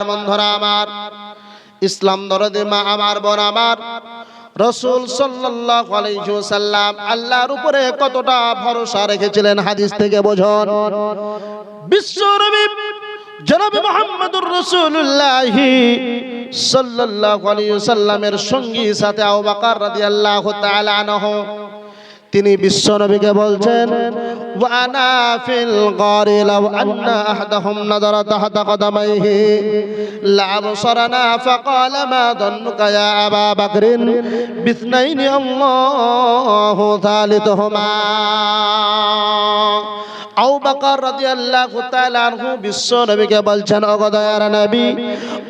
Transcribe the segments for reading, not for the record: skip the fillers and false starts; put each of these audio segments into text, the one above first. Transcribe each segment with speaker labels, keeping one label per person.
Speaker 1: বন্ধুরা আমার, ইসলাম দরদি মা আমার, বোন আমার, রাসূল সাল্লাল্লাহু আলাইহি ওয়াসাল্লাম আল্লাহর উপরে কতটা ভরসা রেখেছিলেন হাদিস থেকে বোঝুন। বিশ্বনবী জনাব মুহাম্মদুর রাসূলুল্লাহ সাল্লাল্লাহু আলাইহি ওয়াসাল্লামের সঙ্গী সাথে আবু বকর রাদিয়াল্লাহু তাআলা আনহু, তিনি বিশ্বনবীকে বলছেন, ওয়ানা ফিল গারি লাউ আন্না আহাদাহুম নাযারা তাহতা কদামাইহি লা আবসারানা ফাকালা মা দন্নুকা ইয়া আবা বকরিন বিসনাইনি আল্লাহু থালিতুহুমা। আবু বকর রাদিয়াল্লাহু তাআলা আনহু বিশ্বনবীকে বলছেন, ওগো দয়ার নবী,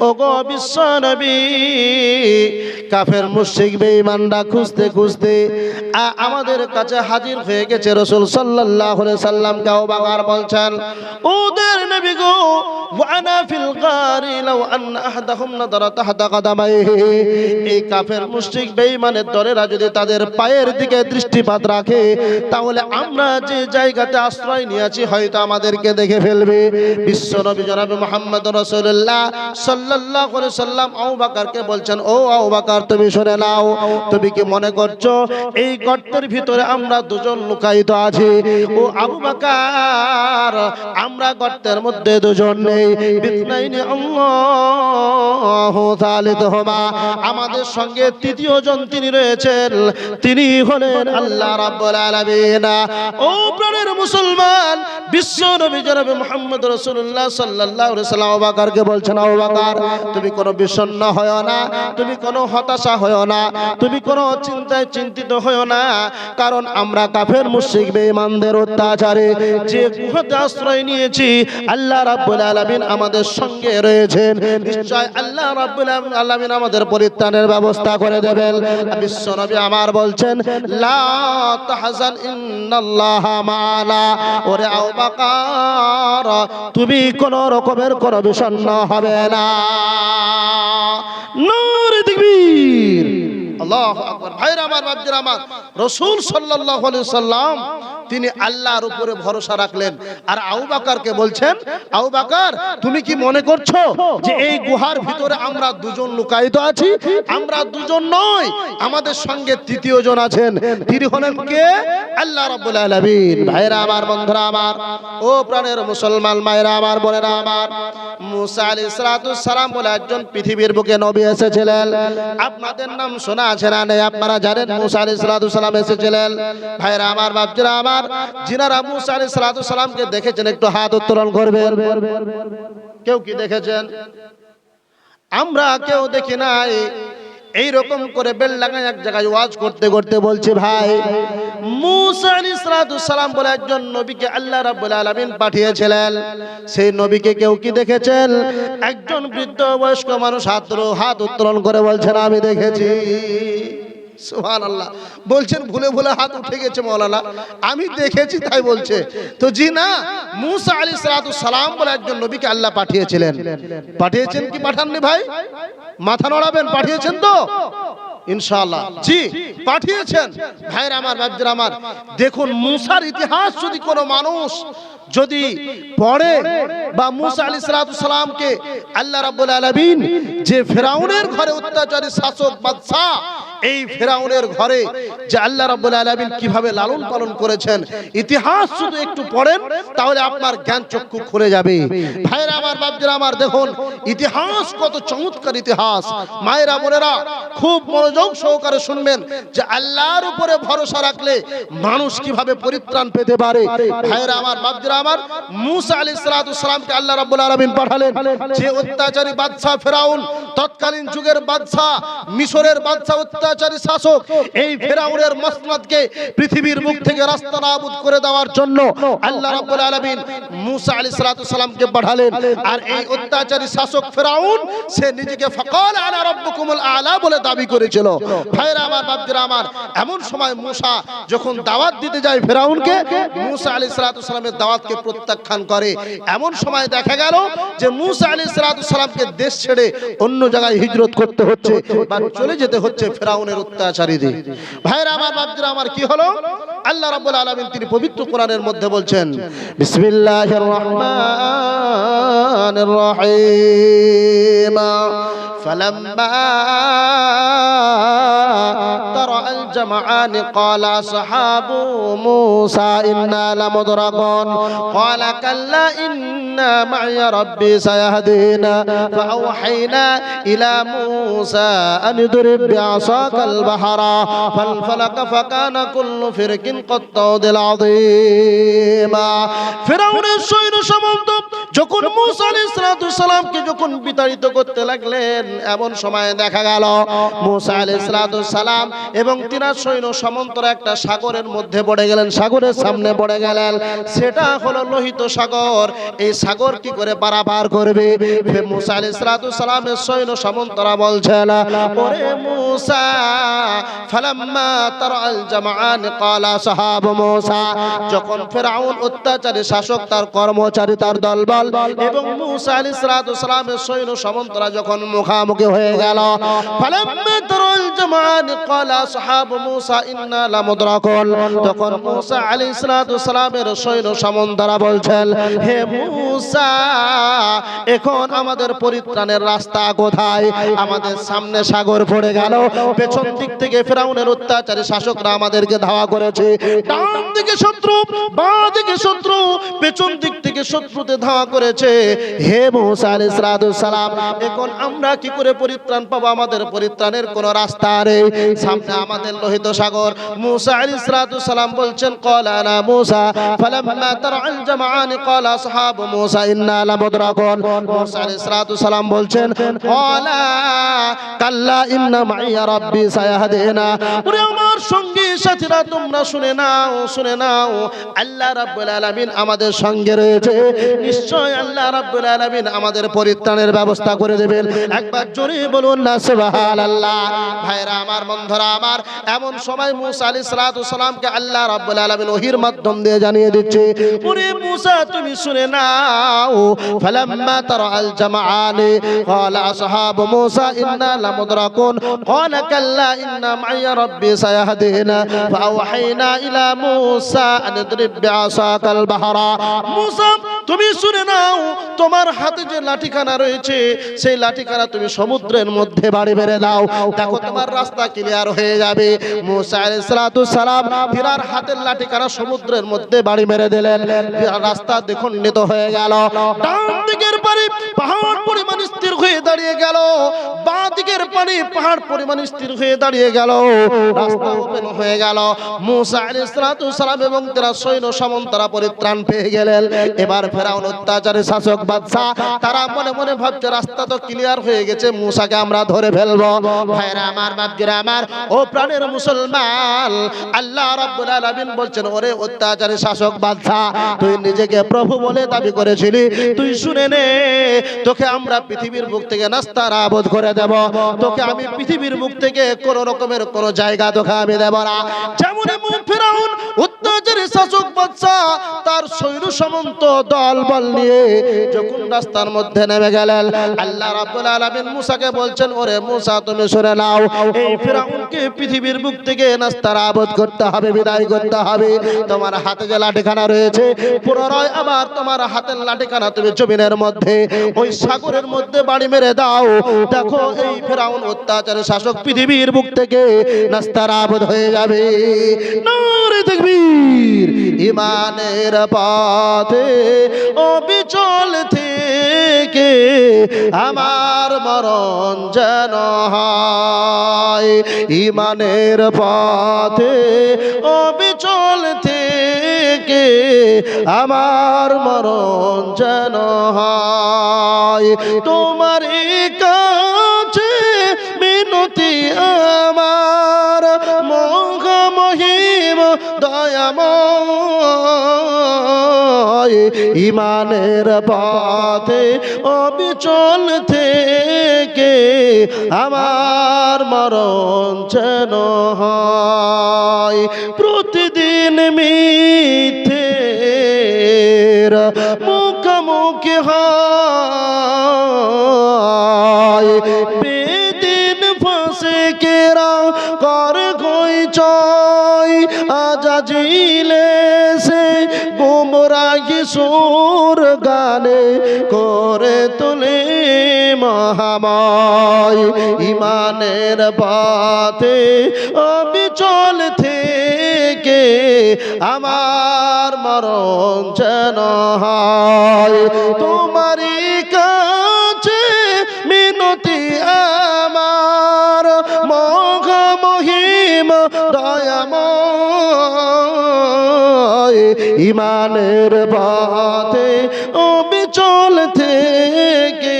Speaker 1: ওগো বিশ্বনবী, কাফের মুশরিক বেঈমানরা খুঁজতে খুঁজতে আমাদের কাছে হাজির হয়ে গেছে। রাসূল সাল্লাল্লাহু আলাইহি সাল্লামকে আবু বকর বলছেন, ওদের নবী গো, ওয়ানা ফিল গারি লাউ আন্না আহাদাহুম নাযারা তাহতা কদামাইহি, এই কাফের মুশরিক বেঈমানের দলেরা যদি তাদের পায়ের দিকে দৃষ্টিপাত রাখে, তাহলে আমরা যে জায়গাতে আশ্রয় নিয়েছি হয়তো আমাদেরকে দেখে ফেলবে। বিশ্বনবী জনাব মুহাম্মদ রাসূলুল্লাহ সাল্লাল্লাহু আলাইহি সাল্লাম আবু বকরকে বলছেন, ও আবু বকর, তুমি শুনে নাও, তুমি কি মনে করছো এই গর্তের ভিতরে আমরা দুজন লুকায়িত আছি? ও আবু বকর, আমরা গর্তের মধ্যে দুজন নেই। বিসনাইনি আল্লাহু থালিতুহুমা, আমাদের সঙ্গে তৃতীয় জন তিনি রয়েছেন, তিনি হলেন আল্লাহ রাব্বুল আলামিন। ও প্রাণের মুসলমান, বিশ্বনবী জনাব মুহাম্মদ রাসূলুল্লাহ সাল্লাল্লাহু আলাইহি সাল্লাম আবু বকরকে বলছেন, আবু বকর, তুমি কোনো বিষণ্ণ হয়ো না, তুমি কোনো হতাশা হয়ো না, তুমি কোনো চিন্তায় চিন্তিত হয়ো না, কারণ আমরা কাফের মুশরিক বেঈমানদের অত্যাচারে যে গুহাতে আশ্রয় নিয়েছি, আল্লাহ রাব্বুল আলামিন আমাদের সঙ্গে রয়েছেন। নিশ্চয় আল্লাহ রাব্বুল আলামিন আমাদের পরিত্রাণের ব্যবস্থা করে দেবেন। বিশ্বনবী আমার বলছেন, লা তাহজান ইন্নাল্লাহা মা'ানা। ওরে আবু বকর, তুমি কোন রকমের কোন বিষণ্ণ হবে না। নূরে তাকবীর, আল্লাহু আকবার। ভাইরা আমার, বাপজিরা আমার, রাসূল সাল্লাল্লাহু আলাইহি সাল্লাম তিনি আল্লাহর উপরে ভরসা রাখলেন। আর আবু বকরকে বলছেন, আবু বকর, তুমি কি মনে করছো যে এই গুহার ভিতরে আমরা দুজন লুকায়িত আছি? আমরা দুজন নই, আমাদের সঙ্গে তৃতীয় জন আছেন। তিনি হলেন কে? আল্লাহ রাব্বুল আলামিন। ভাইরা আমার, বন্ধুরা আমার, ও প্রাণের মুসলমান মায়েরা আমার, বোনেরা আমার, মুসা আলাইহিস সালাম বলে একজন পৃথিবীর বুকে নবী এসেছিলেন। আপনাদের নাম শোনা আছে না নেই? আপনারা জানেন মুসা আলাইহিস সালাম এসেছিলেন। ভাইরা আমার, বাপজিরা আমার, যিনারা মুসা আলাইহিস সালামকে দেখেছেন একটু হাত উত্তোলন করবেন। কেউ কি দেখেছেন? আমরা কেউ দেখি নাই। এইরকম করে বেল লাগায় এক জায়গায় ওয়াজ করতে করতে বলছে, ভাই, মুসা আলাইহিস সালাম বলে একজন নবীকে আল্লাহ রাব্বুল আলামিন পাঠিয়েছিলেন। সেই নবীকে কেউ কি দেখেছেন? একজন বৃদ্ধ বয়স্ক মানুষ হাত উত্তোলন করে বলছেন, আমি দেখেছি। সুবহানাল্লাহ, বলছেন ভুলে ভুলে হাত উঠে গেছে মাওলানা, আমি দেখেছি তাই বলছে। তো জি না, মুসা আলাইহিস সালাম বলে একজন নবীকে আল্লাহ পাঠিয়েছিলেন। পাঠিয়েছেন কি পাঠাননি? ভাই মাথা নড়াবেন, পাঠিয়েছেন তো ইনশাআল্লাহ? জি, পাঠিয়েছেন। ভাইরা আমার, বাপজিরা আমার, দেখুন মুসার ইতিহাস যদি কোনো মানুষ যদি পড়ে, বা মুসা আলাইহিস সালামকে আল্লাহ রাব্বুল আলামিন যে ফেরাউনের ঘরে অত্যাচারী শাসক বাদশা, এই ফেরাউনের ঘরে যে আল্লাহ রাব্বুল আলামিন কিভাবে লালন পালন করেছেন, ইতিহাস শুধু একটু পড়েন, তাহলে আপনার জ্ঞান চক্ষু খুলে যাবে। ভাইরা আমার, বাপজিরা আমার, দেখুন ইতিহাস কত চমৎকার ইতিহাস। মায়েরা, বোনেরা, খুব মনোযোগ সহকারে শুনবেন যে আল্লাহর উপরে ভরসা রাখলে মানুষ কিভাবে পরিত্রাণ পেতে পারে। ভাইরা আমার, বাপজিরা আমার, মুসা আলাইহিস সালামকে আল্লাহ রাব্বুল আলামিন পাঠালেন। যে অত্যাচারী বাদশা ফেরাউন, তৎকালীন যুগের বাদশা, মিশরের বাদশা, অত্যাচারী শাসক, এই ফেরাউনের মসনদকে পৃথিবীর মুখ থেকে রাস্তা নাবুদ করে দেওয়ার জন্য আল্লাহ রাব্বুল আলামিন মুসা আলাইহিস সালামকে পাঠালেন। আর এই অত্যাচারী শাসক ফেরাউন, সে নিজেকে ফাকাল আনা রাব্বুকুমুল আলা বলে দাবি করেছিল। ভাইরা আমার, বাপজিরা আমার, এমন সময় মুসা যখন দাওয়াত দিতে যায় ফেরাউনকে, মুসা আলাইহিস সালামের দাওয়াতকে প্রত্যাখ্যান করে। এমন সময় দেখা গেল যে মুসা আলাইহিস সালামকে দেশ ছেড়ে অন্য জায়গায় হিজরত করতে হচ্ছে বা চলে যেতে হচ্ছে ফেরাউন ফেরাউনের অত্যাচারীদের। ভাইরা আমার, বাপজিরা আমার, কি হলো? আল্লাহ রাব্বুল আলামিন তিনি পবিত্র কোরআনের মধ্যে বলছেন, বিসমিল্লাহির রহমানির রহিম, ফালাম্মা তারাল জামআন ক্বালা আসহাবু মূসা ইন্না লামুদরাকুন ক্বালা কাল্লা ইন্না মা'ইয়া রাব্বি সায়াহদিনা ফাআওহাইনা ইলা মূসা আন ইদরিব বিআসাকাল বাহরা ফালফালাকা ফাকানা কুল্লু ফিরকিন কাত্তাউদিল আযীম। ফিরআউনের সৈন্য সামন্ত যখন মূসা আলাইহিস সালামকে যখন বিতাড়িত করতে লাগলেন, এমন সময় দেখা গেল মূসা আলাইহিস সালাম এবং তিনার সৈন্য সামন্তরা একটা সাগরের মধ্যে পড়ে গেলেন, সাগরের সামনে পড়ে গেলেন। সেটা হলো লোহিত সাগর। এই সাগর কি করে পারাপার করবে? মূসা আলাইহিস সালামের সৈন্য সামন্তরা বলছেন, ওরে মূসা, ফালাম্মা তারাল জামআন ক্বালা আসহাবু মূসা, যখন ফিরআউন অত্যাচারী শাসক, তার কর্মচারী, তার দলবল এবং মূসা আলাইহিস সালামের সৈন্য সামন্তরা যখন মুখামুখি হয়ে গেল, ফালাম্মা তারাল জামআন ক্বালা আসহাবু মূসা ইন্না লামুদরাকুন, তখন মূসা আলাইহিস সালামের সৈন্য সামন্তরা বলছেন, হে মূসা, এখন আমাদের পরিত্রাণের রাস্তা কোথায়? আমাদের সামনে সাগর পড়ে গেল, পেছন দিক থেকে ফিরআউনের অত্যাচারী শাসকরা আমাদেরকে ধাওয়া করেছে, ডান দিকে শত্রু, বাঁ দিকে শত্রু, পেছন দিক থেকে শত্রুতে ধাওয়া করেছে। হে মূসা আলাইহিস সালাম, এখন আমরা কি করে পরিত্রাণ পাবো? আমাদের পরিত্রাণের কোন রাস্তা নেই, সামনে আমাদের লোহিত সাগর। মূসা আলাইহিস সালাম বলছেন, ক্বালা না মূসা ফালাম্মা তারাল জামআন ক্বালা আসহাবু মূসা ইন্না লামুদরাকুন। মূসা আলাইহিস সালাম বলছেন, ক্বালা কাল্লা ইন্না মা'ইয়া রাব্বি সায়াহদিনা। ওরে আমার সঙ্গী সাথীরা, তোমরা শুনে নাও, শুনে নাও, আল্লাহ রাব্বুল আলামিন আমাদের সঙ্গে রয়েছে। নিশ্চয় আল্লাহ রাব্বুল আলামিন আমাদের পরিত্রাণের ব্যবস্থা করে দেবেন। একবার জোরে বলুন না সুবহানাল্লাহ। ভাইরা আমার, বন্ধুরা আমার, এমন সময় মূসা আলাইহিস সালামকে আল্লাহ রাব্বুল আলামিন ওহীর মাধ্যম দিয়ে জানিয়ে দিচ্ছে, ওরে মূসা, তুমি শুনে নাও, ফালাম্মা তারাল জামআন ক্বালা আসহাবু মূসা ইন্না লামুদরাকুন ক্বালা কাল্লা ইন্না মা'ইয়া রাব্বি সায়াহদিনা ফাআওহাইনা ইলা মূসা আন ইদরিব বিআসাকাল বাহরা। মূসা, তুমি শুনে নাও, তোমার হাতে যে লাঠিখানা রয়েছে, সেই লাঠিখানা তুমি সমুদ্রের মধ্যে বাড়ি মেরে দাও, দেখো তোমার রাস্তা ক্লিয়ার হয়ে যাবে। মূসা আলাইহিস সালাম ফিরার হাতের লাঠিখানা সমুদ্রের মধ্যে বাড়ি মেরে দিলেন, রাস্তা দ্বিখণ্ডিত হয়ে গেল। ডান দিকের পানি পাহাড় পরিমাণ স্থির হয়ে দাঁড়িয়ে গেল, বাঁ দিকের পানি পাহাড় পরিমাণ স্থির হয়ে দাঁড়িয়ে গেল, রাস্তা ওপেন হয়ে গেল। মূসা আলাইহিস সালাম এবং তার সৈন্য সামন্তরা পরিত্রাণ পেয়ে গেলেন। এবার ফিরআউন অত্যাচারী শাসক বাদশা, তারা মনে মনে ভাবছে রাস্তা তো ক্লিয়ার হয়ে গেছে, মূসাকে আমরা ধরে ফেলবো। ভাইরা আমার, বাপজিরা আমার, ও প্রাণের মুসলমান, আল্লাহ রাব্বুল আলামিন বলছেন, ওরে অত্যাচারী শাসক বাদশা, তুই নিজেকে প্রভু বলে দাবি করেছিলি, তুই শুনে নে, তোকে আমরা পৃথিবীর বুক থেকে নাস্তানাবুদ করে দেব, তোকে আমি পৃথিবীর বুক থেকে কোন রকমের কোন জায়গা তোকে আমি দেব না। যেমন ফিরআউন অত্যাচারী শাসক বাদশা তার সৈন্য সামন্ত দল বল নিয়ে যখন রাস্তার মধ্যে নেমে গেলেন, আল্লাহ রাব্বুল আলামিন মূসাকে বলছেন, ওরে মূসা, তুমি শুনে নাও, এই ফিরআউনকে পৃথিবীর বুক থেকে নাস্তানাবুদ করতে হবে, বিদায় করতে হবে। তোমার হাতে যে লাঠিখানা রয়েছে, পুনরায় আবার তোমার হাতের লাঠিখানা তুমি জমিনের মধ্যে ওই সাগরের মধ্যে বাড়ি মেরে দাও, দেখো এই ফিরআউন অত্যাচারী শাসক পৃথিবীর বুক থেকে নাস্তানাবুদ হয়ে যাবে। নারে তাকবীর। ইমানের পথে অবিচল থেকে আমার মরণ যেন হয়, ইমানের পথে অবিচল থেকে আমার মরণ যেন হয়। তোমার কাছে মিনতি আমার, মহিম দয়াময়, ইমানের পথে অবিচল থেকে আমার মরণ যেন হয়। প্রতিদিন মিথ্যের মুখোমুখি হয়, বেদিন ফাঁসে কেরা বাজিলে সে গুমরাহি সুর গানে করে তোলে মহাময় ইমানের পথে অবিচল থেকে আমার মরণ যেন হয় তোমারই কাছে মিনতি আমার মহা মহিম দয়াময় ইমানের পথে অবিচল থেকে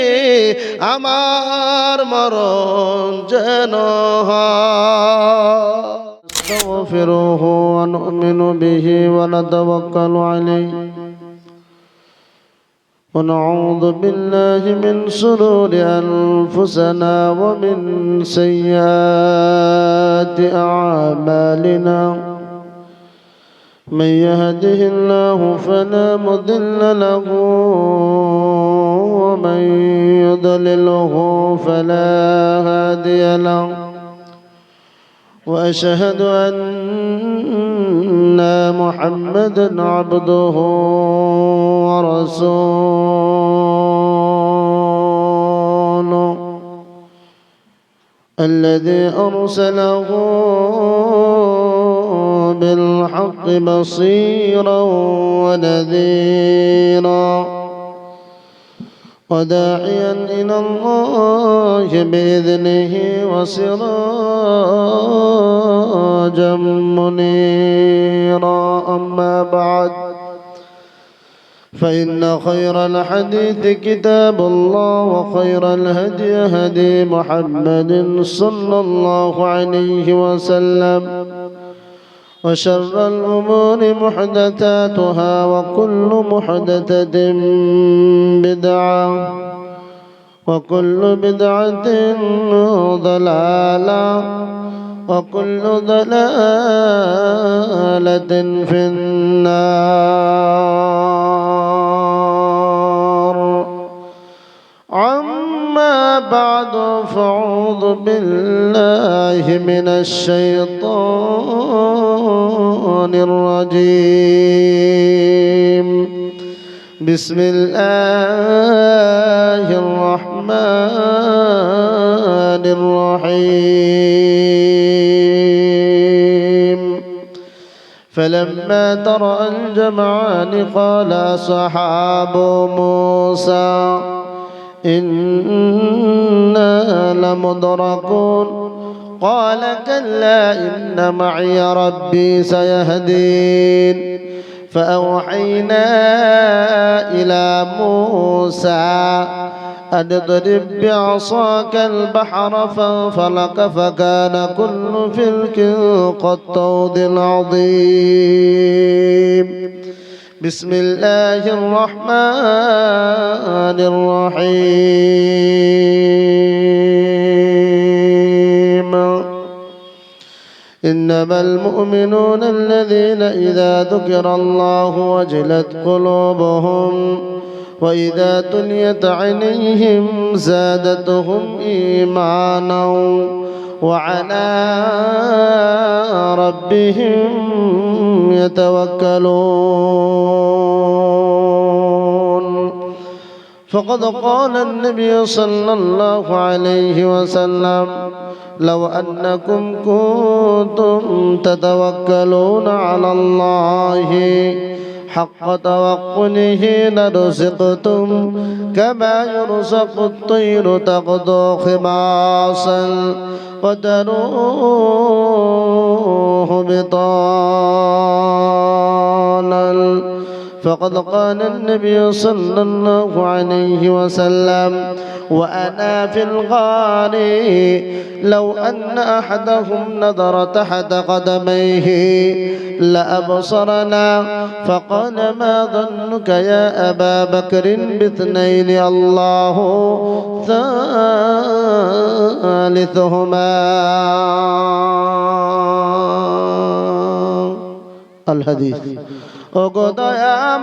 Speaker 1: আমার মরণ যেন হয় نستغفره ونؤمن به ونتوكل عليه ونعوذ بالله من شرور أنفسنا ومن سيئات أعمالنا من يهده الله فلا مضل له ومن يضلله فلا هادي له وأشهد أن محمدًا عبده ورسوله الذي أرسله بالحق بصيرا ونذيرا وداعيا إلى الله بإذنه وسراجا منيرا أما بعد فإن خير الحديث كتاب الله وخير الهدي هدي محمد صلى الله عليه وسلم وشر الأمور محدثاتها وكل محدثة بدعة وكل بدعة ضلالة وكل ضلالة في النار أما بعد فأعوذ بالله من الشيطان الرجيم بسم الله الرحمن الرحيم فلما ترى الجمعان قال أصحاب موسى إنا لمدركون قال كلا إن معي ربي سيهدين فأوحينا إلى موسى أن اضرب بعصاك البحر فانفلق فكان كل فلك كالطود العظيم بسم الله الرحمن الرحيم إنما المؤمنون الذين إذا ذكر الله وجلت قلوبهم وإذا تليت عليهم زادتهم إيمانا وعلى ربهم يتوكلون فقد قال النبي صلى الله عليه وسلم لو أنكم كنتم تتوكلون على الله حق توكله لرزقتم كما يرزق الطير تغدو خماصا وتروح بطانا فقد قال النبي صلى الله عليه وسلم وأنا في الغار لو أن أحدهم نظر تحت قدميه لأبصرنا فقال ما ظنك يا أبا بكر باثنين الله ثالثهما الحديث وقد يا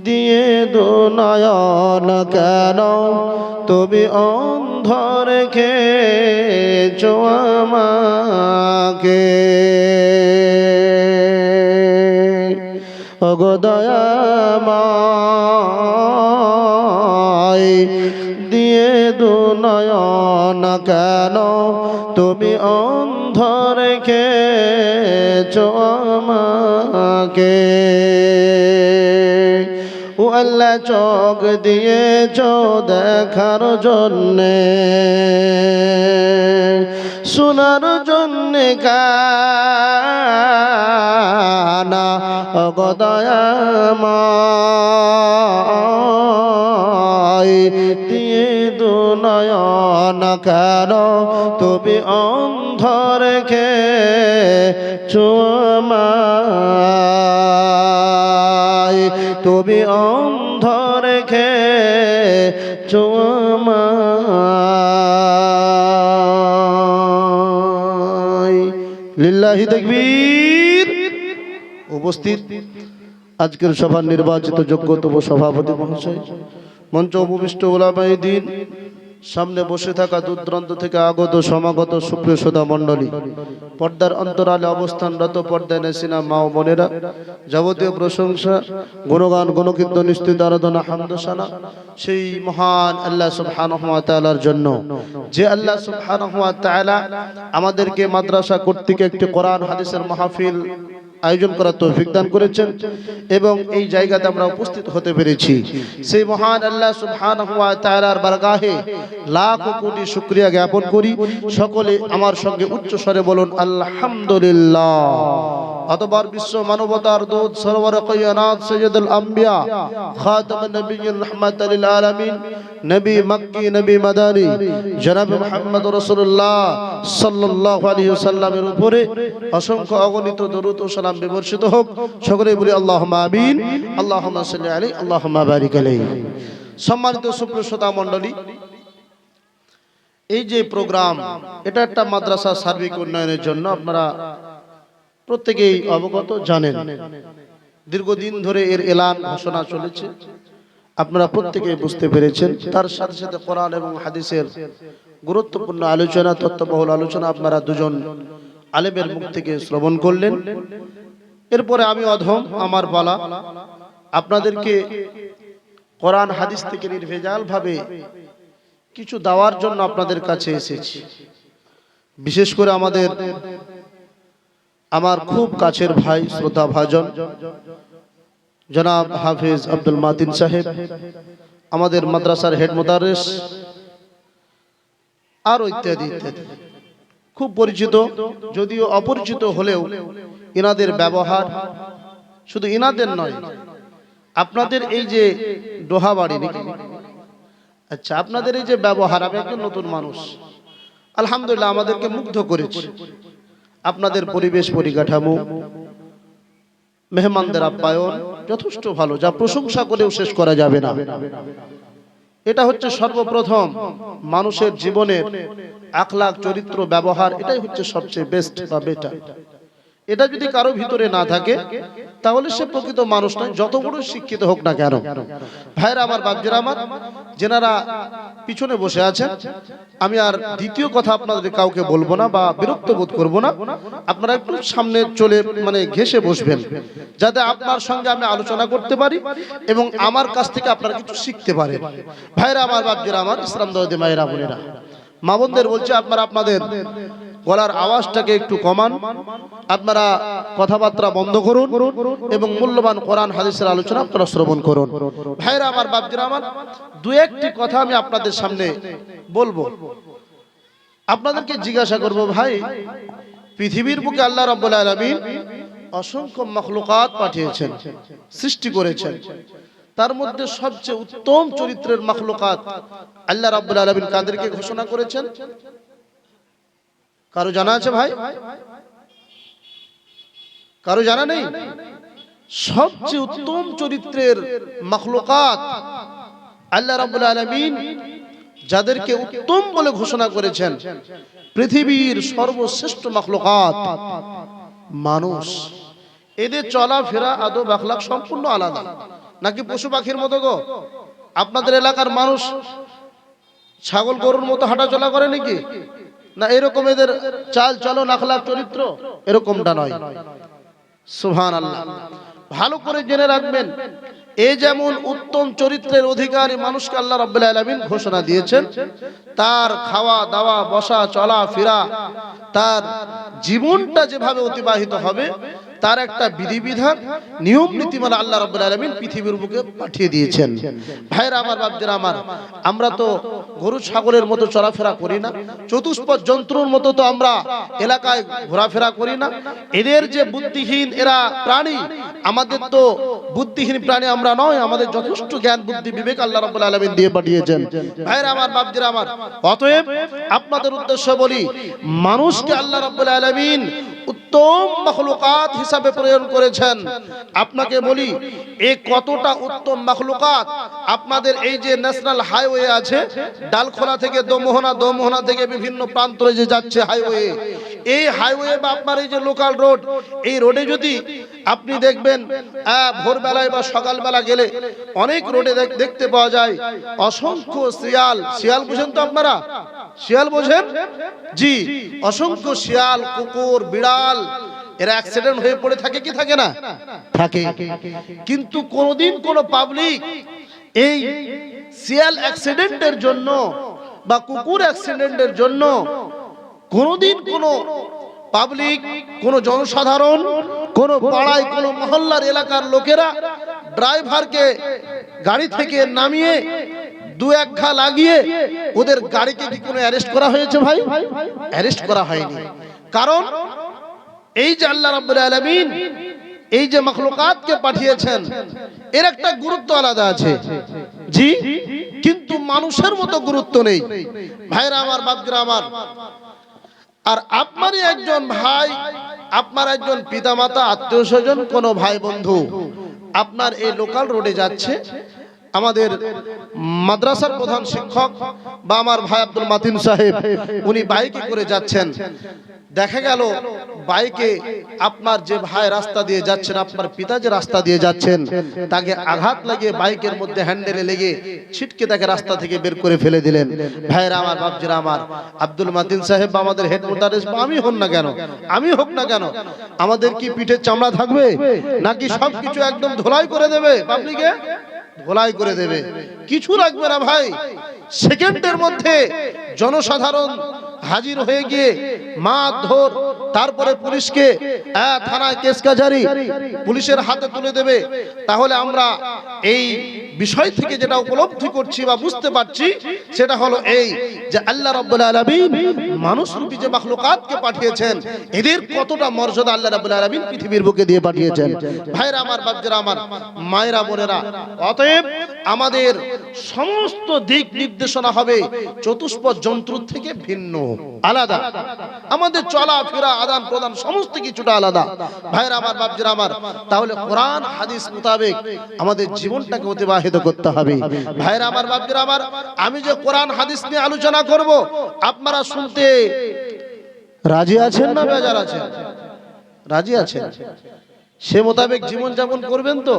Speaker 1: দিয়ে দো নয়ন কেন তুমি অন্ধ রেখেছো আমাকে ওগো দয়াময় দিয়ে দু নয়ন কেন তুমি অন্ধ রেখেছো আমাকে ও আল্লাহ চোখ দিয়েছো দেখার জন্যে শোনার জন্যে কানা ওগো দয়াময় দিয়ে দু নয়ন কেন তুমি অন্ধ রেখেছো আমায় তুমি অন্ধ রেখেছো আমায় লিল্লাহি তাকবীর। উপস্থিত আজকের সভার নির্বাচিত যোগ্যতম সভাপতি মহাশয়, মঞ্চ উপবিষ্ট ওলামায়ে দ্বীন, সামনে বসে থাকা দূর দূরান্ত থেকে আগত সমাগত সুপ্রিয় শ্রোতা মণ্ডলী, পর্দার অন্তরালে অবস্থানরত পর্দায় নেসিনা মা ও বোনেরা, যাবতীয় প্রশংসা গুণগান গুণকীর্তন নিস্তুতি আরাধনা হামদসানা সেই মহান আল্লাহ সুবহানাহু ওয়া তাআলার জন্য, যে আল্লাহ সুবহানাহু ওয়া তাআলা আমাদেরকে মাদ্রাসা কর্তৃক একটি কোরআন হাদিসের মাহফিল আয়োজন করার তৌফিক দান করেছেন এবং এই জায়গাতে আমরা উপস্থিত হতে পেরেছি। সেই মহান আল্লাহ সুবহানাহু ওয়া তাআলার বারগাহে লাখ কোটি শুকরিয়া জ্ঞাপন করি। সকলে আমার সঙ্গে উচ্চ স্বরে বলুন আলহামদুলিল্লাহ। অতঃপর বিশ্ব মানবতার দূত সরওয়ার কায়নাত সৈয়দুল আম্বিয়া খাতামুন নবিয়্যিন রাহমাতাল লিল আলামিন নবী মক্কি নবী মাদানী জনাব মুহাম্মদ রাসূলুল্লাহ সাল্লাল্লাহু আলাইহি ওয়াসাল্লামের উপরে অসংখ্য অগণিত দরুদ ও সালাম বিবর্ষিত হোক। সকলেই বলি আল্লাহুম্মা আমিন, আল্লাহুম্মা সাল্লি আলাইহি, আল্লাহুম্মা বারিক আলাইহি। সম্মানিত সুপ্রিয় শ্রোতা মণ্ডলী, এই যে প্রোগ্রাম, এটা একটা মাদ্রাসা সার্বিক উন্নয়নের জন্য আপনারা প্রত্যেকেই অবগত জানেন। দীর্ঘদিন ধরে এর এলান ঘোষণা চলেছে, আপনারা প্রত্যেকেই বুঝতে পেরেছেন। তার সাথে সাথে কোরআন এবং হাদিসের গুরুত্বপূর্ণ আলোচনা, তত্ত্ববহুল আলোচনা আপনারা দুজন আলেমের মুখ থেকে শ্রবণ করলেন। এরপরে আমি অধম আমার বলা আপনাদেরকে কোরআন হাদিস থেকে নির্ভেজাল ভাবে কিছু দেওয়ার জন্য আপনাদের কাছে এসেছি। বিশেষ করে আমার খুব কাছের ভাই শ্রোতা ভাজন জনাব হাফেজ আব্দুল মাতিন সাহেব, আমাদের মাদ্রাসার হেড মুদাররিস, আর ইত্যাদি ইত্যাদি, খুব পরিচিত, যদিও অপরিচিত হলেও ইনাদের ব্যবহার, শুধু ইনাদের নয়, আপনাদের এই যে ডোহাবাড়ি নাকি, আচ্ছা, আপনাদের এই যে ব্যবহার, আমি একজন নতুন মানুষ, আলহামদুলিল্লাহ আমাদেরকে মুগ্ধ করেছে। আপনাদের পরিবেশ পরিকাঠামো, মেহমানদের আপ্যায়ন যথেষ্ট ভালো, যা প্রশংসা করেও শেষ করা যাবে না। এটা হচ্ছে সর্বপ্রথম মানুষের জীবনের আখলাক, চরিত্র, ব্যবহার, এটাই হচ্ছে সবচেয়ে বেস্ট বা বেটার। এটা যদি কারো ভিতরে না থাকে তাহলে সে প্রকৃত মানুষ নয়, যত বড় শিক্ষিত হোক না কেন। ভাইরা আমার, বাপজিরা আমার, যেনারা পিছনে বসে আছেন, আমি আর দ্বিতীয় কথা আপনাদের কাউকে বলবো না বা বিরক্ত বোধ করবো না। আপনারা একটু সামনে চলে ঘেসে বসবেন, যাতে আপনার সঙ্গে আমি আলোচনা করতে পারি এবং আমার কাছ থেকে আপনারা কিছু শিখতে পারেন। ভাইরা আমার, বাপজিরা আমার, ইসলাম দরদি মায়েরা বোনেরা, মা বোনদের বলছি, আপনারা আপনাদের গলার আওয়াজটাকে একটু কমান, আপনারা কথাবার্তা বন্ধ করুন এবং মূল্যবান কোরআন হাদিসের আলোচনা আপনারা শ্রবণ করুন। ভাইরা আমার, বাপজিরা আমার, দু একটি কথা আমি আপনাদের সামনে বলবো। আপনাদেরকে জিজ্ঞাসা করব, ভাই, পৃথিবীর বুকে আল্লাহ রাব্বুল আলামিন অসংখ্য মাখলুকাত পাঠিয়েছেন, সৃষ্টি করেছেন। তার মধ্যে সবচেয়ে উত্তম চরিত্রের মাখলুকাত আল্লাহ রাব্বুল আলামিন কাদেরকে ঘোষণা করেছেন? কারো জানা আছে ভাই? কারো জানা নেই? সবচেয়ে উত্তম চরিত্রের মাখলুকাত আল্লাহ রাব্বুল আলামিন যাদেরকে উত্তম বলে ঘোষণা করেছেন, পৃথিবীর সর্বশ্রেষ্ঠ মাখলুকাত মানুষ। এদের চলাফেরা, আদব, আখলাক সম্পূর্ণ আলাদা, নাকি পশু পাখির মতো গো? আপনাদের এলাকার মানুষ ছাগল গরুর মতো হাঁটাচলা করে নাকি? না এরকম এদের চাল চলন আখলাক চরিত্র এরকমটা নয়। সুবহানাল্লাহ। ভালো করে জেনে রাখবেন, এই যেমন উত্তম চরিত্রের অধিকারী মানুষকে আল্লাহ রাব্বুল আলামিন ঘোষণা দিয়েছেন, তার খাওয়া দাওয়া বসা চলা ফেরা, তার জীবনটা যেভাবে অতিবাহিত হবে তার একটা বিধিবিধান নিয়ম নীতিমালা আল্লাহ রাব্বুল আলামিন পৃথিবীর বুকে পাঠিয়ে দিয়েছেন। ভাইরা আমার, বাপজিরা আমার, আমরা তো গরু ছাগলের মতো চলাফেরা করি না, চতুষ্পদ জন্তুর মতো তো আমরা এলাকায় ঘোরাফেরা করি না। এদের যে বুদ্ধিহীন এরা প্রাণী, আমাদের তো বুদ্ধিহীন প্রাণী আমরা নয়, আমাদের যথেষ্ট জ্ঞান বুদ্ধি বিবেক আল্লাহ রাব্বুল আলামিন দিয়ে পাঠিয়েছেন। ভাইরা আমার, বাপজিরা আমার, অতএব আপনাদের উদ্দেশ্য বলি, মানুষকে আল্লাহ রাব্বুল আলামিন উত্তম মাখলুকাত হিসাবে প্রেরণ করেছেন। আপনাকে বলি, এই কতটা উত্তম মাখলুকাত আপনাদের এই যে ন্যাশনাল হাইওয়ে আছে, ডালখোলা থেকে দোমোহনা, দোমোহনা থেকে বিভিন্ন প্রান্তরে যে যাচ্ছে হাইওয়ে, এই হাইওয়ে বা আপনার এই যে লোকাল রোড, এই রোডে যদি আপনি দেখবেন ভোরবেলায় বা সকালবেলা গেলে অনেক রোডে দেখতে পাওয়া যায় অসংখ্য শিয়াল। শিয়াল বুঝেন তো আপনারা? শিয়াল বোঝেন? জি, অসংখ্য শিয়াল, কুকুর, বিড়াল এরা অ্যাক্সিডেন্ট হয়ে পড়ে থাকে কি থাকে না? থাকে। কিন্তু কোনদিন কোন পাবলিক এই শিয়াল অ্যাক্সিডেন্টের জন্য বা কুকুর অ্যাক্সিডেন্টের জন্য কোনদিন কোন পাবলিক, কোন জনসাধারণ, কোন পাড়ায়, কোন মহল্লার এলাকার লোকেরা ড্রাইভারকে গাড়ি থেকে নামিয়ে দু এক ঘা লাগিয়ে ওদের গাড়িকে কি কোনো অ্যারেস্ট করা হয়েছে? ভাই, অ্যারেস্ট করা হয়নি। কারণ এই যে আল্লাহ রাব্বুল আলামিন এই যে মাখলুকাতকে পাঠিয়েছেন, এর একটা গুরুত্ব আলাদা আছে। জি, কিন্তু মানুষের মতো গুরুত্ব নেই। ভাইরা আমার, বাপজিরা আমার, আর আপনারই একজন ভাই, আপনার একজন পিতামাতা, আত্মীয় স্বজন, কোনো ভাই বন্ধু আপনার এই লোকাল রোডে যাচ্ছে, আমাদের মাদ্রাসার প্রধান শিক্ষক বা আমার ভাই আব্দুল মাতিন সাহেব, উনি বাইকে করে যাচ্ছেন, দেখা গেল বাইকে আপনার যে ভাই রাস্তা দিয়ে যাচ্ছেন, আপনার পিতা যে রাস্তা দিয়ে যাচ্ছেন, তাকে আঘাত লাগিয়ে বাইকের মধ্যে হ্যান্ডেলে লেগে ছিটকে তাকে রাস্তা থেকে বের করে ফেলে দিলেন। ভাইরা আমার, বাপজিরা আমার, আব্দুল মাতিন সাহেব বা আমাদের হেড মোতারেস বা আমি হোক না কেন, আমি হোক না কেন, আমাদের কি পিঠের চামড়া থাকবে নাকি সবকিছু একদম ধোলাই করে দেবে? পাবলিকে ধোলাই করে দেবে, কিছু রাখবে না ভাই। সেকেন্ডের মধ্যে জনসাধারণ হাজির হয়ে গিয়ে মারধর, তারপরে পুলিশকে থানায় কেস কাজারি, পুলিশের হাতে তুলে দেবে। তাহলে আমরা এই বিষয় থেকে যেটা উপলব্ধি করছি বা বুঝতে পারছি, সেটা হলো এই যে আল্লাহ রাব্বুল আলামিন মানুষরূপী যে মাখলুকাতকে পাঠিয়েছেন, এদের কতটা মর্যাদা আল্লাহ রাব্বুল আলামিন পৃথিবীর বুকে দিয়ে পাঠিয়েছেন। ভাইরা আমার, বাপজিরা আমার, মায়েরা, বোনেরা, অতএব আমাদের সমস্ত দিক নির্দেশনা হবে চতুষ্পদ জন্তুর থেকে ভিন্ন, আলাদা। আমাদের চলা ফেরা, আদান প্রদান সমস্ত কিছুটা আলাদা। ভাইরা আমার, বাপজিরা আমার, তাহলে কোরআন হাদিস মোতাবেক আমাদের জীবনটাকে অতিবাহিত করতে হবে। ভাইরা আমার, বাপজিরা আমার, আমি যে কোরআন হাদিস নিয়ে আলোচনা করব, আপনারা শুনতে রাজি আছেন না বেজার আছেন? রাজি আছেন? সে মোতাবেক জীবন যাপন করবেন তো?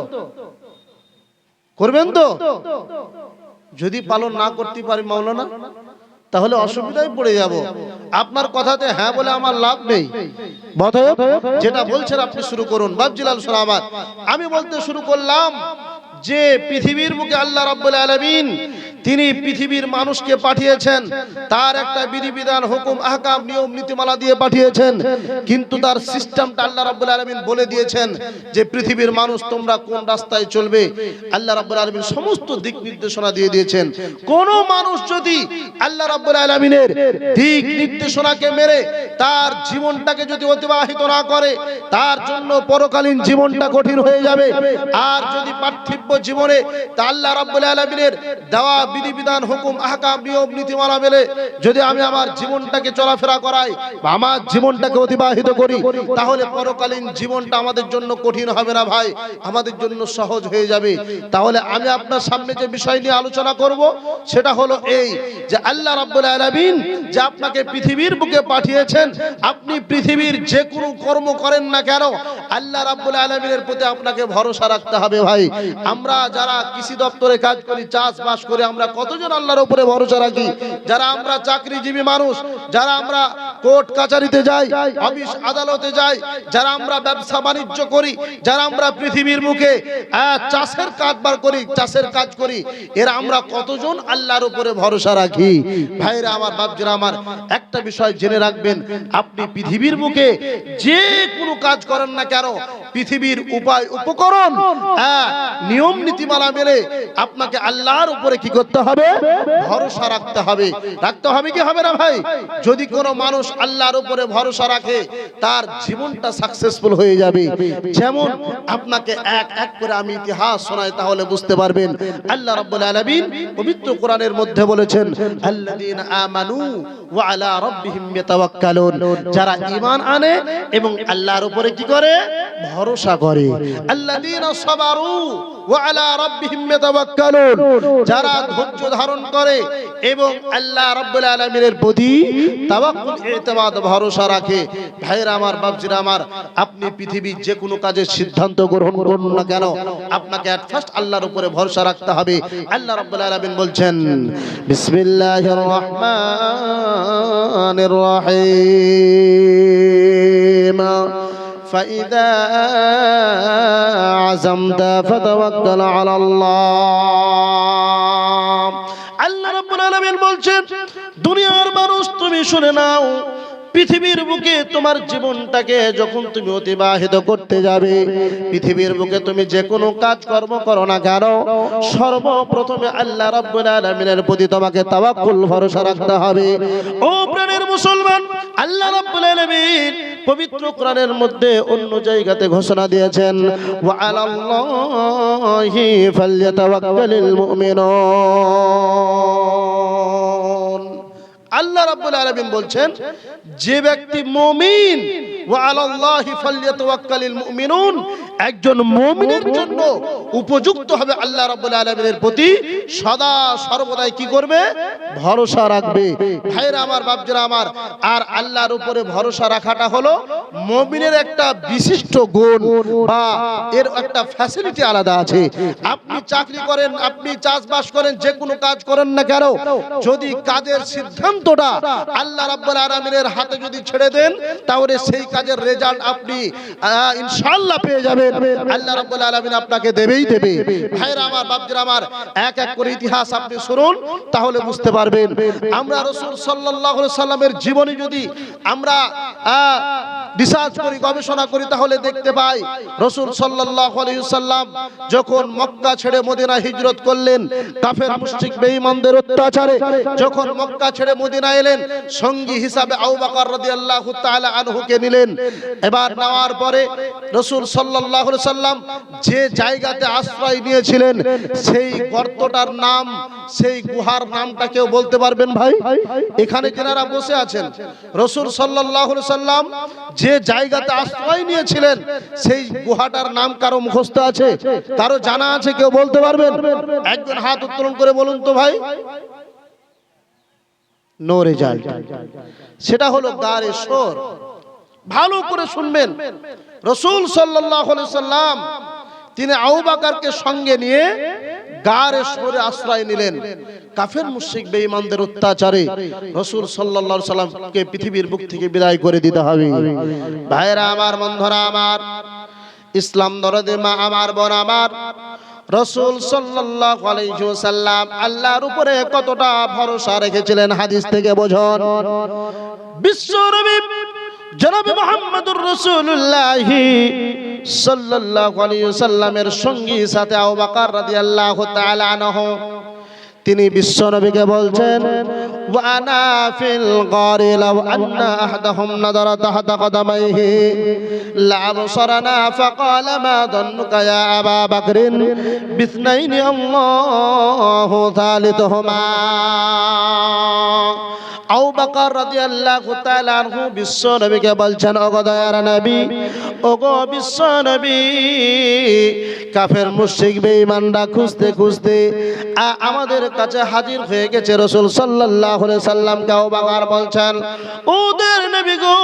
Speaker 1: করবেন তো? যদি পালন না করতে পারি মাওলানা, তাহলে অসুবিধায় পড়ে যাব। আপনার কথাতে হ্যাঁ বলে আমার লাভ নেই। যেটা বলছেন আপনি শুরু করুন। বাপজিলাল শোনা আমার, আমি বলতে শুরু করলাম যে পৃথিবীর মুখে আল্লাহ রাব্বুল আলামিন তিনি পৃথিবীর মানুষকে পাঠিয়েছেন, তার একটা বিধিবিধান, হুকুম, আহকাম, নিয়ম নীতিমালা দিয়ে পাঠিয়েছেন। কিন্তু তার সিস্টেমটা আল্লাহ রাব্বুল আলামিন বলে দিয়েছেন যে পৃথিবীর মানুষ তোমরা কোন রাস্তায় চলবে। আল্লাহ রাব্বুল আলামিন সমস্ত দিক নির্দেশনা দিয়ে দিয়েছেন। কোন মানুষ যদি আল্লাহ রাব্বুল আলামিনের দিক নির্দেশনাকে মেরে তার জীবনটাকে যদি অতিবাহিত না করে, তার জন্য পরকালীন জীবনটা কঠিন হয়ে যাবে। আর যদি পার্থিব জীবনে তা আল্লাহ রাব্বুল আলামিনের দেওয়া বিধিবিধান, হুকুম, আহকাম, নিয়ম নীতিমালা মেনে যদি আমি আমার জীবনটাকে চলাফেরা করাই বা আমার জীবনটাকে অতিবাহিত করি, তাহলে পরকালীন জীবনটা আমাদের জন্য কঠিন হবে না ভাই, আমাদের জন্য সহজ হয়ে যাবে। তাহলে আমি আপনার সামনে যে বিষয় নিয়ে আলোচনা করব, সেটা হলো এই যে আল্লাহ রাব্বুল আলামিন যে আপনাকে পৃথিবীর বুকে পাঠিয়েছেন, আপনি পৃথিবীর যে কোনো কর্ম করেন না কেন, আল্লাহ রাব্বুল আলামিনের প্রতি আপনাকে ভরসা রাখতে হবে ভাই। আমরা যারা কৃষি দপ্তরে কাজ করি, চাষবাস করে আমরা আমরা কতজন আল্লাহর উপরে ভরসা রাখি? যারা আমরা চাকরিজীবী মানুষ, যারা আমরা কোর্ট কাচারিতে যাই, অফিস আদালতে যাই, যারা আমরা ব্যবসা বাণিজ্য করি, যারা আমরা পৃথিবীর মুখে চাষের কারবার করি, চাষের কাজ করি, এরা আমরা কতজন আল্লাহর উপরে ভরসা রাখি? ভাইরা আমার, বাপজিরা আমার, একটা বিষয় জেনে রাখবেন, আপনি পৃথিবীর মুখে যে কোনো কাজ করেন না কেন, পৃথিবীর উপায় উপকরণ নিয়ম নীতিমালা মেনে আপনাকে আল্লাহর উপরে কি করতে হবে? ভরসা রাখতে হবে। রাখতে হবে কি হবে না ভাই? যদি কোনো মানুষ আল্লাহর উপরে ভরসা রাখে, তার জীবনটা সাকসেসফুল হয়ে যাবে। যেমন আপনাকে এক এক করে আমি ইতিহাস শোনাই, তাহলে বুঝতে পারবেন। আল্লাহ রাব্বুল আলামিন পবিত্র কোরআনের মধ্যে বলেছেন, আল্লাযীনা আমানু ওয়া আলা রাব্বিহিম ইয়াতাওয়াক্কালুন, যারা ঈমান আনে এবং আল্লাহর উপরে কি করে? ভরসা করে। আল্লাযীনা সাবারু ওয়া আলা রাব্বিহিম ইয়াতাওয়াক্কালুন, যারা ধৈর্য ধারণ করে এবং আল্লাহ রাব্বুল আলামিনের প্রতি তাওয়াক্কুল ইতিমাদ ভরসা রাখে। ভাইরা আমার, বাপজিরা আমার, আপনি পৃথিবীর যে কোনো কাজের সিদ্ধান্ত গ্রহণ করুন না কেন, আপনাকে এট ফার্স্ট আল্লাহর উপরে ভরসা রাখতে হবে। আল্লাহ রাব্বুল আলামিন বলছেন, বিসমিল্লাহির রহমানির রহিম, فإذا عزمت فتوكل على الله। আল্লাহ রাব্বুল আলামিন বলছেন, দুনিয়ার মানুষ তুমি শুনে নাও, পৃথিবীর বুকে তোমার জীবনটাকে যখন তুমি অতিবাহিত করতে যাবে, পৃথিবীর বুকে তুমি যে কোনো কাজ কর্ম করো না কেন, সর্বপ্রথমে আল্লাহ রাব্বুল আলামিনের প্রতি তোমাকে তাওয়াক্কুল ভরসা রাখতে হবে। ও প্রাণের মুসলমান, আল্লাহ রাব্বুল আলামিন পবিত্র কোরআনের মধ্যে অন্য জায়গাতে ঘোষণা দিয়েছেন, ওয়া আলাল্লাহি ফালইয়াতাওয়াক্কালিল মুমিনুন। আল্লাহ রাব্বুল আলামিন বলছেন, যে ব্যক্তি মুমিন, ওয়া আলাল্লাহি ফালইয়াতাওয়াক্কালিল মুমিনুন, একজন মুমিনের জন্য উপযুক্ত হবে আল্লাহ রাব্বুল আলামিনের প্রতি সদা সর্বদাই কি করবে? ভরসা রাখবে। ভাইরা আমার, বাপজিরা আমার, আর আল্লাহর উপরে ভরসা রাখাটা হলো মুমিনের একটা বিশিষ্ট গুণ, বা এর একটা ফ্যাসিলিটি আলাদা আছে। আপনি চাকরি করেন, আপনি চাষবাস করেন, যে কোনো কাজ করেন না কেন, যদি কাজের সিদ্ধান্তটা আল্লাহ রাব্বুল আলামিনের হাতে যদি ছেড়ে দেন, তাহলে সেই কাজের রেজাল্ট আপনি ইনশাআল্লাহ পেয়ে যাবেন। আল্লাহ রাব্বুল আলামিন আপনাকে দেবেই দেবে। ভাইরা আমার, বাপজিরা আমার, এক এক করে ইতিহাস আপনি শুনুন, তাহলে বুঝতে পারবেন। আমরা রাসূল সাল্লাল্লাহু আলাইহি সাল্লামের জীবনী যদি আমরা রিসার্চ করি, গবেষণা করি, তাহলে দেখতে পাই রাসূল সাল্লাল্লাহু আলাইহি সাল্লাম যখন মক্কা ছেড়ে মদিনা হিজরত করলেন, কাফের মুশরিক বেঈমানদের অত্যাচারে যখন মক্কা ছেড়ে মদিনা এলেন, সঙ্গী হিসাবে আবু বকর রাদিয়াল্লাহু তাআলা আনহুকে নিলেন। এবার নেওয়ার পরে রাসূল সাল্লাল্লাহু আলাইহি সাল্লাম যে জায়গাতে আশ্রয় নিয়েছিলেন, সেই গর্তটার নাম, সেই গুহার নামটা কেউ বলতে পারবেন ভাই? এখানে যারা বসে আছেন, রাসূল সাল্লাল্লাহু আলাইহি সাল্লাম যে জায়গাতে আশ্রয় নিয়েছিলেন, সেই গুহাটার নাম কারো মুখস্থ আছে? কারো জানা আছে? কেউ বলতে পারবেন? একজন হাত উত্তোলন করে বলুন তো ভাই। No result. সেটা হলো গারে সর। ভালো করে শুনবেন, রাসূল সাল্লাল্লাহু আলাইহি সাল্লাম তিনি আবু বকরকে সঙ্গে নিয়ে গারে সরে আশ্রয় নিলেন। কাফের মুশরিক বেঈমানদের অত্যাচারে রাসূল সাল্লাল্লাহু আলাইহি সাল্লামকে পৃথিবীর বুক থেকে বিদায় করে দিতে হবে। ভাইরা আমার, বন্ধুরা আমার, ইসলাম দরদে মা আমার, বোন আমার, রাসূল সাল্লাল্লাহু আলাইহি ওয়াসাল্লাম আল্লাহর উপরে কতটা ভরসা রেখেছিলেন হাদিস থেকে বোঝুন। বিশ্বনবী জনাব মুহাম্মদুর রাসূলুল্লাহ সাল্লাল্লাহু আলাইহি ওয়াসাল্লামের সঙ্গী সাথে আবু বকর রাদিয়াল্লাহু তাআলা আনহু, তিনি বিশ্বনবীকে বলছেন, ওয়া আনা ফিল গারি লাউ আন্না আহাদাহুম নাযারা তাহতা কদামাইহি লা আবসারানা ফাকালা মা দন্নুকা ইয়া আবা বকরিন বিসনাইনি আল্লাহু থালিথুহুমা। আবু বকর রাদিয়াল্লাহু তাআলা আনহু বিশ্ব নবীকে বলছেন, ওগো দয়ার নবী, ওগো বিশ্ব নবী, কাফের মুশরিক বেঈমানরা খুঁজতে খুঁজতে আমাদের কাছে হাজির হয়ে গেছে। রাসূল সাল্লাল্লাহু আলাইহি সাল্লামকে আবু বকর বলছেন, ওদের নবী গো,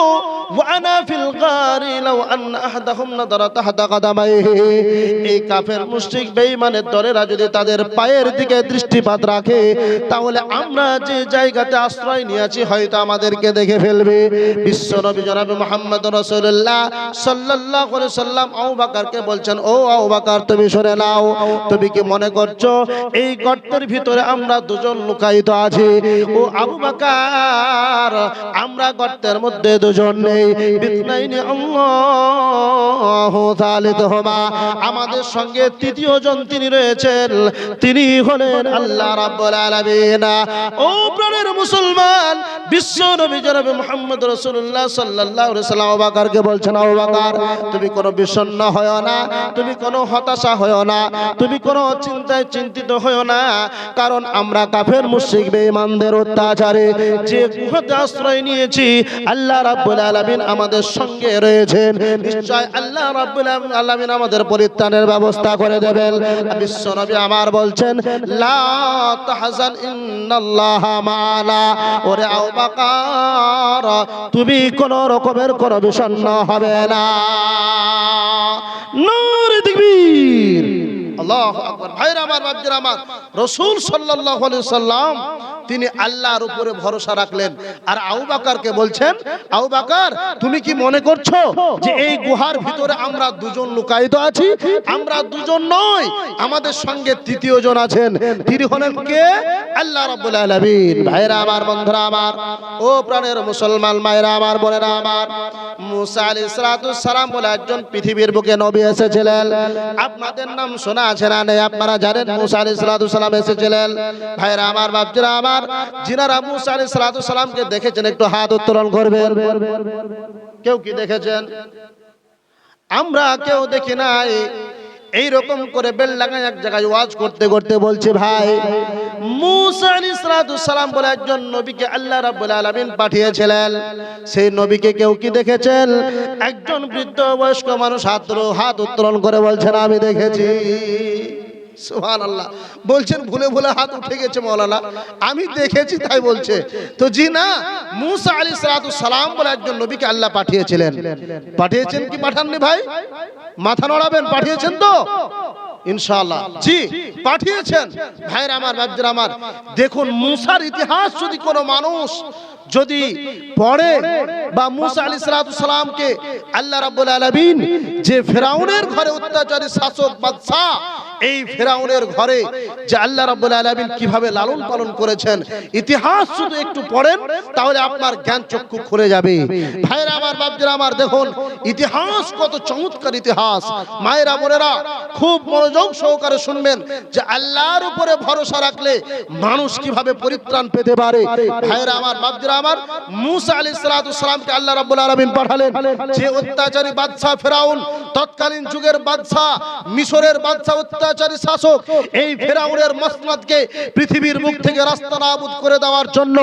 Speaker 1: ওয়ানা ফিল গারি লাউ আন্না আহাদাহুম নাদারা তাহতা কাদামাইহি, এই কাফের মুশরিক বেঈমানের দলেরা যদি তাদের পায়ের দিকে দৃষ্টিপাত রাখে, তাহলে আমরা যে জায়গাতে আশ্রয় নিয়েছি হয়তো আমাদেরকে দেখে ফেলবে। বিশ্বনবী জনাবে মুহাম্মদ রাসূলুল্লাহ সাল্লাল্লাহু আলাইহি সাল্লাম আবু বকরকে বলছেন, ও আবু বকর, তুমি শুনে নাও, তুমি কি মনে করছো এই গর্তের ভিতরে আমরা দুজন লুকায়িত আছি? ও আবু বকর, আমরা গর্তের মধ্যে দুজন নেই। বিতনাইনি আল্লাহু সালিসুহুমা, আমাদের সঙ্গে তৃতীয় জন তিনি রয়েছেন, তিনি হলেন আল্লাহ রাব্বুল আলামিন। ও প্রাণের মুসলমান, বিশ্ব নবী জনাবে মুহাম্মদ রাসূলুল্লাহ সাল্লাল্লাহু আলাইহি সাল্লাম আবু বকরকে বলছেন, আবু বকর, তুমি কোনো বিষণ্ণ হয়ো না, তুমি কোনো হতাশা হয়ো না, তুমি কোনো চিন্তায় চিন্তিত হয়ো না, কারণ আমরা কাফের মুশরিক বেঈমানদের অত্যাচারে যে গুহাতে আশ্রয় নিয়েছি, আল্লাহ রাব্বুল আলামিন আমাদের সঙ্গে রয়েছেন। নিশ্চয় আল্লাহ রাব্বুল আলামিন আমাদের পরিত্রাণের ব্যবস্থা করে দেবেন। বিশ্ব নবী আমার বলছেন, লা তাহজান ইন্নাল্লাহা মা'ানা। ওরে আবু বকর, তুমি কোন রকমের কোনো বিষণ্ণ হবে না। নারে তাকবীর, আল্লাহু আকবার। ভাইরা আমার, বাপজিরা আমার, রাসূল সাল্লাল্লাহু আলাইহি সাল্লাম তিনি আল্লাহর উপরে ভরসা রাখলেন। আর আবু বকরকে বলছেন, আবু বকর, তুমি কি মনে করছো যে এই গুহার ভিতরে আমরা দুজন লুকায়িত আছি? আমরা দুজন নই, আমাদের সঙ্গে তৃতীয় জন আছেন। তিনি হলেন কে? আল্লাহ রাব্বুল আলামিন। ভাইরা আমার, বন্ধুরা আমার, ও প্রাণের মুসলমান মায়েরা আমার, বোনেরা আমার, মুসা আলাইহিস সালাম বলে একজন পৃথিবীর বুকে নবী এসেছিলেন। আপনাদের নাম শোনা আছে না নেই? আপনারা জানেন মুসা আলাইহিস সালাম এসেছিলেন। ভাইরা আমার, বাপজিরা আমার, যিনারা মুসা আলাইহিস সালামকে দেখেছেন একটু হাত উত্তোলন করবেন। কেউ কি দেখেছেন? আমরা কেউ দেখি নাই। এই রকম করে বেল লাগায় এক জায়গায় ওয়াজ করতে করতে বলছে, ভাই, মুসা আলাইহিস সালাম বলে একজন নবীকে আল্লাহ রাব্বুল আলামিন পাঠিয়েছিলেন। সেই নবীকে কেউ কি দেখেছেন? একজন বৃদ্ধ বয়স্ক মানুষ হাত উত্তোলন করে বলছেন, আমি দেখেছি। সুবহানাল্লাহ, বলছেন ভুলে ভুলে হাত উঠে গেছে মাওলানা, আমি দেখেছি তাই বলছে। তো জি না, মুসা আলাইহিস সালাম বলে একজন নবীকে আল্লাহ পাঠিয়েছিলেন। পাঠিয়েছেন কি পাঠাননি ভাই? মাথা নড়াবেন, পাঠিয়েছেন তো ইনশাআল্লাহ? জি, পাঠিয়েছেন। ভাইরা আমার, বাপজিরা আমার, দেখুন মুসার ইতিহাস যদি কোনো মানুষ যদি পড়ে, বা মুসা আলাইহিস সালামকে আল্লাহ রাব্বুল আলামিন যে ফিরাউনের ঘরে অত্যাচারী শাসক বাদশা, এই ফিরাউনের ঘরে যে আল্লাহ রাব্বুল আলামিন কিভাবে লালন পালন করেছেন, ইতিহাস শুধু একটু পড়েন তাহলে আপনার জ্ঞান চক্ষু খুলে যাবে। ভাইরা আমার, বাপজিরা আমার, দেখুন ইতিহাস কত চমৎকার ইতিহাস। মায়েরা, বোনেরা, খুব মনোযোগ সহকারে শুনবেন যে আল্লাহর উপরে ভরসা রাখলে মানুষ কিভাবে পরিত্রাণ পেতে পারে। ভাইরা আমার, বাপজিরা আমার, মুসা আলাইহিস সালামকে আল্লাহ রাব্বুল আলামিন পাঠালেন। যে অত্যাচারী বাদশা ফিরাউন, তৎকালীন যুগের বাদশা, মিশরের বাদশা, অত্যাচারী শাসক, এই ফিরাউনের মসনদকে পৃথিবীর মুখ থেকে রাস্তা নাবুদ করে দেওয়ার জন্য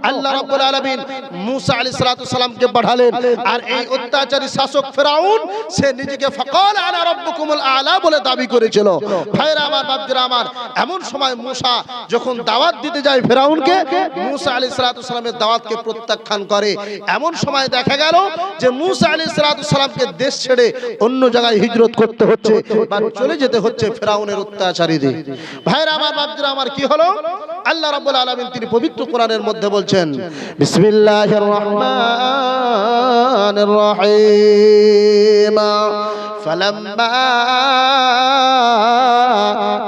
Speaker 1: আল্লাহ রাব্বুল আলামিন মুসা আলাইহিস সালামকে পাঠালেন। আর এই অত্যাচারী শাসক ফিরাউন, সে নিজেকে ফাকাল আনা রাব্বুকুমুল আলা বলে দাবি করেছিল। ভাইরা আমার, বাপজিরা আমার, এমন সময় মুসা যখন দাওয়াত দিতে যায় ফিরাউনকে, মুসা আলাইহিস সালামের দাওয়াতকে প্রত্যাখ্যান করে। এমন সময় দেখা গেল যে মুসা আলাইহিস সালামকে দেশ ছেড়ে অন্য জায়গায় হিজরত করতে হচ্ছে বা চলে যেতে হচ্ছে ফিরাউনের অত্যাচারীদের। ভাইরা আমার, বাপজিরা আমার, কি হলো? আল্লাহ রাব্বুল আলামিন তিনি পবিত্র কোরআনের মধ্যে বলছেন, বিসমিল্লাহির রহমানির রহিম, ফালাম্মা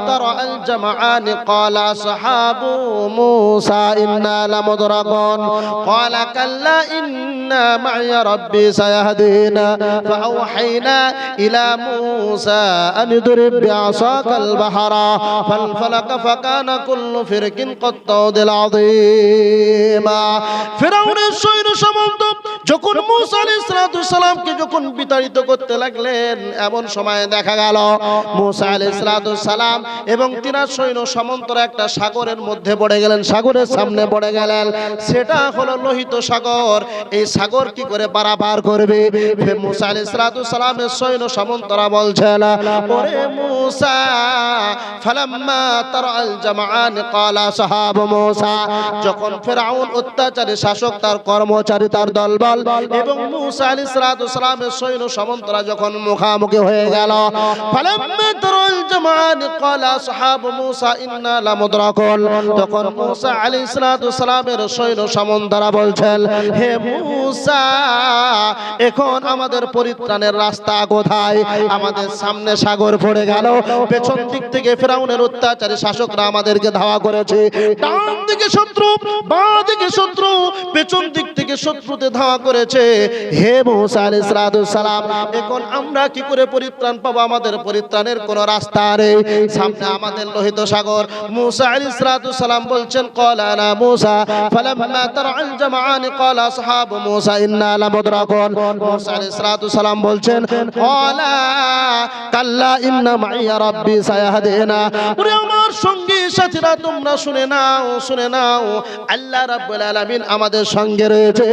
Speaker 1: তারা আল জামআন ক্বালা আসহাবু মূসা ইন্না লামুদরাকুন ক্বালা কাল্লা ইন্না মা'ইয়া রাব্বি সায়াহদিন ফাআওহাইনা ইলা মূসা আন ইদরিব বিআসাকাল বাহরা ফালফালাকা ফাকানা কুল্লু ফিরকিন কাত্তাউদিল আযীম। ফিরাউনের সৈন্য সামন্ত যখন মূসা আলাইহিস সালামকে যখন বিতাড়িত করতে লাগলেন, এমন সময় দেখা গেল মূসা আলাইহিস সালাম এবং তিনার সৈন্য সামন্তরা একটা সাগরের মধ্যে পড়ে গেলেন, সাগরের সামনে পড়ে গেলেন। সেটা হলো লোহিত সাগর। এই সাগর কি করে পারাপার করবে? মূসা আলাইহিস সালামের সৈন্য সামন্তরা বলছেন, ওরে মূসা, ফালাম্মা তারাল জামাআন ক্বালা সাহাবু মূসা, যখন ফিরআউন অত্যাচারী শাসক, তার কর্মচারী, তার দলবল এবং মূসা আলাইহিস সালামের সৈন্য সামন্তরা যখন মুখামুখি হয়ে গেল, ফালাম্মা তারাল জামাআন ক্বালা সাহাবু মূসা ইন্না লামুদরাকুন, তখন মূসা আলাইহিস সালামের সৈন্য সামন্তরা বলছেন, হে মূসা, এখন আমাদের পরিত্রাণের রাস্তা কোথায়? আমাদের সামনে সাগর পড়ে গেল, পেছন দিক থেকে ফিরআউনের অত্যাচারী শাসকরা আমাদেরকে ধাওয়া করেছে, ডান দিকে শত্রু, বাঁ দিকে শত্রু, পেছন দিক থেকে শত্রুতে ধাওয়া করেছে। হে মূসা আলাইহিস সালাম, এখন আমরা কি করে পরিত্রাণ পাবো? আমাদের পরিত্রাণের কোনো রাস্তা নেই, সামনে আমাদের লোহিত সাগর। মূসা আলাইহিস সালাম বলছেন, ক্বালা লা মূসা ফালাম্মা তারাল জামাআন ক্বালা আসহাবু মূসা ইন্না লামুদরাকুন, মূসা আলাইহিস সালাম বলছেন, ক্বালা কাল্লা ইন্না মাইয়া রাব্বি সায়াহদিনা, ওরে আমার সঙ্গী সাথীরা, তোমরা শুনে নাও, শুনে নাও, আল্লাহ রাব্বুল আলামিন আমাদের সঙ্গে রয়েছে,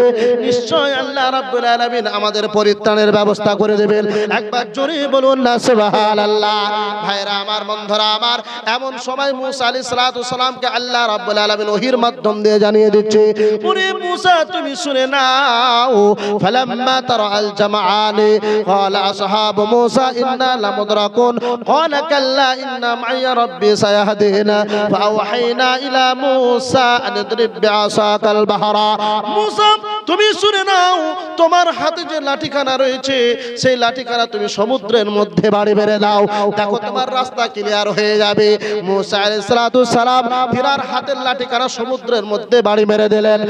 Speaker 1: নিশ্চয় আল্লাহ রাব্বুল আলামিন আমাদের পরিত্রাণের ব্যবস্থা করে দেবেন। একবার জোরে বলুন না সুবহানাল্লাহ। ভাইরা আমার, বন্ধুরা আমার, এমন সময় মূসা আলাইহিস সালামকে আল্লাহ রাব্বুল আলামিন ওহীর মাধ্যম দিয়ে জানিয়ে দিচ্ছে, ওরে মূসা, তুমি শুনে নাও, ফালাম্মা তারাল জামাআন ক্বালা আসহাবু মূসা ইন্না লামুদরাকুন ক্বালা কাল্লা ইন্না মাইয়া রাব্বি সায়াহদিনা ফাআওহাইনা ইলা মূসা আন ইদরিব বিআসাকাল বাহরা। মূসা, তুমি শুনে নাও, তোমার হাতে যে লাঠিখানা রয়েছে, সেই লাঠিখানা তুমি সমুদ্রের মধ্যে বাড়ি মেরে দাও, দেখো তোমার রাস্তা ক্লিয়ার হয়ে যাবে। মূসা আলাইহিস সালাম ফিরার হাতের লাঠিখানা সমুদ্রের মধ্যে বাড়ি মেরে দিলেন,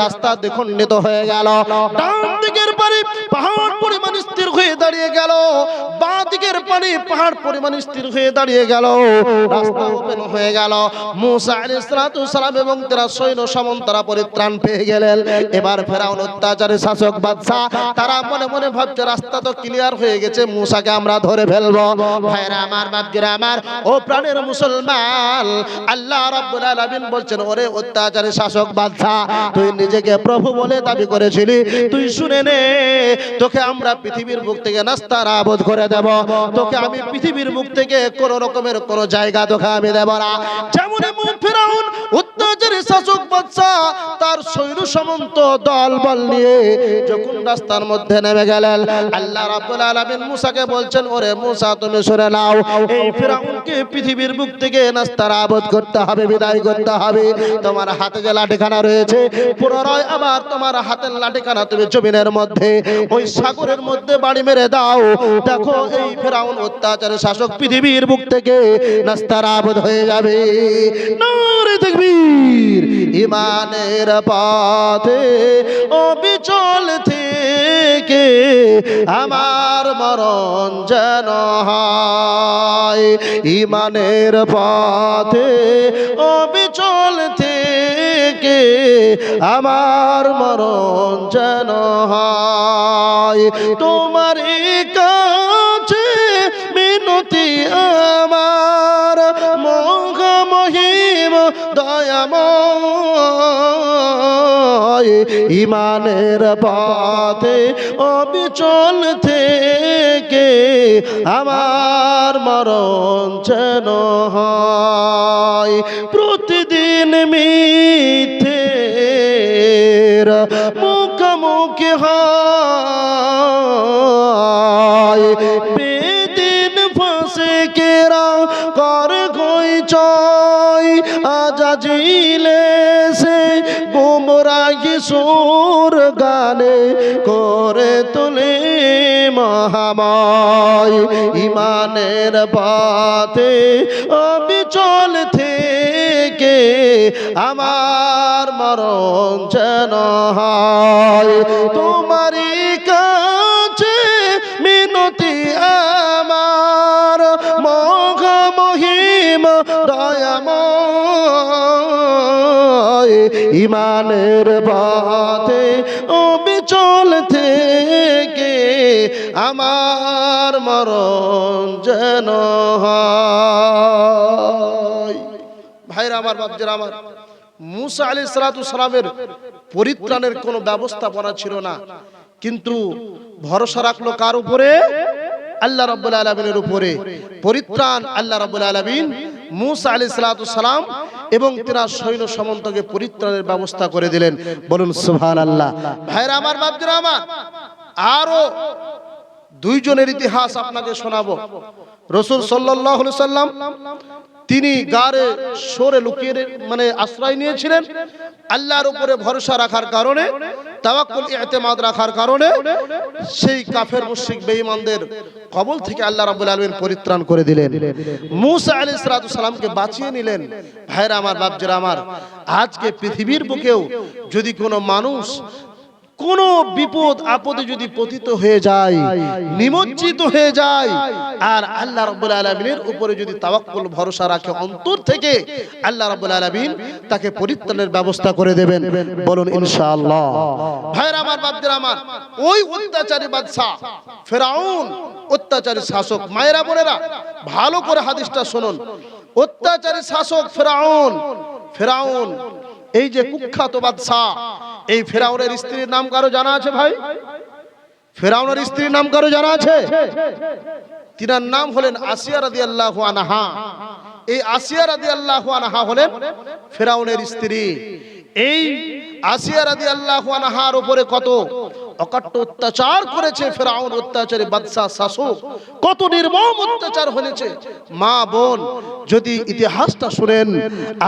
Speaker 1: রাস্তা দ্বিখণ্ডিত হয়ে গেল। ডান দিকের পানি পাহাড় পরিমাণ স্থির হয়ে দাঁড়িয়ে গেল, বাঁ দিকের পানি পাহাড় পরিমাণ স্থির হয়ে দাঁড়িয়ে গেল, রাস্তা ওপেন হয়ে গেল। মূসা আলাইহিস সালাম এবং তার সৈন্য সামন্তরা পরিত্রাণ পেয়ে গেলেন। এবার ফেরাউন অত্যাচারী শাসক বাদশা, তারা মনে মনে ভাবছে রাস্তা তো ক্লিয়ার হয়ে গেছে, মূসাকে আমরা ধরে ফেলবো। ভাইরা আমার, বাপজিরা আমার, ও প্রাণের মুসলমান, আল্লাহ রাব্বুল আলামিন বলছেন, ওরে অত্যাচারী শাসক বাদশা, তুই নিজেকে প্রভু বলে দাবি করেছিলি, তুই শুনে নে, তোকে আমরা পৃথিবীর বুক থেকে নাস্তানাবুদ করে দেব, তোকে আমি পৃথিবীর বুক থেকে কোন রকমের কোন জায়গা তোকে আমি দেব না। যেমন ফিরআউন অত্যাচারী শাসক বাদশা তার সৈন্য সামন্ত দলবল নিয়ে যখন রাস্তার মধ্যে নেমে গেলেন, আল্লাহ রাব্বুল আলামিন মূসাকে বলছেন, ওরে মূসা, তুমি শুনে নাও, এই ফিরআউনকে পৃথিবীর বুক থেকে নাস্তানাবুদ করতে হবে, বিদায় করতে হবে। তোমার হাতে যে লাঠিখানা রয়েছে, পুনরায় আবার তোমার হাতের লাঠিখানা তুমি জমিনের মধ্যে, ওই সাগরের মধ্যে বাড়ি মেরে দাও, দেখো এই ফিরআউন অত্যাচারী শাসক পৃথিবীর বুক থেকে নাস্তানাবুদ হয়ে যাবে। নারে তাকবীর। ঈমানের পথে অবিচল থেকে আমার মরণ যেন হয়, ঈমানের পথে অবিচল থেকে আমার মরণ যেন হয়, তোমার কাছে মিনতি আমার, মহিম দয়াময়, ঈমানের পথে অবিচল থেকে আমার মরণ যেন হয়, প্রতিদিন মিথ্যের মুখোমুখি হয়, বেদিন ফাঁসে কেরা কর হইচই, আজাজিলে সে গুমরাহি সুর গানে করে তোলে মহাময়, ঈমানের পথে অবিচল থেকে আমার মরণ যেন হয়, তোমারই কাছে মিনতি আমার, মহিম দয়াময়, ইমানের পথে অবিচল থেকে আমার মরণ যেন হয়। ভাইরা আমার, বাপজিরা আমার, মুসা আলাইহিস সালামের পরিত্রাণের কোনো ব্যবস্থাপনা ছিল না, কিন্তু ভরসা রাখলো কার উপরে? আল্লাহ রাব্বুল আলামিনের উপরে। পরিত্রাণ আল্লাহ রাব্বুল আলামিন মুসা আলাইহিস সালাম এবং তার সৈন্য সামন্তকে পরিত্রাণের ব্যবস্থা করে দিলেন। বলুন সুবহানাল্লাহ। ভাইরা আমার, বাপজিরা আমার, আরো দুইজনের ইতিহাস আপনাকে শোনাবো। রাসূল সাল্লাল্লাহু আলাইহি সাল্লাম তিনি গারে সরে লুকিয়ে আশ্রয় নিয়েছিলেন। আল্লাহর উপরে ভরসা রাখার কারণে, তাওয়াক্কুল ইতিমাদ রাখার কারণে সেই কাফের মুশরিক বেঈমানদের কবল থেকে আল্লাহ রাব্বুল আলামিন পরিত্রাণ করে দিলেন, মুসা আলাইহিস সালামকে বাঁচিয়ে নিলেন। ভাইরা আমার, বাপজিরা আমার, আজকে পৃথিবীর বুকেও যদি কোনো মানুষ কোন বিপদ আপদে যদি পতিত হয়ে যায়, নিমজ্জিত হয়ে যায়, আর আল্লাহ রাব্বুল আলামিনের উপরে যদি তাওয়াক্কুল ভরসা রাখে অন্তর থেকে, আল্লাহ রাব্বুল আলামিন তাকে পরিত্রাণের ব্যবস্থা করে দেবেন। বলুন ইনশাআল্লাহ। ভাইরা আমার, বাপজিরা আমার, ওই অত্যাচারী বাদশা ফেরাউন, অত্যাচারী শাসক, মায়েরা বোনেরা ভালো করে হাদিসটা শুনুন। অত্যাচারী শাসক ফেরাউন এই যে কুখ্যাত বাদশা, এই ফেরাউনের স্ত্রীর নাম কারো জানা আছে? ভাই, ফেরাউনের স্ত্রীর নাম কারো জানা আছে? তিনার নাম হলেন আসিয়া রাদিয়াল্লাহু আনহা। এই আসিয়া রাদিয়াল্লাহু আনহা হলেন ফেরাউনের স্ত্রী। এই আসিয়া রাদিয়াল্লাহু আনহার উপরে কত অকাট্য অত্যাচার করেছে ফেরাউন, অত্যাচারী বাদশা শাসক, কত নির্মম অত্যাচার হয়েছে। মা বোন, যদি ইতিহাসটা শুনেন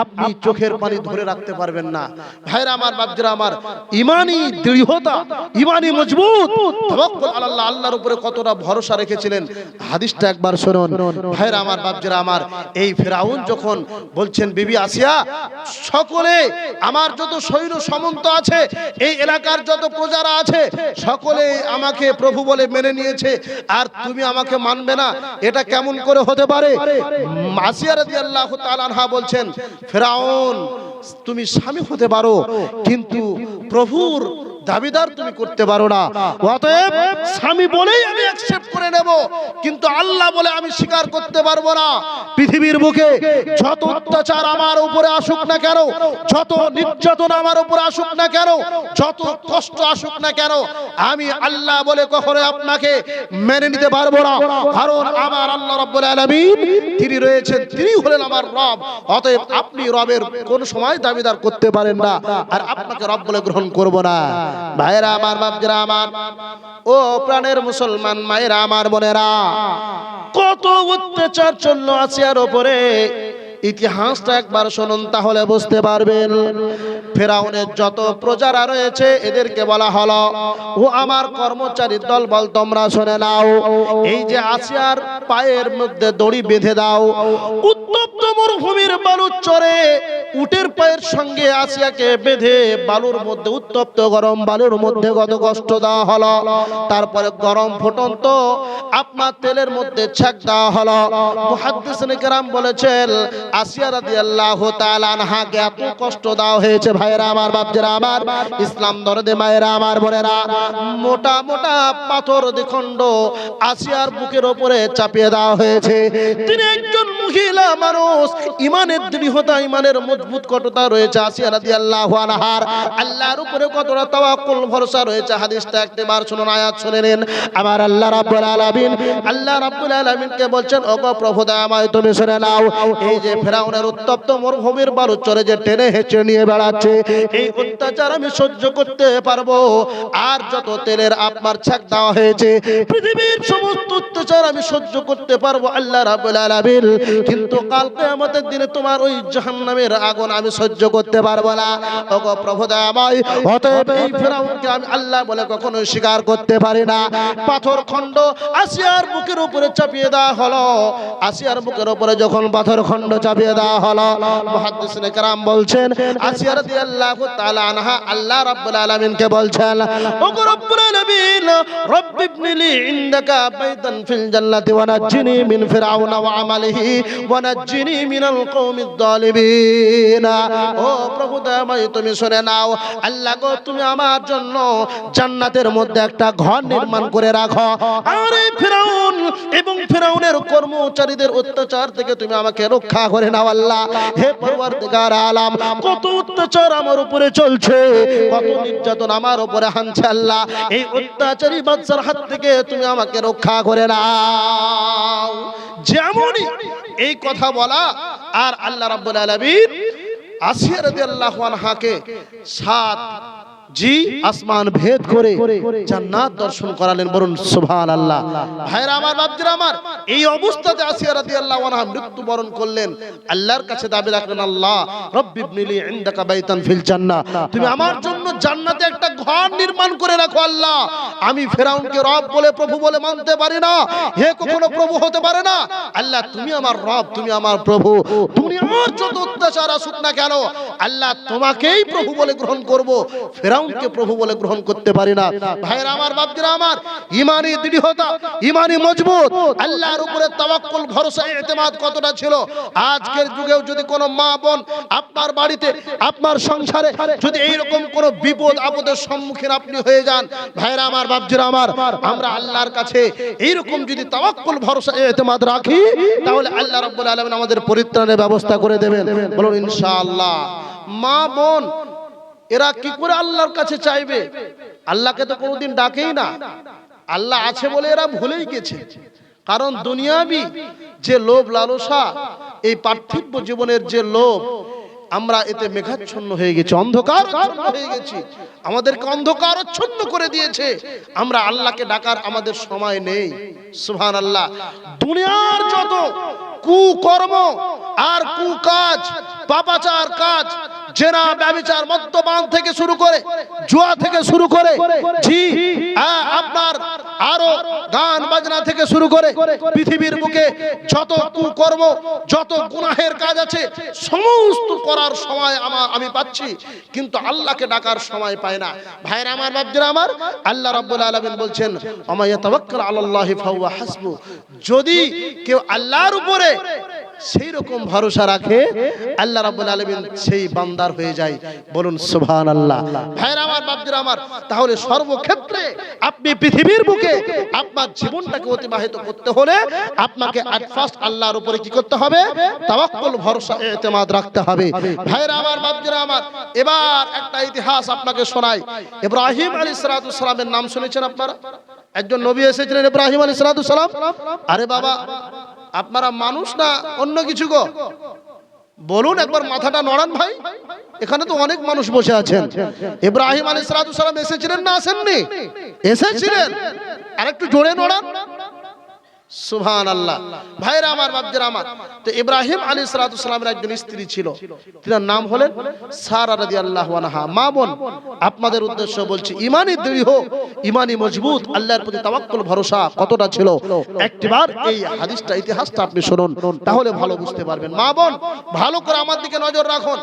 Speaker 1: আপনি চোখের পানি ধরে রাখতে পারবেন না। ভাইরা আমার, বাপজিরা আমার, ইমানি দৃঢ়তা, ইমানি মজবুত, তাওয়াক্কুল আলাল্লাহ, আল্লাহর উপরে কতটা ভরসা রেখেছিলেন হাদিসটা একবার শুনুন। ভাইরা আমার, বাপজিরা আমার, এই ফেরাউন যখন বলছেন, বিবি আসিয়া, সকলে আমার যত সৈন্য সামন্ত আছে, এই এলাকার যত প্রজারা আছে, সকলে আমাকে প্রভু বলে মেনে নিয়েছে, আর তুমি আমাকে মানবে না, এটা কেমন করে হতে পারে? আসিয়া রাদিয়াল্লাহু তাআলা আনহা বলছেন, ফেরাউন, তুমি স্বামী হতে পারো, কিন্তু প্রভুর দাবিদার তুমি করতে পারো না। অতএব স্বামী বলেই আমি অ্যাকসেপ্ট করে নেব, কিন্তু আল্লাহ বলে আমি স্বীকার করতে পারবো না। পৃথিবীর বুকে যত অত্যাচার আমার উপরে আসুক না কেন, যত নির্যাতন আমার উপরে আসুক না কেন, যত কষ্ট আসুক না কেন, আমি আল্লাহ বলে কখনো আপনাকে মেনে নিতে পারবো না। কারণ আমার আল্লাহ রাব্বুল আলামিন তিনি রয়েছেন, তিনি হলেন আমার রব। অতএব আপনি রবের কোন সময় দাবিদার করতে পারেন না, আর আপনাকে রব বলে গ্রহণ করব না। ভাইরা আমার, বাপজিরা আমার, ও প্রাণের মুসলমান মায়েরা আমার, বোনেরা, কত অত্যাচার চললো আসিয়ার উপরে। ইতিহাসটা একবার শুনুন, তাহলে বুঝতে পারবেন। ফেরাউনের যত প্রজারা রয়েছে এদেরকে বলা হলো, ও আমার কর্মচারীর দল বল, তোমরা শুনে নাও, এই যে আসিয়ার পায়ের মধ্যে দড়ি বেঁধে দাও, উত্তপ্ত মরুভূমির বালুর চরে উটের পায়ের সঙ্গে আসিয়াকে বেঁধে বালুর মধ্যে, উত্তপ্ত গরম বালুর মধ্যে কত কষ্ট দেওয়া হলো। তারপরে গরম ফুটন্ত আপনার তেলের মধ্যে ছেক দেওয়া হলো। মুহাদ্দিসিনে কেরাম বলেছেন, আসিয়া রাদিয়াল্লাহু তাআলা আনহাকে এত কষ্ট দেওয়া হয়েছে। ভাইরা আমার, বাপজিরা আমার, ইসলাম দরদে মায়েরা আমার, বোনেরা, মোটা মোটা পাথর দ্বিখণ্ড আসিয়ার বুকের উপরে চাপিয়ে দেওয়া হয়েছে। তিনি একজন মহিলা মানুষ, ইমানের দৃঢ়তা, ইমানের মজবুত কতটা রয়েছে আসিয়া রাদিয়াল্লাহু আনহার, আল্লাহর উপরে কতটা তাওয়াক্কুল ভরসা রয়েছে। হাদিসটা একবার শুনুন, আয়াত শুনে নিন। আমার আল্লাহ রাব্বুল আলামিনকে বলছেন, ওগো প্রভু দয়াময়, তুমি শুনে নাও, এই যে ফেরাউনের উত্তপ্ত মরুভূমির বালুর চরে যে টেনে হেঁচে নিয়ে বেড়াচ্ছে, এই অত্যাচার আমি সহ্য করতে পারবো। আর যত তেলের আপনার ছাক দেওয়া হয়েছে, পৃথিবীর সমস্ত অত্যাচার আমি সহ্য করতে পারবো আল্লাহ রাব্বুল আলামিন, কিন্তু কাল কিয়ামতের দিনে তোমার ওই জাহান্নামের আগুন আমি সহ্য করতে পারবো না। ওগো প্রভু দয়াময়, অতএব এই ফেরাউনকে আমি আল্লাহ বলে কখনো স্বীকার করতে পারি না। পাথর খণ্ড আসিয়ার বুকের উপরে চাপিয়ে দেওয়া হলো। আসিয়ার বুকের উপরে যখন পাথর খণ্ড চাপিয়ে দেওয়া হলো, মুহাদ্দিসিনে কেরাম বলছেন, আসিয়া রাদিয়াল্লাহু তাআলা আনহা আল্লাহ রাব্বুল আলামিনকে বলছেন, ওগো রব্বুল আলামিন, রব্বি ইবনিলি ইনদাকা বাইতান ফিল জান্নাতি ওয়া নাজ্জিনি মিন ফিরআউনা ওয়া আমালিহি ওয়া নাজ্জিনি মিনাল কওমিদ যালিমিন। না। ও প্রভু দয়াময় তুমি শুনে নাও, আল্লাহ গো তুমি আমার জন্য জান্নাতের মধ্যে একটা ঘর নির্মাণ করে রাখো, আর এই ফিরাউন এবং ফিরাউনের কর্মচারীদের অত্যাচার থেকে তুমি আমাকে রক্ষা করে নাও আল্লাহ। হে পরওয়ারদিগার আলাম, কত অত্যাচার আমার উপরে চলছে, কত নির্যাতন আমার উপরে হানছে আল্লাহ, এই অত্যাচারী বাদশার হাত থেকে তুমি আমাকে রক্ষা করে নাও। যেমনই এই কথা বলা, আর আল্লাহ রাব্বুল আলামিন আসিয়া রাদিয়াল্লাহু আনহাকে সাত আসমান ভেদ করে জান্নাত দর্শন করালেন। বলুন সুবহানাল্লাহ। ভাইরা আমার, বাপজিরা আমার, এই অবস্থাতে আসিয়া রাদিয়াল্লাহু আনহা মৃত্যুবরণ করলেন। আল্লাহর কাছে দাবি রাখলেন, আল্লাহ রব্বি ইবনিলি ইনদাকা বাইতান ফিল জান্নাহ, তুমি আমার জন্য জান্নাতে একটা ঘর নির্মাণ করে রাখো আল্লাহ। আমি ফিরাউনকে রব বলে প্রভু বলে মানতে পারি না, হে কখনো প্রভু হতে পারে না। আল্লাহ তুমি আমার রব, তুমি আমার প্রভু, দুনিয়ার যত অত্যাচার আসুক না কেন আল্লাহ তোমাকেই প্রভু বলে গ্রহণ করব, ফিরাউনকে প্রভু বলে গ্রহণ করতে পারি না। ভাইরা আমার, বাপজিরা আমার, ঈমানি দৃঢ়তা, ঈমানি মজবুত, আল্লাহর উপরে তাওয়াক্কুল, ভরসা, ইতিমাদ কতটা ছিল। আজকের যুগেও যদি কোনো মা বোন আপনার বাড়িতে, আপনার সংসারে যদি এইরকম কোনো বিপদ আপদের সম্মুখীন আপনি হয়ে যান, ভাইরা আমার, বাপজিরা আমার, আমরা আল্লাহর কাছে এইরকম যদি তাওয়াক্কুল, ভরসা, ইতিমাদ রাখি, তাহলে আল্লাহ রাব্বুল আলামিন আমাদের পরিত্রাণের ব্যবস্থা করে দেবেন। বলুন ইনশাআল্লাহ। মা বোন এরা কি করে আল্লাহর কাছে চাইবে? আল্লাহকে তো কোনোদিন ডাকেই না। আল্লাহ আছে বলে এরা ভুলেই গেছে। কারণ দুনিয়াবি যে লোভ লালসা, এই পার্থিব জীবনের যে লোভ, আমরা এতে মেঘাচ্ছন্ন হয়ে গেছি, অন্ধকারচ্ছন্ন হয়ে গেছি, আমাদেরকে অন্ধকারচ্ছন্ন করে দিয়েছে। আমরা আল্লাহকে ডাকার আমাদের সময় নেই। সুবহানাল্লাহ। দুনিয়ার যত কুকর্ম আর কুকাজ, পাপাচার কাজ, জেনা, ব্যভিচার, মদ্যপান থেকে শুরু করে, জুয়া থেকে শুরু করে, আপনার আরো গান বাজনা থেকে শুরু করে, পৃথিবীর বুকে যত কুকর্ম, যত গুনাহের কাজ আছে, সমস্ত করার সময় আমি পাচ্ছি, কিন্তু আল্লাহকে ডাকার সময় পাই না। ভাইরা আমার, বাপজিরা আমার, আল্লাহ রাব্বুল আলামিন বলছেন, ওয়া ইয়াতাওয়াক্কাল আলাল্লাহি ফাহুয়া হাসবু, যদি কেউ আল্লাহর উপরে সেই রকম ভরসা রাখে, আল্লাহ রাব্বুল আলামিন সেই বান্দার হয়ে যায়। বলুন সুবহানাল্লাহ। ভাইরা আমার, বাপজিরা আমার, তাহলে সর্বক্ষেত্রে আপনি পৃথিবীর বুকে আপনার জীবনটাকে অতিবাহিত করতে হলে আপনাকে আট ফার্স্ট আল্লাহর উপরে কি করতে হবে? তাওয়াক্কুল, ভরসা, ইতিমাদ রাখতে হবে। ভাইরা আমার, বাপজিরা আমার, এবার একটা ইতিহাস আপনাকে শোনাই। ইব্রাহিম আলাইহিস সালামের নাম শুনেছেন আপনারা? একজন নবী এসেছিলেন ইব্রাহিম আলাইহিস সালাম। আরে বাবা, আপনারা মানুষ না অন্য কিছু গো? বলুন, একবার মাথাটা নড়ান ভাই। এখানে তো অনেক মানুষ বসে আছেন। ইব্রাহিম আলাইহিস সালাম এসেছিলেন না আসেননি? এসেছিলেন। আর একটু জোরে নড়ান। সুবহানাল্লাহ। ভাইরা আমার, বাপজিরা আমার, তো ইব্রাহিম আলাইহিস সালামের একজন স্ত্রী ছিল, তার নাম হলেন সারা রাদিয়াল্লাহু আনহা। মা বোন, আপনাদের উদ্দেশ্য বলছি, ঈমানি দৃঢ়, ঈমানি মজবুত, আল্লাহর প্রতি তাওয়াক্কুল, ভরসা কতটা ছিল, একবার এই হাদিসটা, ইতিহাসটা আপনি শুনুন, তাহলে ভালো বুঝতে পারবেন। মা বোন, ভালো করে আমার দিকে নজর রাখুন,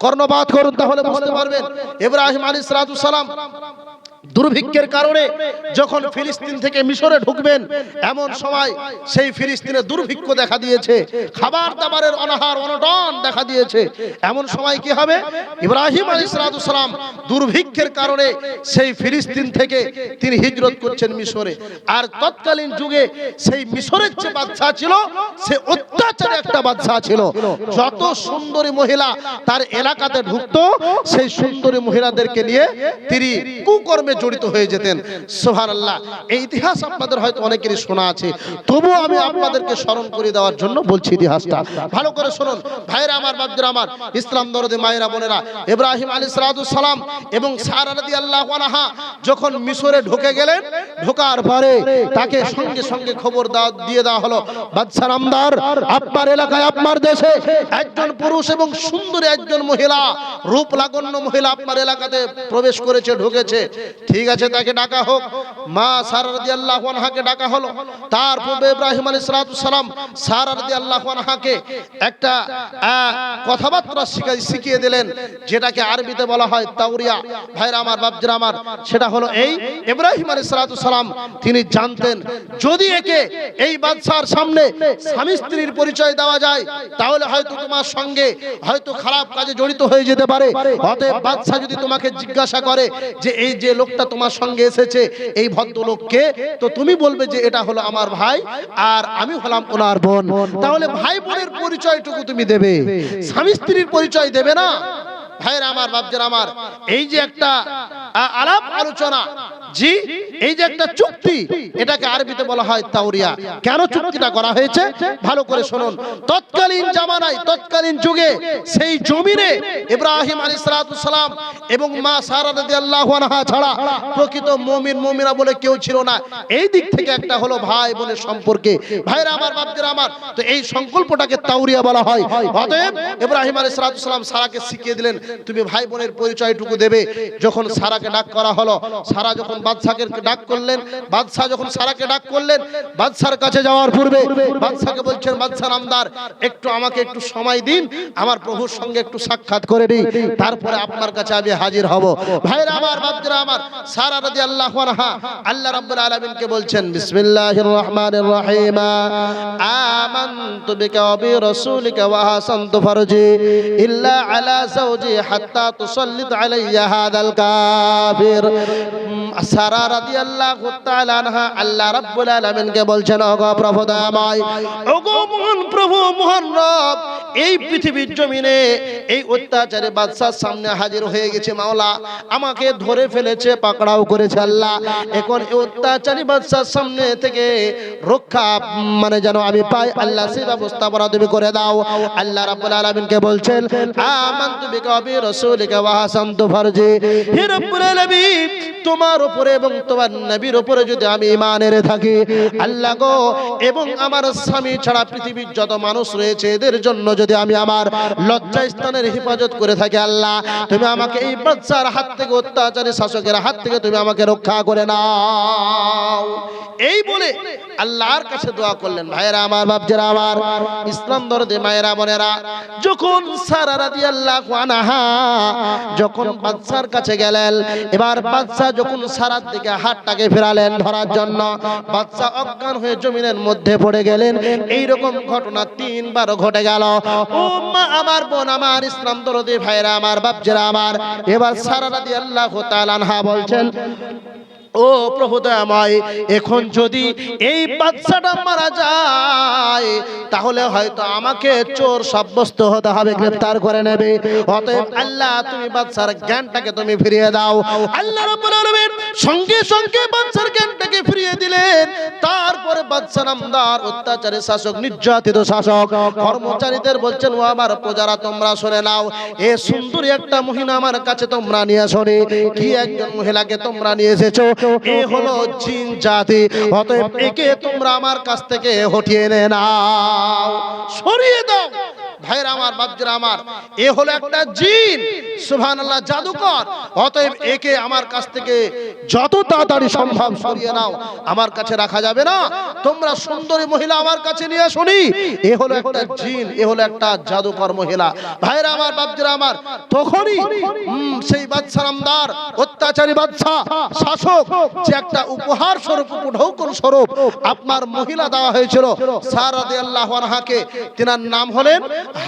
Speaker 1: কর্ণপাত করুন, তাহলে বুঝতে পারবেন। ইব্রাহিম আলাইহিস সালাম দুর্ভিক্ষের কারণে যখন ফিলিস্তিন থেকে মিশরে ঢুকবেন, এমন সময় সেই ফিলিস্তিনে দুর্ভিক্ষ দেখা দিয়েছে, খাবার দাবারের অনাহার অনটন দেখা দিয়েছে। এমন সময় কি হবে? ইব্রাহিম আলাইহিস সালাম দুর্ভিক্ষের কারণে সেই ফিলিস্তিন থেকে তিনি হিজরত করছেন মিশরে। আর তৎকালীন যুগে সেই মিশরের যে বাদশা ছিল, সে অত্যাচারী একটা বাদশা ছিল। যত সুন্দরী মহিলা তার এলাকাতে ঢুকতো, সেই সুন্দরী মহিলাদেরকে নিয়ে তিনি কুকর্মে জড়িত হয়ে যেতেন। সুবহানাল্লাহ। এই ইতিহাস আপনাদের হয়তো অনেকেরই শোনা আছে, তবুও আমি আপনাদেরকে স্মরণ করে দেওয়ার জন্য বলছি ইতিহাসটা। ভালো করে শুনুন ভাইরা আমার, বাপজিরা আমার, ইসলাম দরদে মায়েরা বোনেরা, ইব্রাহিম আলাইহিস সালাম এবং সারা রাদিয়াল্লাহু আনহা যখন মিশরে ঢুকে গেলেন, ঢোকার পরে তাকে সঙ্গে সঙ্গে খবর দিয়ে দেওয়া হলো, বাদশা নামদার, আপনার এলাকায়, আপনার দেশে একজন পুরুষ এবং সুন্দরী একজন মহিলা, রূপ লাবণ্য মহিলা আপনার এলাকাতে প্রবেশ করেছে, ঢুকেছে। ঠিক আছে, তাকে ডাকা হোক। মা সারা রাদিয়াল্লাহু আনহাকে ডাকা হলো। তার পূর্বে ইব্রাহিম আলাইহিস সালাম সারা রাদিয়াল্লাহু আনহাকে একটা কথাবার্তা শিখিয়ে দিলেন, যেটাকে আরবিতে বলা হয় তাওরিয়া। ভাইরা আমার, বাপজিরা আমার, সেটা হলো এই ইব্রাহিম আলাইহিস সালাম তিনি জানতেন যদি একে এই বাদশার সামনে স্বামী স্ত্রীর পরিচয় দেওয়া যায় তাহলে হয়তো তোমার সঙ্গে হয়তো খারাপ কাজে জড়িত হয়ে যেতে পারে। অতএব বাদশা যদি তোমাকে জিজ্ঞাসা করে যে এই যে লোকটা তোমার সঙ্গে এসেছে এই ভদ্রলোককে, তো তুমি বলবে যে এটা হলো আমার ভাই আর আমি হলাম ওনার বোন। তাহলে ভাই বোনের পরিচয়টুকু তুমি দেবে, স্বামী স্ত্রীর পরিচয় দেবে না। ভাইরা আমার, বাপজিরা আমার, এই যে একটা আলাপ আলোচনা, জি এই যে একটা চুক্তি, এটাকে আরবিতে বলা হয় তাওরিয়া। কেন চুক্তিটা করা হয়েছে ভালো করে শুনুন। তৎকালীন জামানায়, তৎকালীন যুগে সেই জমিনে ইব্রাহিম আলাইহিস সালাম এবং মা সারা রাদিয়াল্লাহু আনহা ছাড়া প্রকৃত মুমিন মুমিনা বলে কেউ ছিল না। এই দিক থেকে একটা হলো ভাই বোনের সম্পর্কে। ভাইরা আমার, বাপজিরা আমার, তো এই সংকল্পটাকে তাওরিয়া বলা হয়। অতএব ইব্রাহিম আলাইহিস সালাম সারাকে শিখিয়ে দিলেন তুমি ভাই বোনের পরিচয়টুকু দেবে। যখন সারাকে ডাক করা হলো, সারা যখন বাদশাকে ডাক করলেন, বাদশা যখন সারাকে ডাক করলেন, বাদশার কাছে যাওয়ার পূর্বে বাদশাকে বলছেন, বাদশা নামদার একটু আমাকে একটু সময় দিন, আমার প্রভুর সঙ্গে একটু সাক্ষাৎ করে নিই, তারপরে আপনার কাছে আমি হাজির হব। ভাইরা আমার, বাপজিরা আমার, সারা রাদিয়াল্লাহু আনহা আল্লাহ রাব্বুল আলামিনকে বলছেন বিসমিল্লাহির রহমানির রহিম আমানতু বিকা ওয়া বিরাসূলিকা ওয়া হাসানতু ফারজি ইল্লা আলা যাওজি হাত্তা তুসাল্লিত আলাইয়া হাদাল কাফির। সারা রাদিয়াল্লাহু তাআলা আনহা আল্লাহ রাব্বুল আলামিনকে বলছেন, ওগো প্রভু দয়াময়, ওগো মহান প্রভু, মহান রব, এই পৃথিবীর জমিনে এই অত্যাচারী বাদশার সামনে হাজির হয়ে গেছে মাওলা, আমাকে ধরে ফেলেছে, পাকড়াও করেছে আল্লাহ। এখন এই অত্যাচারী বাদশার সামনে থেকে রক্ষা মানে যেন আমি পাই আল্লাহ, সেই ব্যবস্থা করা তুমি করে দাও। আল্লাহ রাব্বুল আলামিনকে বলছেন আমানতু বিকা ওয়া বিরাসূলিকা ওয়া হাসানতু ফারজি। হে রাব্বুল আলামিন, তোমার উপরে এবং তোমার নবীর উপরে যদি আমি ঈমান এনে থাকি আল্লাহ গো, এবং আমার স্বামী ছাড়া পৃথিবীর যত মানুষ রয়েছে এদের জন্য যদি আমি আমার লজ্জা স্থানের হেফাজত করে থাকি আল্লাহ, তুমি আমাকে এই বাদশার হাত থেকে, অত্যাচারী শাসকের হাত থেকে তুমি আমাকে রক্ষা করে নাও। এই বলে আল্লাহর কাছে দোয়া করলেন। ভাইরা আমার, বাপজিরা আমার, ইসলাম দরদি মায়েরা বোনেরা, যখন সারা রাদিয়াল্লাহু আনহা যখন বাদশার কাছে গেলেন, এবার বাদশা যখন সারার দিকে হাতটাকে ফেরালেন ধরার জন্য, বাদশা অজ্ঞান হয়ে জমিনের মধ্যে পড়ে গেলেন। এই রকম ঘটনা 3 বার ঘটে গেল। ও মা আমার, বোন আমার, ইসলাম দরদি ভাইরা আমার, বাপজিরা আমার, এবার সারা রাদিয়াল্লাহু তাআলা আনহা বলছেন, ও প্রভু দয়াময়, এখন যদি এই বাদশাটা মারা যায় তাহলে হয়তো আমাকে চোর সাব্যস্ত হতে হবে, গ্রেফতার করে নেবে। অতএব আল্লাহ তুমি বাদশার জ্ঞানটাকে তুমি ফিরিয়ে দাও। আল্লাহ রাব্বুল আলামিন সঙ্গে সঙ্গে বাদশার জ্ঞানটাকে ফিরিয়ে দিলেন। তারপরে বাদশা নামদার অত্যাচারী শাসক, নির্যাতিত শাসক, কর্মচারীদের বলছেন, ও আমার প্রজারা তোমরা শুনে নাও, এ সুন্দরী একটা মহিলা আমার কাছে তোমরা নিয়ে আসো। কি একজন মহিলাকে তোমরা নিয়ে এসেছো, এ হলো জিন জাতি, অতএব একে তোমরা আমার কাছ থেকে হটিয়ে নাও, সরিয়ে দাও। ভাইরা আমার, বাপজিরা আমার, এ হলো একটা জিন, সুবহানাল্লাহ, জাদুকর। অতএব একে আমার কাছ থেকে যত তাড়াতাড়ি সম্ভব সরিয়ে নাও, আমার কাছে রাখা যাবে না। তোমরা সুন্দরী মহিলা আমার কাছে নিয়ে শুনি, এ হলো একটা জিন, এ হলো একটা জাদুকর মহিলা। ভাইরা আমার, বাপজিরা আমার, তখনই সেই বাদশা নামদার অত্যাচারী বাদশা শাসক যে একটা উপহার স্বরূপ, উপঢৌকন স্বরূপ আপনার মহিলা দেওয়া হয়েছিল সারা রাদিয়াল্লাহু আনহাকে, তিনার নাম হলেন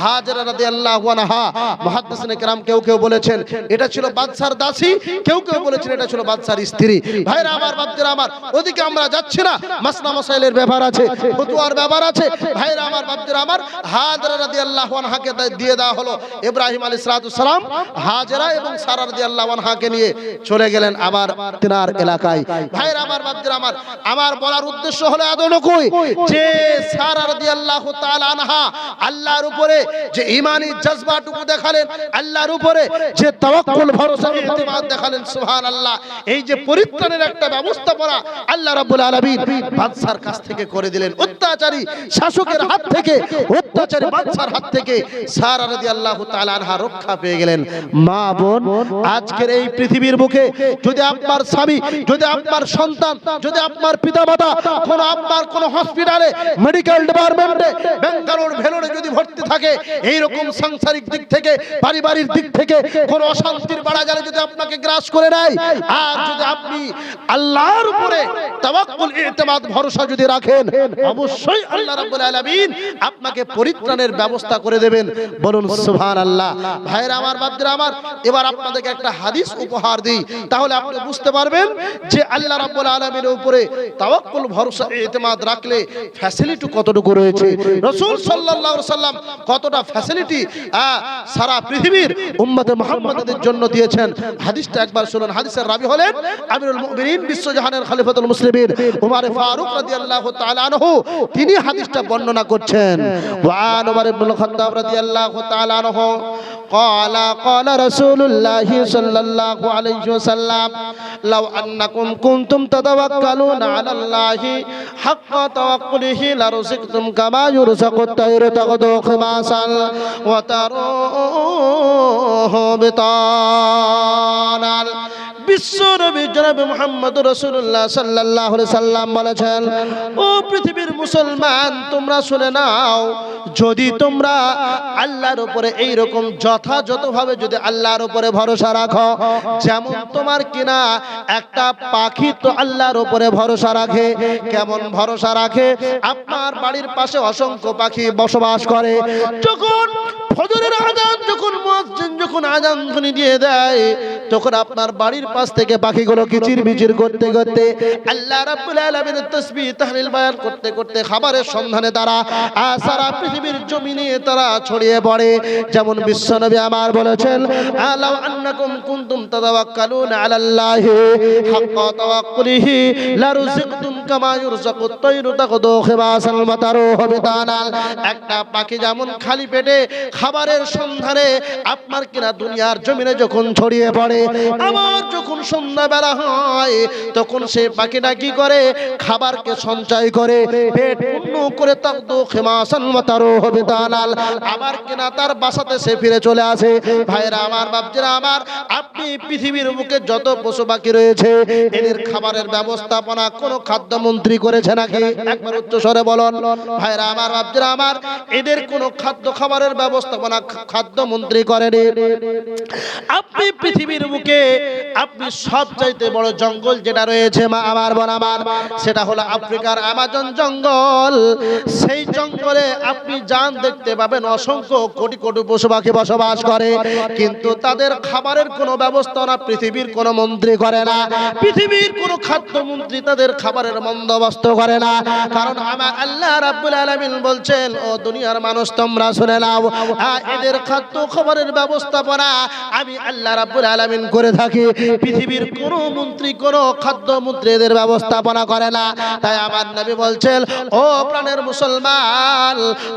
Speaker 1: হাজরা রাদিয়াল্লাহু আনহা। মুহাদ্দিসিনে কেরাম কেউ কেউ বলেছেন এটা ছিল বাদশার দাসী, কেউ কেউ বলেছেন এটা ছিল বাদশার স্ত্রী। ভাইরা আমার, বাপজিরা আমার, ওদিকে আমরা যাচ্ছি না, মাসলা মাসাইলের ব্যাপার আছে, ফতোয়ার ব্যাপার আছে। ভাইরা আমার, বাপজিরা আমার, হাজরা রাদিয়াল্লাহু আনহাকে দিয়ে দেওয়া হলো। ইব্রাহিম আলাইহিস সালাম হাজরা এবং সারা রাদিয়াল্লাহু আনহাকে নিয়ে চলে গেলেন আবার তিনার এলাকায়। ভাইরা আমার, বাপজিরা আমার, আমার বলার উদ্দেশ্য হলো এতটুকুই যে সারা রাদিয়াল্লাহু তাআলা আনহা আল্লাহর উপরে যে ঈমানি জজবাটুকু দেখালেন, আল্লাহর উপরে যে তাওয়াক্কুল ভরসা ইতিমাদ দেখালেন সুবহানাল্লাহ। এই যে পরিত্রাণের একটা ব্যবস্থাপনা আল্লাহ রাব্বুল আলামিন বাদশার কাছ থেকে করে দিলেন, অত্যাচারী শাসকের হাত থেকে, অত্যাচারী বাদশার হাত থেকে সারা রাদিয়াল্লাহু তাআলা আনহা রক্ষা পেয়ে গেলেন। মা বোন, আজকের এই পৃথিবীর বুকে যদি আপনার স্বামী, যদি আপনার সন্তান, যদি আপনার পিতামাতা কোন আপনার কোন হসপিটালে, মেডিকেল ডিপার্টমেন্টে, ব্যাঙ্গালোর ভেলোরে যদি ভর্তি থাকে, এই রকম সাংসারিক দিক থেকে, পারিবারিক দিক থেকে কোন অশান্তির বাড়াজালে যদি আপনাকে গ্রাস করে নেয়, আর যদি আপনি আল্লাহর উপরে তাওয়াক্কুল ইতিমাদ ভরসা যদি রাখেন, অবশ্যই আল্লাহ রাব্বুল আলামিন আপনাকে পরিত্রাণের ব্যবস্থা করে দেবেন। বলুন সুবহানাল্লাহ। ভাইরা আমার, বাপরা আমার, এবার আপনাদেরকে একটা হাদিস উপহার দিই, তাহলে আপনি বুঝতে পারবেন যে আল্লাহ রাব্বুল আলামিনের উপরে তাওয়াক্কুল ভরসা ইতিমাদ রাখলে ফ্যাসিলিটি কতটুকু রয়েছে। রাসূল সাল্লাল্লাহু আলাইহি ওয়াসাল্লাম কতটা ফ্যাসিলিটি সারা পৃথিবীর উম্মতে মুহাম্মাদের জন্য দিয়েছেন। হাদিসটা একবার শুনুন। হাদিসের রাবী হলেন আমিরুল মুমিনিন, বিশ্বজাহানের খলিফাতুল মুসলিমিন ওমর ফারুক রাদিয়াল্লাহু তাআলা আনহু। তিনি হাদিসটা বর্ণনা করছেন। ওয়া ওমর ইবনুল খাত্তাব রাদিয়াল্লাহু তাআলা আনহু قال قال رسول الله صلى الله عليه وسلم لو أنكم كنتم تتوكلون على الله حق توكله لرزقتم كما يرزق الطير تغدو خماسا وتروح بطانا। বিশ্বনবী জনাবে মুহাম্মদ রাসূলুল্লাহ সাল্লাল্লাহু আলাইহি সাল্লাম বলেছেন, ও পৃথিবীর মুসলমান, তোমরা শুনে নাও, যদি তোমরা আল্লাহর উপরে এই রকম যথাযথভাবে যদি আল্লাহর উপরে ভরসা রাখো, যেমন তোমার কিনা একটা পাখি তো আল্লাহর উপরে ভরসা রাখে, কেমন ভরসা রাখে, আপনার বাড়ির পাশে অসংখ্য পাখি বসবাস করে, যখন ফজরের আযান, যখন মুয়াজ্জিন যখন আযান ধ্বনি দিয়ে দেয়, তখন আপনার বাড়ির পাশ থেকে পাখিগুলো কিচিরমিচির করতে করতে আল্লাহ রাব্বুল আলামিনের তাসবিহ তাহলিল বয়ান করতে করতে খাবারের সন্ধানে তারা সারা পৃথিবীর জমিনে তারা ছড়িয়ে পড়ে। যেমন বিশ্বনবী আমার বলেছেন, আলাউ আন্নাকুম কুনতুম তাতাওয়াক্কালুনা আলাল্লাহি হাক্কা তাওয়াক্কুলিহি লারুযিকতুম কামা ইউরযাকুত তায়রু তাগদু খিমাসান ওয়া তারুহু বিতানাল। একটা পাখি যেমন খালি পেটে খাবারের সন্ধানে আপনার কিনা দুনিয়ার জমিনে যখন ছড়িয়ে পড়ে, আবার যখন সন্ধ্যাবেলা হয় তখন সে পাখিটা কি করে, খাবারকে সঞ্চয় করে, পেট পূর্ণ করে তাগদু খিমাসান ওয়া তারুহু বিতানাল, আবার কিনা তার বাসাতে সে ফিরে চলে আসে। ভাইরা আমার, বাপজিরা আমার, আপনি পৃথিবীর বুকে যত পশু পাখি রয়েছে, এদের খাবারের ব্যবস্থাপনা কোন খাদ্যমন্ত্রী করেছে নাকি? একবার উচ্চ স্বরে বলুন। ভাইরা আমার, বাপজিরা আমার, এদের কোন খাদ্য খাবারের ব্যবস্থাপনা খাদ্যমন্ত্রী করেনি। আপনি পৃথিবীর বুকে আপনি সবচাইতে বড় জঙ্গল যেটা রয়েছে মা আমার, বোন আমার, সেটা হলো আফ্রিকার আমাজন জঙ্গল। সেই জঙ্গলে আপনি যান দেখতে পাবেন অসংখ্য কোটি কোটি পশু পাখি বসবাস করে, কিন্তু তাদের খাবারের কোনো ব্যবস্থা না পৃথিবীর কোনো মন্ত্রী করে না, পৃথিবীর কোনো খাদ্যমন্ত্রী তাদের খাবারের বন্দোবস্ত করে না। কারণ আমার আল্লাহ রাব্বুল আলামিন বলছেন, ও দুনিয়ার মানুষ তোমরা শুনে নাও, এদের খাদ্য খাবারের ব্যবস্থাপনা আমি আল্লাহ রাব্বুল আলামিন করে থাকি, পৃথিবীর কোনো মন্ত্রী কোনো খাদ্যমন্ত্রী এদের ব্যবস্থাপনা করে না। তাই আমার নবী বলছেন, ও প্রাণের মুসলমান,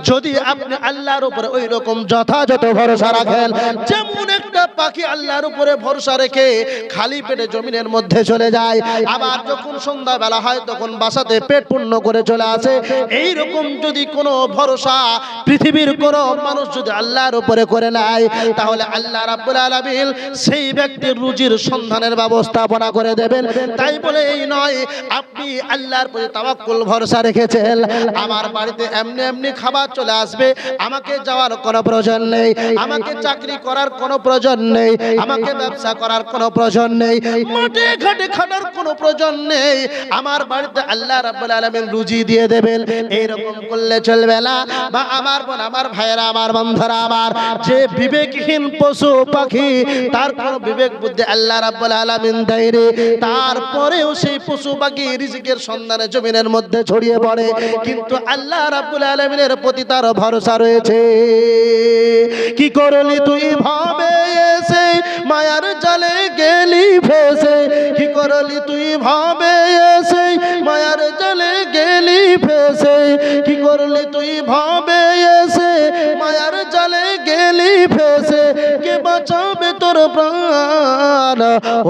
Speaker 1: যদি আপনি আল্লাহর উপরে ওই রকম যথাযথ ভরসা রাখেন, যেমন একটা পাখি আল্লাহর উপরে ভরসা রেখে খালি পেটে জমিনের মধ্যে চলে যায়, আবার যখন সন্ধ্যাবেলা হয় তখন বাসাতে পেট পূর্ণ করে চলে আসে, এই রকম যদি কোনো ভরসা পৃথিবীর কোনো মানুষ যদি আল্লাহর উপরে করে নেয়, তাহলে আল্লাহ রাব্বুল আলামিন সেই ব্যক্তির রুজির সন্ধানের ব্যবস্থাপনা করে দেবেন। তাই বলে এই নয় আপনি আল্লাহর প্রতি তাওয়াক্কুল ভরসা রেখেছেন, আমার বাড়িতে এমনি এমনি খাবার চলে আসবে, আমাকে যাওয়ার কোনো প্রয়োজন নেই, আমাকে চাকরি করার কোনো প্রয়োজন নেই, আমাকে ব্যবসা করার কোনো প্রয়োজন নেই, মাঠে ঘাটে খাটার কোনো প্রয়োজন নেই, আমার বাড়িতে আল্লাহ রাব্বুল আলামিন রুজি দিয়ে দেবেন। এইরকম করলে চলবে না। বা আমার বোন, আমার ভাইয়েরা, আমার বন্ধুরা আমার, যে বিবেকহীন পশু পাখি, তার কোনো বিবেক বুদ্ধি আল্লাহ রাব্বুল আলামিন দেয়নি, তারপরেও সেই পশু পাখি রিজিকের সন্ধানে জমিনের মধ্যে ছড়িয়ে পড়ে, কিন্তু আল্লাহ রাব্বুল আলামিনের প্রতি তার ভরসা রয়েছে। কি করলি তুই ভাবে এসে, মায়ার জালে গেলি ফেসে, কি করলি তুই ভাবে এসে, মায়ার জালে গেলি ফেসে, কি করলি তুই ভাবে এসে, মায়ার জালে গেলি ফেসে, কে বাঁচাবে তো প্রাণ,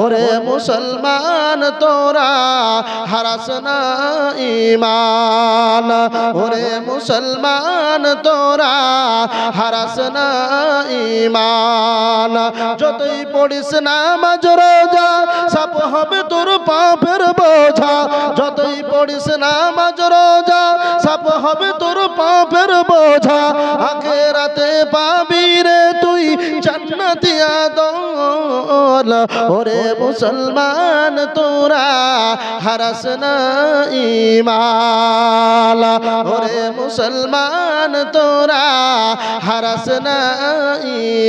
Speaker 1: ওরে মুসলমান তোরা হারাস না ঈমান, ওরে মুসলমান তোরা হারাস না ঈমান। যতই পড়িস নামাজ রোজা সব হবে তোর পাপের বোঝা, যতই পড়িস নামাজ রোজা সব হবে তোর পাপের বোঝা। আখিরাতে পাবি রে তুই জান্নাতি আদল, ওরে মুসলমান তোরা হারাস না ঈমান, ওরে মুসলমান তোরা হারাস না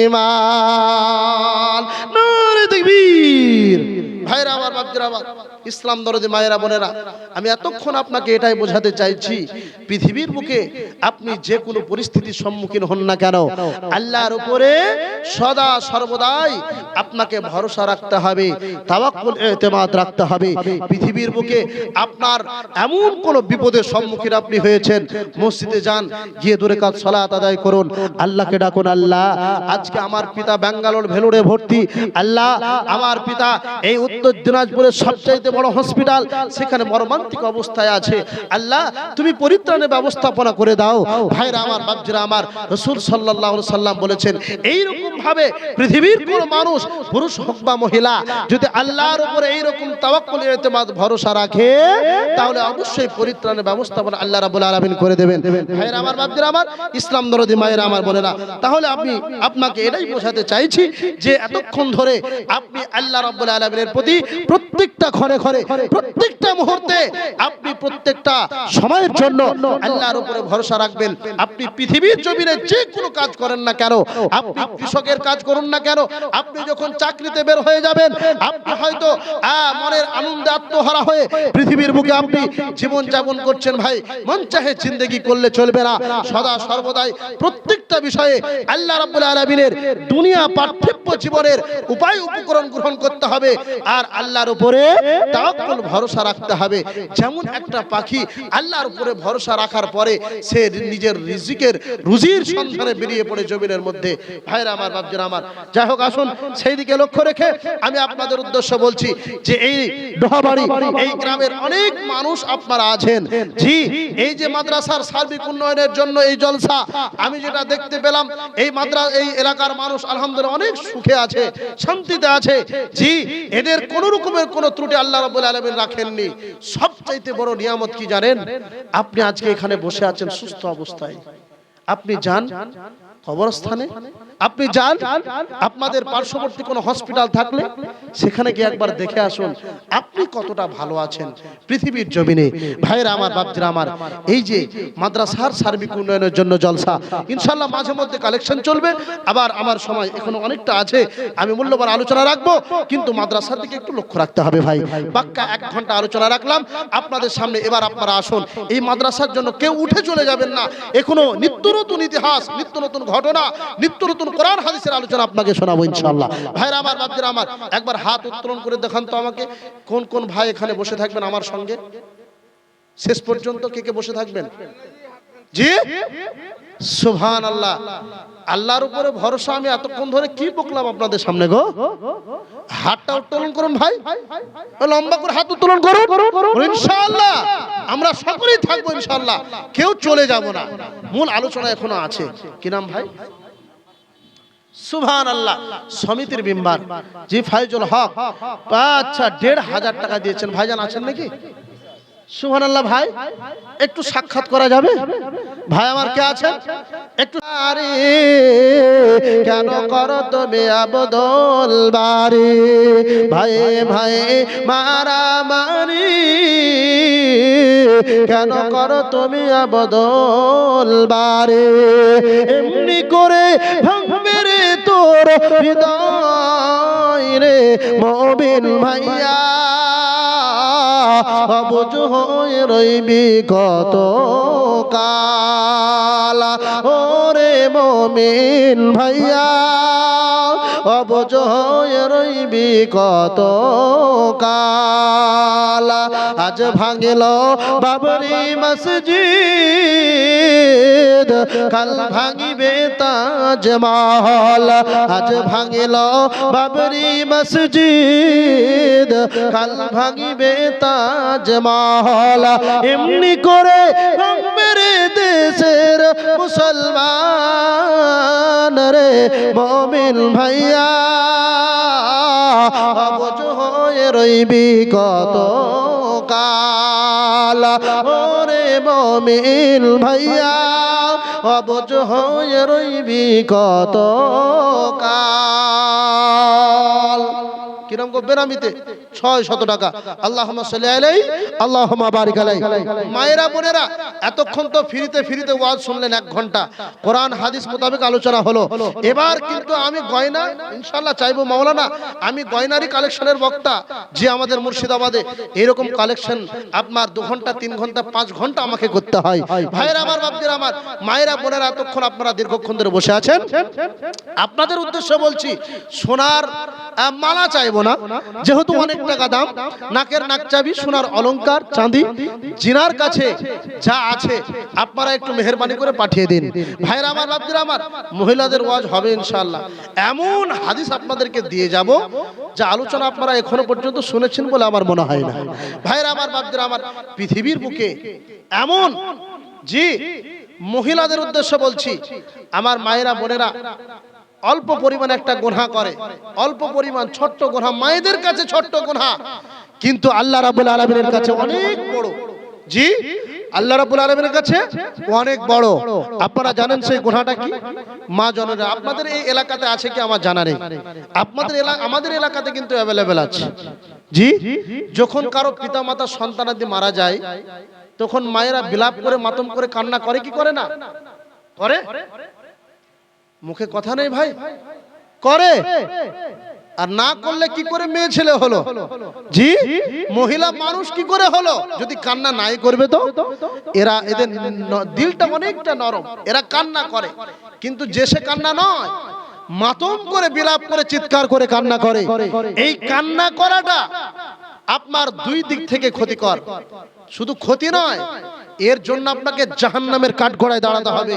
Speaker 1: ঈমান। নারে তাকবীর। ভাইরা আমার, বাপজিরা আমার, ইসলাম দরদি মায়েরা বোনেরা, আমি এতক্ষণ আপনাকে এটাই বোঝাতে চাইছি, পৃথিবীর বুকে আপনি যে কোনো পরিস্থিতির সম্মুখীন হন না কেন, আল্লাহর উপরে সদা সর্বদাই আপনাকে ভরসা রাখতে হবে, তাওয়াক্কুল ইতিমাদ রাখতে হবে। পৃথিবীর বুকে আপনার এমন কোন বিপদের সম্মুখীন আপনি হয়েছেন, মসজিদে যান, গিয়ে 2 রাকাত সালাত আদায় করুন, আল্লাহকে ডাকুন, আল্লাহ আজকে আমার পিতা ব্যাঙ্গালোর ভেলোরে ভর্তি, আল্লাহ আমার পিতা এই উত্তর দিনাজপুরের সবচাইতে বড় হসপিটাল, সেখানে মর্মান্তিক অবস্থায় আছে, আল্লাহ তুমি পরিত্রাণের ব্যবস্থাপনা করে দাও। ভাইরা আমার, বাপজিরা আমার, রাসূল সাল্লাল্লাহু আলাইহি সাল্লাম বলেছেন, এই রকম ভাবে পৃথিবীর কোন মানুষ, পুরুষ হোক বা মহিলা, যদি আল্লাহর উপরে এই রকম তাওয়াক্কুল ইতিমাদ ভরসা রাখে, তাহলে অবশ্যই পরিত্রাণের ব্যবস্থাপনা আল্লাহ রাব্বুল আলামিন করে দেবেন। ভাইরা আমার, বাপজিরা আমার, ইসলাম দরদি মায়েরা আমার বোনেরা, তাহলে আপনাকে এটাই বোঝাতে চাইছি যে এতক্ষণ ধরে আপনি আল্লাহ রাব্বুল আলামিনের প্রতি প্রত্যেকটা ঘরে ঘরে, প্রত্যেকটা মুহূর্তে, আপনি প্রত্যেকটা সময়ের জন্য আল্লাহর উপরে ভরসা রাখবেন। আপনি পৃথিবীর জমিনে যে কোনো কাজ করেন না কেন, আপনি কৃষকের কাজ করুন না কেন, আপনি যখন চাকরিতে বের হয়ে যাবেন, আপনি হয়তো মনের আনন্দে আত্মহারা হয়ে পৃথিবীর বুকে আপনি জীবন যাপন করছেন, ভাই মন চাহে জিন্দেগি করলে চলবে না। সদা সর্বদাই প্রত্যেকটা বিষয়ে আল্লাহ রাব্বুল আলামিনের দুনিয়া পার্থিব জীবনের উপায় উপকরণ গ্রহণ করতে হবে, আর আল্লাহর উপরে তাওয়াক্কুল ভরসা রাখতে হবে। যেমন একটা পাখি আল্লাহর উপরে ভরসা রাখার পরে সে নিজের রিজিকের রুজির সন্ধানে বেরিয়ে পড়ে জমিনের মধ্যে। ভাইরা আমার, বাপজিরা আমার, যাই হোক, আসুন সেই দিকে লক্ষ্য রেখে আমি আপনাদের উদ্দেশ্য বলছি যে এই ডোহাবাড়ি, এই গ্রামের অনেক মানুষ আপনারা আছেন, জি এই যে মাদ্রাসার সার্বিক উন্নয়নের জন্য এই জলসা, আমি যেটা দেখতে পেলাম, এই এই এলাকার মানুষ আলহামদুলিল্লাহ অনেক সুখে আছে, শান্তিতে আছে। জি এদের কোন রকমের কোন ত্রুটি আল্লাহ রাব্বুল আলামিন রাখেননি। সবচাইতে বড় নিয়ামত কি জানেন? আপনি আজকে এখানে বসে আছেন সুস্থ অবস্থায়। আপনি যান কবরস্থানে, আপনি যান আপনাদের পার্শ্ববর্তী কোনো হসপিটাল থাকলে সেখানে গিয়ে একবার দেখে আসুন আপনি কতটা ভালো আছেন পৃথিবীর জমিনে। ভাইরা আমার, বাপজিরা আমার, এই যে মাদ্রাসার সার্বিক উন্নয়নের জন্য জলসা, ইনশাআল্লাহ মাঝে মধ্যে কালেকশন চলবে। আবার আমার সময় এখনো অনেকটা আছে, আমি মূল্যবান আলোচনা রাখবো, কিন্তু মাদ্রাসার দিকে একটু লক্ষ্য রাখতে হবে ভাই। পাক্কা 1 ঘন্টা আলোচনা রাখলাম আপনাদের সামনে। এবার আপনারা আসুন, এই মাদ্রাসার জন্য কেউ উঠে চলে যাবেন না। এখনো নিত্য নতুন ইতিহাস, নিত্য নতুন ঘটনা, নিত্য নতুন কোরআন হাদিসের আলোচনা আপনাকে শোনাবো ইনশাআল্লাহ। ভাইরা আমার, বাপজিরা আমার, একবার হাত উত্তোলন করে দেখান তো আমাকে, কোন কোন ভাই এখানে বসে থাকবেন আমার সঙ্গে শেষ পর্যন্ত? কে কে বসে থাকবেন? জি সুবহানাল্লাহ। আল্লাহর উপরে ভরসা আমি এতক্ষণ ধরে কি বকলাম আপনাদের সামনে গো? হাতটা উত্তোলন করুন ভাই, লম্বা করে হাত উত্তোলন করুন ইনশাআল্লাহ। আমরা সকলেই থাকবো ইনশাআল্লাহ, কেউ চলে যাব না। মূল আলোচনা এখনো আছে। কি নাম ভাই? সুবহানাল্লাহ। সমিতির মেম্বার জি ফাইজুল হক। আচ্ছা, 1,500 টাকা দিয়েছেন। ভাইজান আছেন নাকি? সুবহানাল্লাহ। ভাই একটু সাক্ষাৎ করা যাবে? ভাই আমার কে আছেন? একটু আরে কেন করো তুমি আবদল বাড়ি, ভাই ভাই মারামারি, কেন করো তুমি আবদল বাড়ি, এমনি করে ভাঙবে রে তোর হৃদয় রে মুমিন ভাইয়া, অবুঝ হয়ে রইবি কত কাল, ওরে মুমিন ভাইয়া, অবুঝ হয়ে রইবি কত কাল। আজ ভাঙিল বাবরি মসজিদ, কাল ভাঙিবে তাজমহল। আজ ভাঙিল বাবরি মসজিদ, কাল ভাঙিবে তাজমহল। এমনি করে মেরে দেশের মুসলমান রে মুমিন ভাইয়া, অবুঝ হয়ে রইবি কত কাল। ওরে মুমিন ভাইয়া, অবুঝ হয়ে রইবি কত কাল। কিরম গো বেনামিতে 600 টাকা। আল্লাহুম্মা সাল্লি আলাইহি আল্লাহুম্মা বারিক আলাইহি। মায়েরা বোনেরা, এতক্ষণ তো ফ্রিতে ওয়াজ শুনলেন 1 ঘন্টা, কোরআন হাদিস মোতাবেক আলোচনা হলো। এবার কিন্তু আমি গয়না ইনশাআল্লাহ চাইবো মাওলানা, আমি গয়নারি কালেকশনের বক্তা, যে আমাদের মুর্শিদাবাদে এরকম কালেকশন আপনার 2 ঘন্টা 3 ঘন্টা 5 ঘন্টা আমাকে করতে হয়। ভাইরা আমার, বাপদের আমার, মায়েরা বোনেরা, এতক্ষণ আপনারা দীর্ঘক্ষণ ধরে বসে আছেন, আপনাদের উদ্দেশ্য বলছি, সোনার মালা চাইবো না, যেহেতু অনেক টাকা দাম। নাকের নাকচাবি, সোনার অলংকার, চাঁদি, জিনার কাছে যা আছে আপনারা একটু মেহেরবানি করে পাঠিয়ে দিন। ভাইরা আমার, বাপদের আমার, মহিলাদের ওয়াজ হবে ইনশাআল্লাহ। এমন হাদিস আপনাদেরকে দিয়ে যাব যা আলোচনা আপনারা এখনো পর্যন্ত শুনেছেন বলে আমার মনে হয় না। ভাইরা আমার, বাপদের আমার, পৃথিবীর বুকে এমন, জি, মহিলাদের উদ্দেশ্য বলছি, আমার মায়েরা বোনেরা অল্প পরিমাণ একটা গুনাহ করে, অল্প পরিমাণ ছোট্ট গুনাহ, মায়েদের কাছে ছোট্ট গুনাহ, কিন্তু আল্লাহ রাব্বুল আলামিনের কাছে অনেক বড়। জি, আল্লাহ রাব্বুল আলামিনের কাছে অনেক বড়। আপনারা জানেন সেই গুনাহটা কি? মা জননীরা, আপনাদের এই এলাকাতে আছে কি আমার জানা নেই, আমাদের এলাকাতে কিন্তু অ্যাভেলেবেল আছে। জি, যখন কারো পিতা মাতা সন্তানাদি মারা যায়, তখন মায়েরা বিলাপ করে, মাতম করে, কান্না করে কি করে না? করে? মুখে কথা নেই ভাই, করে। আর না করলে কি করে মেয়ে ছেলে হলো? জি, মহিলা মানুষ কি করে হলো যদি কান্না নাই করবে? তো এদের দিলটা অনেকটা নরম, এরা কান্না করে, কিন্তু যে সে কান্না নয়, মাতম করে, বিলাপ করে, চিৎকার করে কান্না করে। এই কান্না করাটা আপনার 2 দিক থেকে ক্ষতিকর। শুধু ক্ষতি নয়, এর জন্য আপনাকে জাহান্নামের কাঠগড়ায় দাঁড়াতে হবে।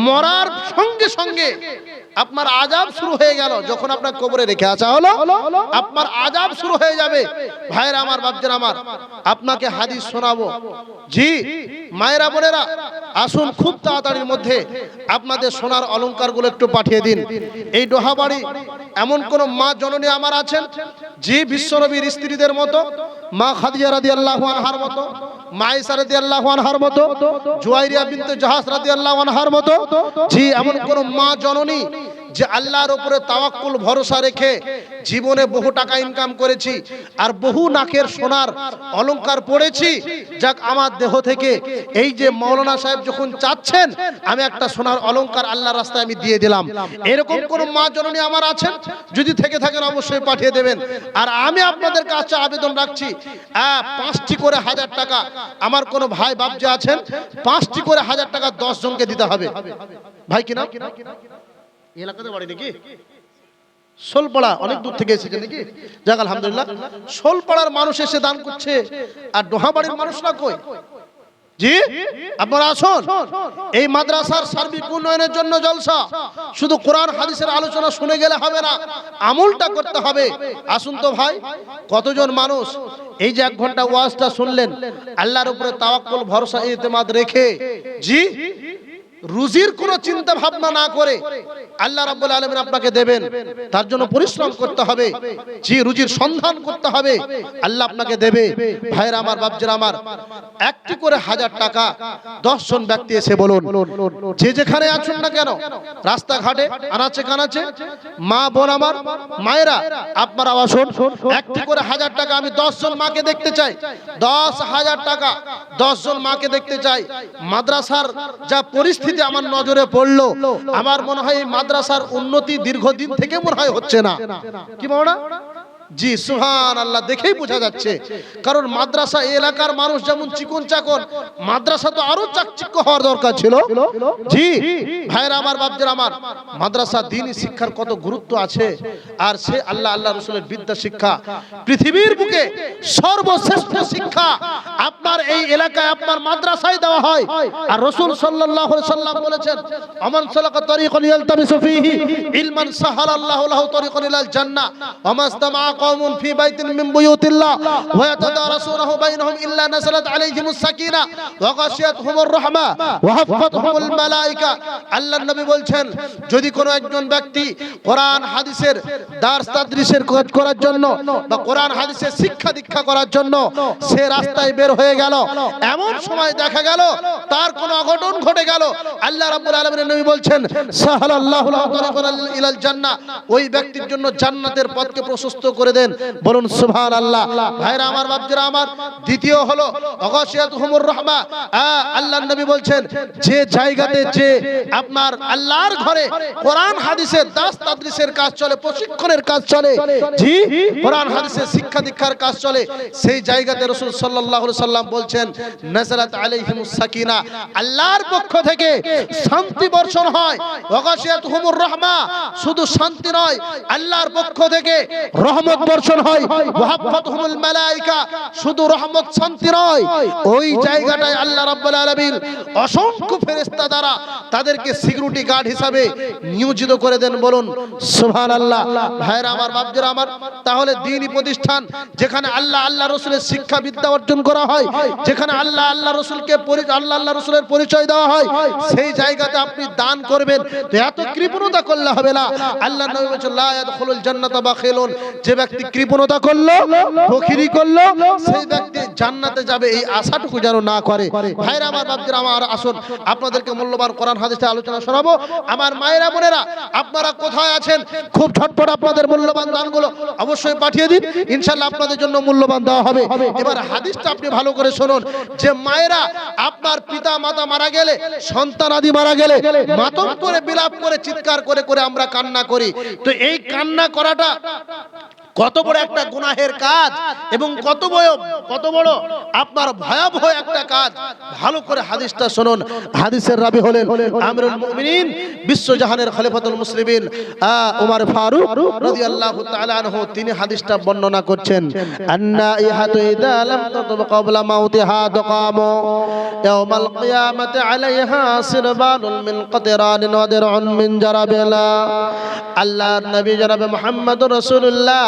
Speaker 1: মরার সঙ্গে সঙ্গে আপনার আযাব শুরু হয়ে গেল, যখন আপনার কবরে রেখে আসা হলো, আপনার আযাব শুরু হয়ে যাবে। ভাইরা আমার, বাপদের আমার, আপনাকে হাদিস শোনাবো। জি, মায়েরা বোনেরা, আসুন খুব তাড়াতাড়ির মধ্যে আপনাদের সোনার অলংকারগুলো একটু পাঠিয়ে দিন। এই ডোহাবাড়ি এমন কোন মা জননী আমার আছেন, জি, বিশ্বনবীর স্ত্রীদের মতো, মা খাদিজা রাদিয়াল্লাহু আনহার মতো, মা আয়েশা রাদিয়াল্লাহু আনহার মতো, জুয়াইরিয়া বিনতে জাহাস রাদিয়াল্লাহু আনহার মতো, জি, এমন কোন মা জননী যে আল্লাহর উপরে তাওয়াক্কুল ভরসা রেখে জীবনে বহু টাকা ইনকাম করেছি আর বহু নাকের সোনার অলংকার পড়েছি, যাক আমার দেহ থেকে এই যে মাওলানা সাহেব যখন চাচ্ছেন আমি একটা সোনার অলংকার আল্লাহর রাস্তায় আমি দিয়ে দিলাম, এরকম কোন মা জননী আমার আছেন? যদি থেকে থাকেন অবশ্যই পাঠিয়ে দেবেন। আর আমি আপনাদের কাছে আবেদন রাখছি, 5টি করে 1000 টাকা, আমার কোন ভাই বাপ যে আছেন, 5টি করে 1000 টাকা 10 জনকে দিতে হবে। ভাই কিনা এলাকাতে বাড়ি নাকি? শোলপাড়া, অনেক দূর থেকে এসেছে নাকি? যাক আলহামদুলিল্লাহ, শোলপাড়ার মানুষ এসে দান করছে, আর ডোহাবাড়ির মানুষরা কই? জি, আপনারা আসুন। এই মাদ্রাসার সার্বিক উন্নয়নের জন্য জলসা, শুধু কোরআন হাদিসের আলোচনা শুনে গেলে হবে না, আমলটা করতে হবে। আসুন তো ভাই, কতজন মানুষ এই যে 1 ঘন্টা ওয়াজটা শুনলেন, আল্লাহর উপরে তাওয়াক্কুল ভরসা ইতিমাদ রেখে, জি, রুজির কোনো চিন্তা ভাবনা না করে আল্লাহ রাব্বুল আলামিন আপনাকে দেবেন, তার জন্য পরিশ্রম করতে হবে, জি, রুজির সন্ধান করতে হবে, আল্লাহ আপনাকে দেবে। ভাইরা আমার, বাপজিরা আমার, 1টি করে 1000 টাকা 10 জন ব্যক্তি এসে বলুন, যে যেখানে আছেন না কেন, রাস্তাঘাটে, আনাচে কানাচে, মা বোন আমার, মায়েরা, আপনারা আসুন। 1টি করে 1000 টাকা, আমি 10 জন মাকে দেখতে চাই, 10,000 টাকা 10 জন মাকে দেখতে চাই। মাদ্রাসার যা পরিস্থিতি আমার নজরে পড়লো, আমার মনে হয় এই মাদ্রাসার উন্নতি দীর্ঘদিন থেকে মনে হয় হচ্ছে না। কি মনে? জি সুবহানাল্লাহ, দেখেই বোঝা যাচ্ছে। কারণ মাদ্রাসা এলাকার মানুষ যেমন চিকন চাকন, মাদ্রাসা তো আরো চাকচিক্য হওয়ার দরকার ছিল। জি ভাইরা আমার, বাপজান আমার, মাদ্রাসা দ্বীনি শিক্ষার কত গুরুত্ব আছে। আর সে আল্লাহ আল্লাহ রাসূলের বিদ্যা শিক্ষা, পৃথিবীর বুকে সর্বশ্রেষ্ঠ শিক্ষা আপনার এই এলাকায় আপনার মাদ্রাসায় দেওয়া হয়। আর রাসূল সাল্লাল্লাহু আলাইহি সাল্লাম বলেছেন, আমান সালাকা তারিকান ইয়ালতামিসু ফীহি ইলমান সাহালাল্লাহু লাহু তারিকান ইলাল জান্নাহ ওয়া মাসতামা কওমুন ফি বাইতিন মিন বুয়ুতিল্লাহ ওয়া ইয়াতাদারাসুনাহু বাইনহুম ইল্লা নাযালাত আলাইহিমুস সাকিনা ওয়া গাশিয়াতহুমুর রাহমা ওয়া হাফফাতহুমুল মালায়েকা। আল্লাহর নবী বলছেন, যদি কোনো একজন ব্যক্তি কোরআন হাদিসের দার্স তাদরিসের কাজ করার জন্য বা কোরআন হাদিসের শিক্ষা দীক্ষা করার জন্য সে রাস্তায় বের হয়ে গেল, এমন সময় দেখা গেল তার কোনো অঘটন ঘটে গেল, আল্লাহ রাব্বুল আলামিনের নবী বলছেন, সাহালাল্লাহু লাহু তারিকান ইলাল জান্নাহ, ওই ব্যক্তির জন্য জান্নাতের পথকে প্রশস্ত করে দেন। বলুন সুবহানাল্লাহ। ভাইরা আমার, বাপজিরা আমার, দ্বিতীয় হলো গাশিয়াতহুমুর রাহমা। আল্লাহর নবী বলছেন, যে জায়গাতে যে আপনার আল্লাহর ঘরে কোরআন হাদিসের দাস তাদরিসের কাজ চলে, প্রশিক্ষণের কাজ চলে, জি কোরআন হাদিসের শিক্ষা দীক্ষার কাজ চলে, সেই জায়গাতে রাসূল সাল্লাল্লাহু আলাইহি সাল্লাম বলছেন, নাযালাত আলাইহিমুস সাকিনা, আল্লাহর পক্ষ থেকে শান্তি বর্ষণ হয়। ওয়া গাশিয়াতহুমুর রাহমা, শুধু শান্তি নয়, আল্লাহর পক্ষ থেকে রহমত বর্ষণ হয়। ওয়া হাফফাতহুমুল মালায়েকা, শুধু রহমত শান্তি নয়, ওই জায়গাটায় আল্লাহ রাব্বুল আলামিন অসংখ্য ফেরেশতা দ্বারা তাদেরকে সিকিউরিটি গার্ড হিসাবে নিয়োজিত করে দেন। বলুন সুবহানাল্লাহ। ভাইরা আমার, বাপজিরা আমার, তাহলে দ্বীনি প্রতিষ্ঠান যেখানে আল্লাহ আল্লাহ রাসূলের শিক্ষা বিদ্যা অর্জন করা হয়, যেখানে আল্লাহ আল্লাহ রাসূলকে আল্লাহ আল্লাহ রাসূলের পরিচয় দেওয়া হয়, সেই জায়গাতে আপনি দান করবেন। তো এত কৃপণতা করলে হবে না। আল্লাহ নবী বলেছেন, লা ইয়াদখুলুল জান্নাতা বাখিলুন, যে ব্যক্তি কৃপণতা করলো, ফকিরি করলো, সেই ব্যক্তি জান্নাতে যাবে এই আশাটুকু যেন না করে। ভাইরা আমার, বাপজিরা আমার, আসুন আপনাদেরকে মূল্যবান কোরআন হাদিসের আলোচনা শোনাবো। আমার মায়েরা বোনেরা, আপনারা কোথায় আছেন, খুব ঝটপট আপনাদের মূল্যবান দানগুলো অবশ্যই পাঠিয়ে দিন, ইনশাআল্লাহ আপনাদের জন্য মূল্যবান দেওয়া হবে। এবার হাদিসটা আপনি ভালো করে শুনুন, যে মায়েরা আপনার পিতা মাতা মারা গেলে, সন্তান আদি মারা গেলে মাতম করে, বিলাপ করে, চিৎকার করে করে আমরা কান্না করি। তো এই কান্না করাটা কত বড় একটা গুনাহের কাজ এবং কত বড় আপনার ভয়াবহ একটা কাজ, ভালো করে হাদিসটা শুনুন। হাদিসের রাবী হলেন আমিরুল মুমিনিন, বিশ্বজাহানের খলিফাতুল মুসলিমিন ওমর ফারুক রাদিয়াল্লাহু তাআলা আনহু। তিনি হাদিসটা বর্ণনা করছেন, আন্না ইহাতু ইযা লাম তাতব ক্বাবলা মাউতিহা তাকামু ইয়াউমাল কিয়ামাতি আলাইহা সিরবানুল মিন কাতরানিন ওয়া দিরউন মিন জারাবিলা। আল্লাহর নবী জনাবে মুহাম্মদুর রাসূলুল্লাহ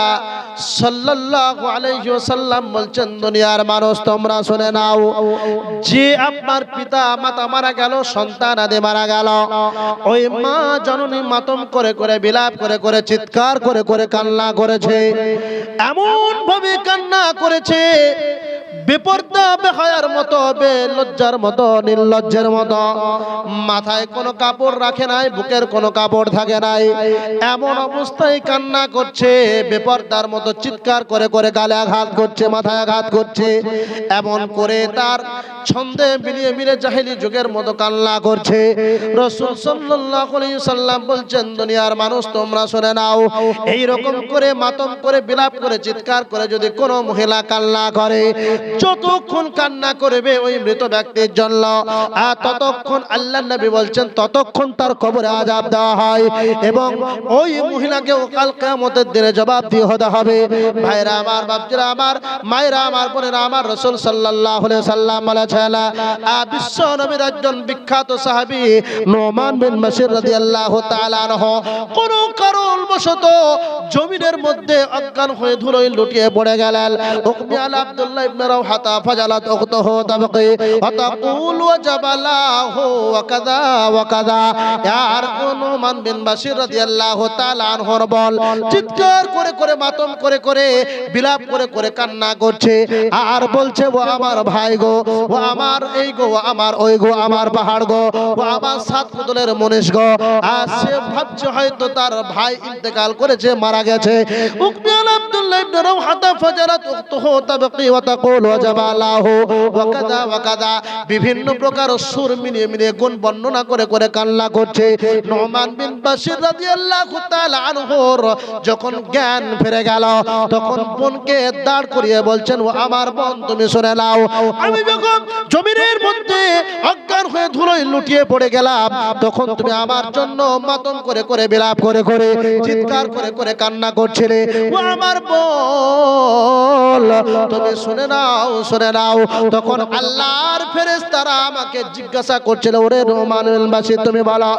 Speaker 1: সাল্লাল্লাহু আলাইহি ওয়াসাল্লাম বলছেন, দুনিয়ার মানুষ তোমরা শুনে নাও, যে আপনার পিতা মাতা মারা গেল, সন্তান আদি মারা গেল, ওই মা জননী মাতম করে করে, বিলাপ করে করে, চিৎকার করে করে কান্না করেছে, এমন ভাবে কান্না করেছে বেপরদা, বেহায়ার মতো, বেলজ্জার মতো, নির্লজ্জের মতো, মাথায় কোনো কাপড় রাখে নাই, বুকের কোনো কাপড় থাকে নাই, এমন অবস্থায় কান্না করছে, বেপরদার মতো চিৎকার করে করে গালে আঘাত করছে, মাথায় আঘাত করছে, এমন করে তার ছন্দে মিলিয়ে মিলে জাহেলি যুগের মতো কান্না করছে। রাসূল সাল্লাল্লাহু আলাইহি সাল্লাম বলছেন, দুনিয়ার মানুষ তোমরা শুনে নাও, এই রকম করে মাতম করে, বিলাপ করে, চিৎকার করে যদি কোনো মহিলা কান্না করে, যতক্ষণ কান্না করবে ওই মৃত ব্যক্তির জন্য, ততক্ষণ আল্লাহর নবী বলছেন ততক্ষণ তার কবরে আযাব দেওয়া হয় এবং ওই মহিলাকে কাল কিয়ামতের দিনে জবাবদিহি হতে হবে। ভাইরা আমার, বাপজিরা আমার, মায়েরা আমার, বোনেরা আমার, রাসূল সাল্লাল্লাহু আলাইহি সাল্লাম বলেছেন, বিশ্ব নবীর একজন বিখ্যাত সাহাবী নোমান বিন বাশির রাদিয়াল্লাহু তাআলা আনহু কোন কারণবশত জমিনের মধ্যে অজ্ঞান হয়ে ধুলোয় লুটিয়ে পড়ে গেলেন। উকমি আল আব্দুল্লাহ ইবনে রাওহাতা ফাজালাত উখতুহু তাবকি ওয়া তাকুল ওয়াজাবালাহু ওয়া কাযা ওয়া কাযা। আর নোমান বিন বাশির রাদিয়াল্লাহু তাআলা আনহুর বল চিৎকার করে করে, মাতম করে করে, বিলাপ করে করে কান্না করছে আর বলছে, ও আমার ভাই গো, ও আমার এই গো, আমার ওই গো, আমার পাহাড় গো, ও আমার সাত পুতুলের মনীষ গো। আর সে ভাবছে হয়তো তার ভাই ইন্তেকাল করেছে, মারা গেছে। উকমি আল আব্দুল্লাহ আব্দুল্লাহ ইবনে রাওহাতা ফাজারাত উখতুহু তাবকি ওয়া তাকুল ওয়াজাবা আলাহু ওয়া কাযা ওয়া কাযা, বিভিন্ন প্রকার সুর মিলিয়ে মিলিয়ে গুণ বর্ণনা করে করে কান্না করছে। নুমান বিন বাশির রাদিয়াল্লাহু তাআলা আনহুর যখন জ্ঞান ফিরে গেল, তখন বোনকে দাঁড় করিয়ে বলছেন, ও আমার বোন তুমি শুনে নাও, আমি যখন জমিনের মধ্যে অজ্ঞান হয়ে ধুলোয় লুটিয়ে পড়ে গেলাম, তখন তুমি আমার জন্য মাতম করে করে বিলাপ করে করে চিৎকার করে করে কান্না করছিলে। ও আমার বোন তুমি শুনে নাও শুনে নাও। তখন আল্লাহর ফেরেশতারা আমাকে জিজ্ঞাসা করছিল, ওরে নুমান বিন বাশির তুমি বলো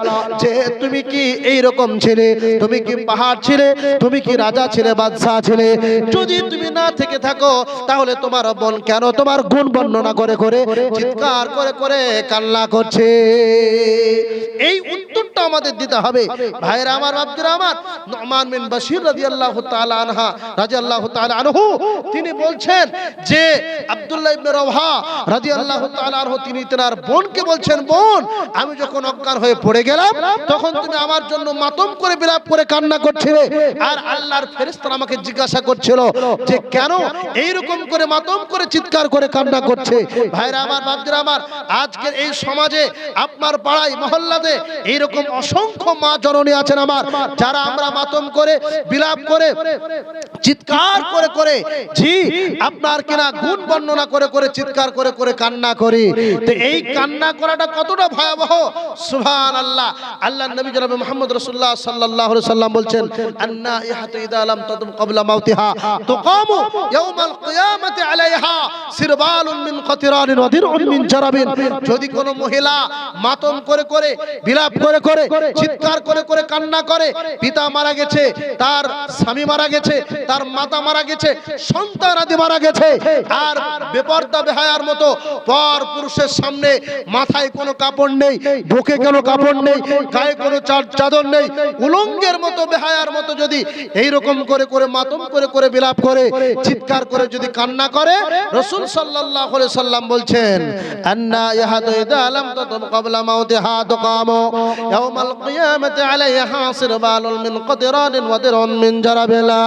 Speaker 1: যে তুমি কি এই রকম ছিলে? তুমি কি পাহাড় ছিলে? তুমি কি রাজা ছিলে, বাদশা ছিলে? যদি তুমি না থেকে থাকো তাহলে তোমার বোন কেন তোমার গুণ বর্ণনা করে করে চিৎকার করে করে কান্না করছে? এই উত্তরটা আমাদের দিতে হবে। ভাইরা আমার, বাপজিরা আমার, নুমান বিন বাশির রাদিয়াল্লাহু তাআলা আনহা রাদিয়াল্লাহু তাআলা আনহু তিনি বলছেন যে আব্দুল্লাহ ইবনে রাওহা রাদিয়াল্লাহু তাআলা আনহু তিনি তার বোনকে বলছেন, বোন আমি যখন অজ্ঞান হয়ে পড়ে গেলাম তখন তুমি আমার জন্য মাতম করে বিলাপ করে কান্না করছিলে, আর আল্লাহর ফেরেশতারা আমাকে জিজ্ঞাসা করছিল যে কেন এই রকম করে মাতম করে চিৎকার করে কান্না করছে। ভাইরা আমার, বাপজিরা আমার, আজকের এই সমাজে আপনার পাড়ায় মহল্লাতে এইরকম অসংখ্য মা জননী আছেন আমার, যারা আমরা মাতম করে বিলাপ করে চিৎকার করে করে জি আপনার কিনা গুণ বর্ণনা করে করে চিৎকার করে করে কান্না করি। তো এই কান্না করাটা কতটা ভয়াবহ, সুবহানাল্লাহ। আল্লাহর নবী জনাবে মুহাম্মদ রাসূলুল্লাহ সাল্লাল্লাহু আলাইহি সাল্লাম বলছেন, আন্না ইহাতু ইদা লাম তাদুম ক্বাবলা মাউতিহা তুকামু ইয়াউমাল কিয়ামাতি আলাইহা সিরবালুন মিন কতিরানিন ওয়া দিরউন মিন জারাবিন। যদি কোন মহিলা মাতম করে করে বিলাপ করে করে চিৎকার করে করে কান্না করে, পিতা মারা গেছে, তার স্বামী মারা গেছে, তার মাতা মারা গেছে, সন্তান আদি মারা গেছে, আর বেপরদা বেহায়ার মতো পর পুরুষের সামনে মাথায় কোনো কাপড় নেই, বুকে কোনো কাপড় নেই, গায়ে কোনো চাদর নেই, উলঙ্গের মতো বেহায়ার মতো যদি এই রকম করে করে মাতম করে করে বিলাপ করে চিৎকার করে যদি কান্না করে, রাসূল সাল্লাল্লাহু আলাইহি সাল্লাম বলছেন, আন্না ইয়াহাদু ইদা লাম তাতুম ক্বাবলা মাউতিহা তুকামু ইয়াউমাল কিয়ামাতি আলাইহা সিরবালুন মিন কতিরানিন ওয়া দিরউন মিন জারাবিলা।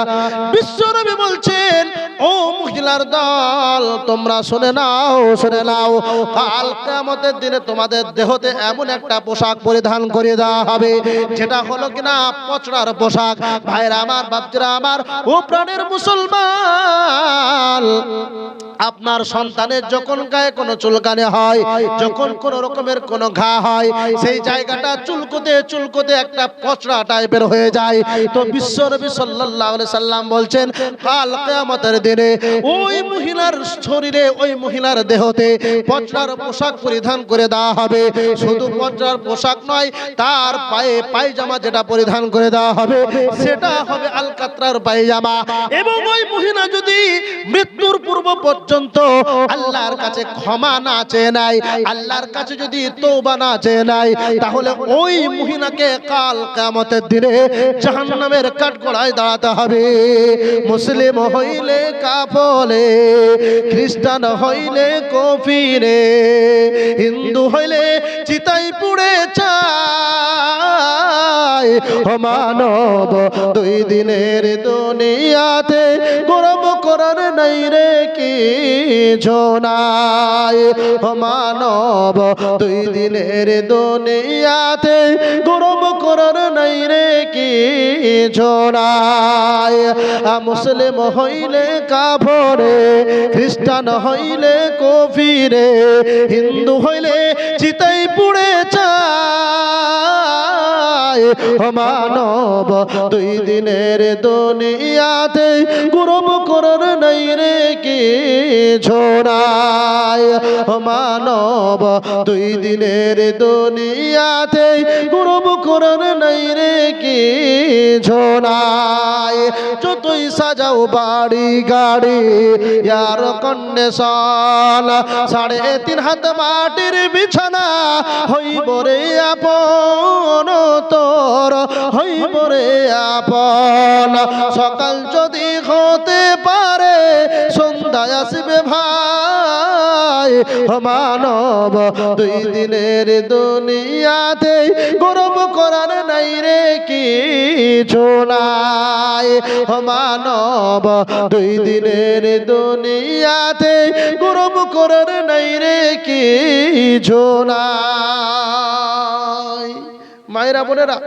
Speaker 1: বিশ্বনবী বলছেন, ও মহিলার দল তোমরা শুনে নাও শুনে নাও, কাল কিয়ামতের দিনে তোমাদের দেহতে এমন একটা পোশাক পরিধান করিয়ে দেওয়া হবে যেটা হলো কিনা পচড়ার পোশাক। ভাইরা আমার, বাপজিরা আমার, ও প্রাণের মুসলমান, আপনার সন্তানের যখন গায়ে কোনো চুলকানি হয়, যখন কোন রকমের কোনো ঘা হয়, সেই জায়গাটা চুলকোতে চুলকোতে একটা পচড়া টাইপের হয়ে যায়। তো বিশ্বনবী সাল্লাল্লাহু আলাইহি সাল্লাম বলছেন, কাল কিয়ামতের দিনে ওই মহিলার শরীরে, ওই মহিলার দেহতে পচড়ার পোশাক পরিধান করে দেওয়া হবে। শুধু পচড়ার পোশাক নয়, তার পায়ে পায়জামা যেটা পরিধান করে দেওয়া হবে সেটা হবে আলকাতরার পায়জামা। এবং ওই মহিলা যদি মৃত্যুর পূর্ব পর্যন্ত আল্লাহর কাছে ক্ষমা না চেয়ে নেয়, আল্লাহর কাছে যদি তওবা না চেয়ে নেয়, তাহলে ওই মহিলাকে কাল কিয়ামতের দিনে জাহান্নামের কাঠগড়ায় দাঁড়াতে হবে। মুসলিম হইলে কাফলে, খ্রিস্টান হইলে কফিরে, হিন্দু হইলে চিতাই পুড়ে চায়। ও মানব দুই দিনের দুনিয়াতে গৌরব করার নাই রে কি জোনায়। ও মানব দুই দিনের দুনিয়াতে গৌরব করার নাই রে কি জোনায়। মুসলিম হইলে কাফরে, খ্রিস্টান হইলে কফিরে, হিন্দু হইলে চিতাই পুড়ে চায়। ও মানব দুই দিনের দুনিয়াতে গৌরব করার নাই রে কি ঝোড়ায়। ও মানব দুই দিনের দুনিয়াতে গৌরব করার নাই রে কি ঝোড়ায়। যতই সাজাও বাড়ি গাড়ি ইয়ার কন্ডিশন, 3.5 হাত মাটির বিছানা হইব রে আপন তোর, হইব রে আপন। সকাল যদি হতে পারে সন্ধ্যা আসবে ভাই, ও মানব দুই দিনের দুনিয়াতে গর্ব করার নাই রে কিছু নাই। ও মানব দুই দিনের দুনিয়াতে গর্ব করার নাই রে কিছু নাই। মায়েরা বোনেরা,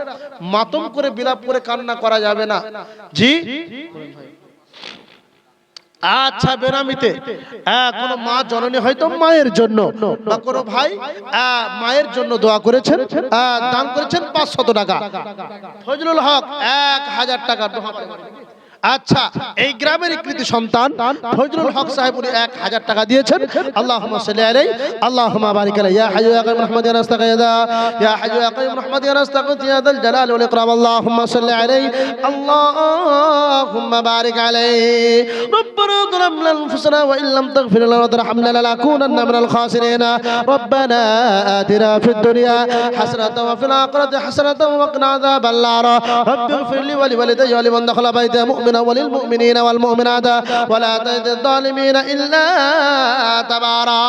Speaker 1: মাতম করে বিলাপ করে কান্না করা যাবে না। জি আচ্ছা, বেনামিতে কোন মা জননী হয়তো মায়ের জন্য বা কোনো ভাই মায়ের জন্য দোয়া করেছেন, দান করেছেন 500 টাকা, ফজলুল হক 1000 টাকা। আচ্ছা, এই গ্রামের কৃতি সন্তান ফজলুল হক সাহেব উনি 1000 টাকা দিয়েছেন। আল্লাহুম্মা সাল্লি আলাইহি আল্লাহুম্মা বারিক আলাইহি ইয়া হাইয়্যু ইয়া কাইয়্যুম রাহমাতিকা নাস্তাগীথা ইয়া হাইয়্যু ইয়া কাইয়্যুম রাহমাতিকা নাস্তাগীথা ইয়া যাল জালালি ওয়াল ইকরাম। আল্লাহুম্মা সাল্লি আলাইহি আল্লাহুম্মা বারিক আলাইহি রব্বানা যালামনা আনফুসানা ওয়া ইল্লাম তাগফির লানা ওয়া তারহামনা লানাকুনান্না মিনাল খাসিরিন। রব্বানা আতিনা ফিদ দুনিয়া হাসানাতাও ওয়া ফিল আখিরাতি হাসানাতাও ওয়া কিনা আযাবান নার। রব্বিগফির লি ওয়া লিওয়ালিদাইয়া ওয়া লিমান দাখালা বাইতা মুমিনা وللمؤمنين والمؤمنات ولا تزد الظالمين إلا تبارا।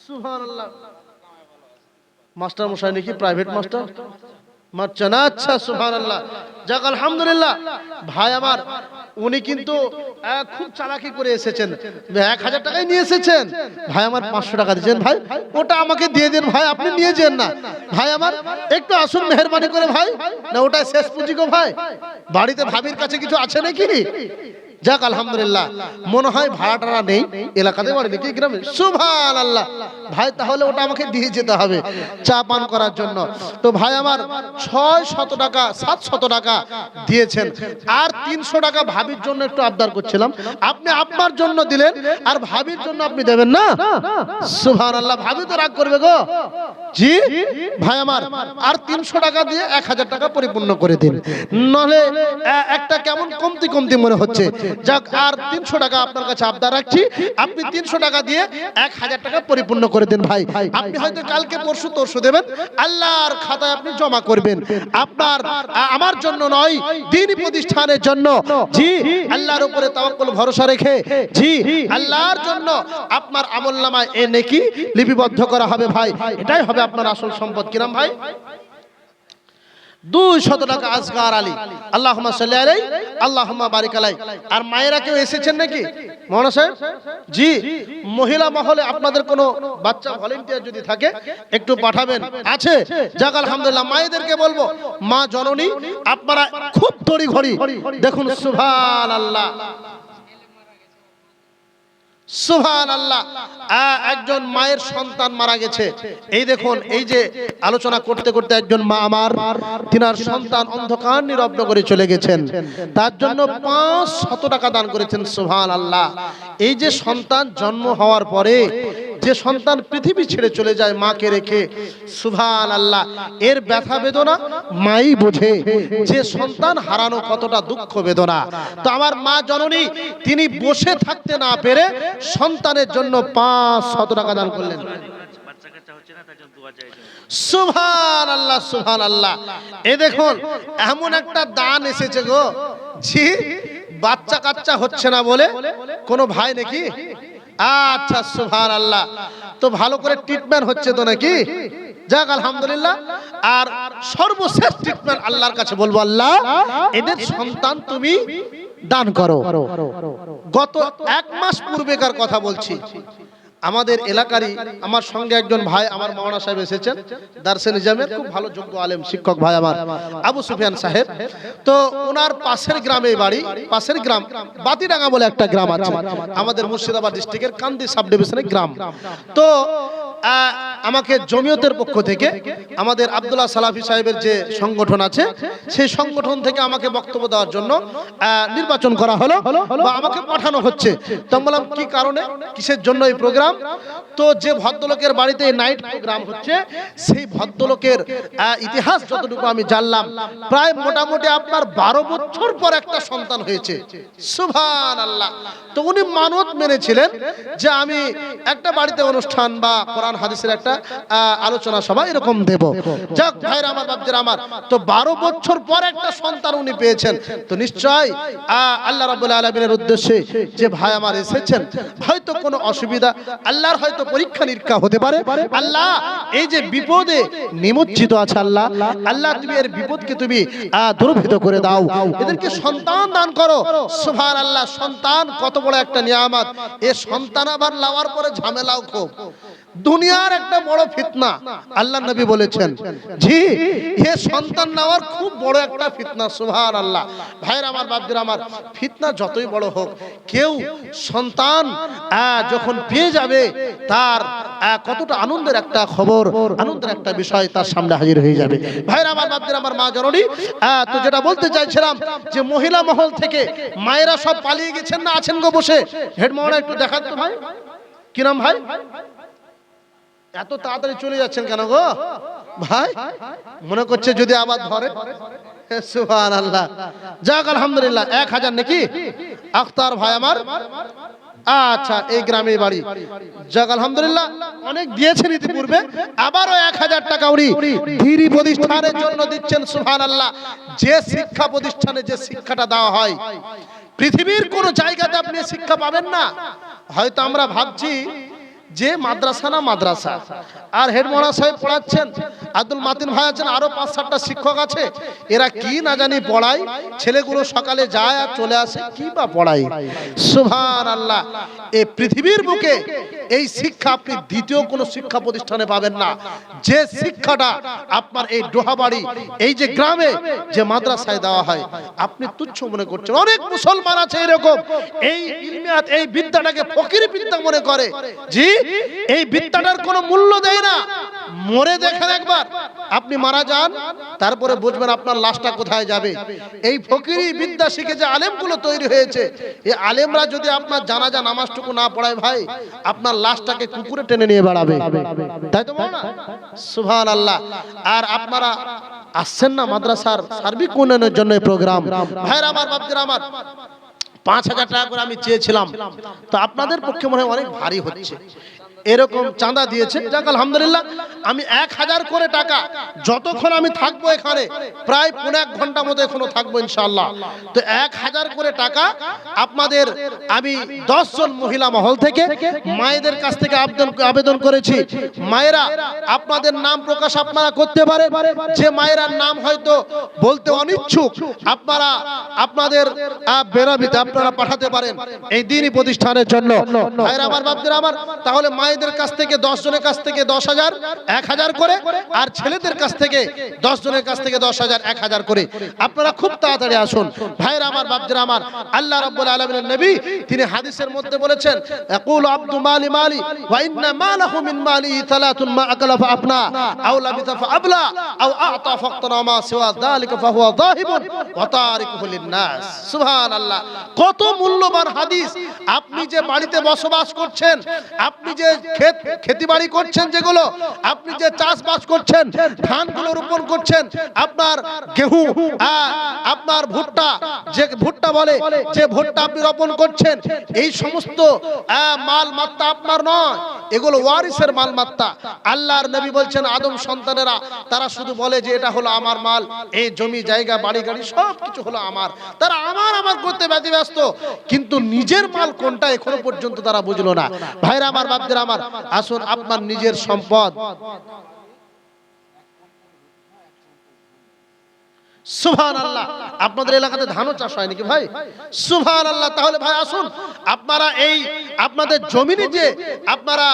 Speaker 1: সুবহানাল্লাহ। মাস্টার মশাই নাকি প্রাইভেট মাস্টার মারছেন? আচ্ছা, সুবহানাল্লাহ, যাক আলহামদুলিল্লাহ। ভাই আমার উনি কিন্তু খুব চালাকি করে এসেছেন, 1000 টাকাই নিয়ে এসেছেন। ভাই আমার 500 টাকা দিয়েছেন। ভাই ওটা আমাকে দিয়ে দেন ভাই, আপনি নিয়ে যান না। ভাই আমার একটু আসুন মেহেরবানি করে ভাই, না ওটাই শেষ পুঁজি গো ভাই। বাড়িতে ভাবির কাছে কিছু আছে নাকি? যাক আলহামদুলিল্লাহ, মনে হয় ভাড়াটারা নেই এলাকাতে, বাড়ি নাকি গ্রামে। সুবহানাল্লাহ। ভাই তাহলে ওটা আমাকে দিয়ে যেতে হবে চা পান করার জন্য। তো ভাই আমার 600 টাকা 700 টাকা দিয়েছেন, আর 300 টাকা ভাবির জন্য একটু আবদার করছিলাম। আপনি আপনার জন্য দিলেন আর ভাবির জন্য আপনি দেবেন না? সুবহানাল্লাহ। ভাবি তো রাগ করবে গো। জি ভাই আমার আর 300 টাকা দিয়ে 1000 টাকা পরিপূর্ণ করে দিন, নলে একটা কেমন কমতি কমতি মনে হচ্ছে। যাক, আর 300 টাকা আপনার কাছে আবদার রাখছি, আপনি 300 টাকা দিয়ে 1000 টাকা পরিপূর্ণ করে দিন। ভাই আপনি হয়তো কালকে পরশু তরশু দেবেন, আল্লাহর খাতায় আপনি জমা করবেন। আপনার আমার জন্য নয়, দ্বীনি প্রতিষ্ঠানের জন্য। জি আল্লাহর উপরে তাওয়াক্কুল ভরসা রেখে জি আল্লাহর জন্য আপনার আমলনামায় এ নেকি লিপিবদ্ধ করা হবে। ভাই এটাই হবে আপনার আসল সম্পদ। কিরাম ভাই 200 টাকা আসগার আলী, আল্লাহুম্মা সাল্লি আলাইহি আল্লাহুম্মা বারিক আলাইহি। আর মায়েরা কেউ এসেছেন নাকি মৌলানা সাহেব? জি, মহিলা মহলে আপনাদের কোনো বাচ্চা ভলান্টিয়ার যদি থাকে একটু পাঠাবেন। আছে? যাক আলহামদুলিল্লাহ। মায়েদেরকে বলবো, মা জননী আপনারা খুব তড়ি ঘড়ি দেখুন। সুবহানাল্লাহ সুবহানাল্লাহ। একজন মায়ের সন্তান মারা গেছে। এই দেখুন, এই যে আলোচনা করতে করতে একজন মা আমার, তিনার সন্তান অন্ধকার নিরব্দ করে চলে গেছেন, তার জন্য 500 টাকা দান করেছেন। সুবহানাল্লাহ। এই যে সন্তান জন্ম হওয়ার পরে যে সন্তান পৃথিবী ছেড়ে চলে যায় মাকে রেখে, সুবহানাল্লাহ, এর ব্যথা বেদনা মাই বোঝে, যে সন্তান হারানো কতটা দুঃখ বেদনা। তো আমার মা জননী তিনি বসে থাকতে না পেরে সন্তানের জন্য 500 টাকা দান করলেন। সুবহানাল্লাহ সুবহানাল্লাহ। এই দেখুন এমন একটা দান এসেছে গো। জি, বাচ্চা কাচ্চা হচ্ছে না বলে কোন ভাই নাকি? আচ্ছা, সুবহানাল্লাহ। তো ভালো করে ট্রিটমেন্ট হচ্ছে তো নাকি? যাক আলহামদুলিল্লাহ। আর সর্বশেষ ট্রিটমেন্ট আল্লাহর কাছে বলবো, আল্লাহ এদের সন্তান তুমি দান করো। গত 1 মাস পূর্বেকার কথা বলছি, আমাদের এলাকারই আমার সঙ্গে একজন ভাই আমার মাওলানা সাহেব এসেছেন, দারসে নিজামের খুব ভালো যোগ্য আলেম শিক্ষক ভাই আমার আবু সুফিয়ান সাহেব। তো ওনার পাশের গ্রামে বাড়ি, পাশের গ্রাম বাতিডাঙ্গা বলে একটা গ্রাম আছে আমাদের মুর্শিদাবাদ ডিস্ট্রিক্টের কান্দি সাব ডিভিশনের গ্রাম। তো আমাকে জমিয়তের পক্ষ থেকে আমাদের আব্দুল্লাহ সালাফি সাহেবের যে সংগঠন আছে সেই সংগঠন থেকে আমাকে বক্তব্য দেওয়ার জন্য নির্বাচন করা হলো বা আমাকে পাঠানো হচ্ছে। তো বললাম কি কারণে, কিসের জন্য এই প্রোগ্রাম? তো যে ভদ্রলোকের বাড়িতে নাইট প্রোগ্রাম হচ্ছে সেই ভদ্রলোকের ইতিহাস যতটুকু আমি জানলাম, প্রায় মোটামুটি আপনার 12 বছর পর একটা সন্তান হয়েছে। সুবহানাল্লাহ। তো উনি মানত মেনেছিলেন যে আমি একটা বাড়িতে অনুষ্ঠান বা কোরআন কোরআন হাদিসের একটা আলোচনা সভা এরকম দেব। যাক ভাইরা আমার, বাপজিরা আমার, তো 12 বছর পর একটা সন্তান উনি পেয়েছেন। তো নিশ্চয় আল্লাহ রাব্বুল আলামিনের উদ্দেশ্যে যে ভাই আমার এসেছেন, হয়তো কোনো অসুবিধা, আল্লাহর হয়তো পরীক্ষা নিরীক্ষা হতে পারে। আল্লাহ এই যে বিপদে নিমজ্জিত আছে, আল্লাহ আল্লাহ তুমি এর বিপদকে তুমি দূরীভূত করে দাও, এদেরকে সন্তান দান করো। সুবহানাল্লাহ, সন্তান কত বড় একটা নিয়ামত। এই সন্তান আবার লাওয়ার পরে ঝামেলাও খুব, দুনিয়ার একটা বড় ফিতনা। আল্লাহ নবী বলেছেন জি, এ সন্তান নেওয়ার খুব বড় একটা ফিতনা। সুবহানাল্লাহ ভাইরা আমার, বাপজিরা আমার, ফিতনা যতই বড় হোক, কেউ সন্তান যখন পেয়ে যাবে তার কতটা আনন্দের একটা খবর, আনন্দের একটা বিষয় তার সামনে হাজির হয়ে যাবে। ভাইরা আমার, বাপজিরা আমার, মা জননী, তো যেটা বলতে চাইছিলাম যে মহিলা মহল থেকে মায়েরা সব পালিয়ে গেছেন না আছেন গো বসে? হেড মাওলানা একটু দেখান তো ভাই, কি নাম ভাই? এত তাড়াতাড়ি চলে যাচ্ছেন কেন গো ভাই? মনে করছে যদি আবার ধরে। সুবহানাল্লাহ, যাক আলহামদুলিল্লাহ। 1000 নাকি আখতার ভাই আমার? আচ্ছা, এই গ্রামে বাড়ি। যাক আলহামদুলিল্লাহ, অনেক দিয়েছেন ইতিপূর্বে, আবারও 1000 টাকা উনি ধীরি প্রতিষ্ঠানের জন্য দিচ্ছেন। সুবহানাল্লাহ, যে শিক্ষা প্রতিষ্ঠানে যে শিক্ষাটা দেওয়া হয়, পৃথিবীর কোন জায়গাতে আপনি শিক্ষা পাবেন না। হয়তো আমরা ভাবছি যে মাদ্রাসা না মাদ্রাসা, আর হেড মাওলানা সাহেব পড়াচ্ছেন, আব্দুল মাতিন ভাই আছেন, আরো 5-7টা শিক্ষক আছে, এরা কি না জানি পড়ায়। ছেলেগুলো সকালে যায় আর চলে আসে, কি বা পড়ায়। সুবহানাল্লাহ, এই পৃথিবীর বুকে এই শিক্ষা আপনি দ্বিতীয় কোন শিক্ষা প্রতিষ্ঠানে পাবেন না। যে শিক্ষাটা আপনার এই ডোহাবাড়ি, এই যে গ্রামে যে মাদ্রাসায় দেওয়া হয়, আপনি তুচ্ছ মনে করছেন। অনেক মুসলমান আছে এরকম, এই ইলমিয়াত, এই বিদ্যাটাকে ফকিরি বিদ্যা মনে করে। জি, এই বিদ্যাটার কোনো মূল্য দেয় না। মরে দেখেন একবার, আপনি মারা যান, তারপরে বুঝবেন আপনার লাশটা কোথায় যাবে। এই ফকিরি বিদ্যা শিখে যে আলেমগুলো তৈরি হয়েছে, এই আলেমরা যদি আপনার জানাজা নামাজটুকু না পড়ায় ভাই, আপনার লাশটাকে কুকুরে টেনে নিয়ে বেড়াবে, তাই তো বলো না? সুবহানাল্লাহ। আর আপনারা আসছেন না মাদ্রাসার সার্বিক উন্নয়নের জন্য এই প্রোগ্রাম। ভাইরা আমার, বাপজিরা আমার, 5000 টাকা করে আমি চেয়েছিলাম, তো আপনাদের পক্ষে মনে হয় অনেক ভারী হচ্ছে, এরকম চাঁদা দিয়েছে। যাক আলহামদুলিল্লাহ, আমি 1000 করে টাকা, যতক্ষণ আমি থাকবো এখানে, প্রায় 1.5 ঘন্টা মতো এখনো থাকবো ইনশাআল্লাহ, তো 1000 করে টাকা আপনাদের আমি 10 জন মহিলা মহল থেকে মায়েদের কাছ থেকে আবেদন করেছি। মায়েরা আপনাদের নাম প্রকাশ আপনারা করতে পারেন, যে মায়েরার নাম হয়তো বলতে অনিচ্ছুক, আপনারা আপনাদের বেরাবিতে আপনারা পাঠাতে পারেন এই দ্বীনি প্রতিষ্ঠানের জন্য। ভাইরা আমার, বাপজিরা আমার, তাহলে মায়েদের কাছ থেকে 10 জনের কাছ থেকে 10,000, 1000 করে, আর ছেলেদের কাছ থেকে 10 জনের কাছ থেকে 10,000, 1000 করে। আপনারা খুব তাড়াতাড়ি আসুন। ভাইরা আমার, বাপজিরা আমার, আল্লাহ রাব্বুল আলামিনের নবী তিনি হাদিসের মধ্যে বলেছেন, ইয়াকুলু আব্দু মালি মালি ওয়া ইন্না মালাহু মিন মালিহি থালাতুন মা আকালা ফা আফনা আও লাবিসা ফা আবলা আও আ'তা ফাক্তানা মা সিওয়া যালিকা ফা হুয়া যাহিবুন ওয়া তারিকুহু লিন-নাস। সুবহানাল্লাহ, কত মূল্যবান হাদিস। আপনি যে বাড়িতে বসবাস করছেন, আপনি যে খেতিবাড়ি করছেন, যেগুলো আপনি যে চাষবাস করছেন, ধানগুলো রোপণ করছেন, আপনার গেহু, আপনার ভুট্টা, যে ভুট্টা বলে, যে ভুট্টা আপনি রোপণ করছেন, এই সমস্ত মালমাত্তা আপনার নয়, এগুলো ওয়ারিসের মালমাত্তা। আল্লাহর নবী বলছেন, আদম সন্তানেরা তারা শুধু বলে যে এটা হলো আমার মাল, এই জমি জায়গা বাড়ি গাড়ি সব কিছু হলো আমার, তারা আমার আমার করতে ব্যস্ত, কিন্তু নিজের মাল কোনটা এখনো পর্যন্ত তারা বুঝলো না। ভাইরা আমার, বাপজিরা আমার, আসুন আপনার নিজের সম্পদ। সুবহানাল্লাহ, আপনাদের এলাকাতে ধানও চাষ হয় নাকি ভাই? সুবহানাল্লাহ, তাহলে ভাই আসুন, আপনারা এই আপনাদের জমিনে যে আপনারা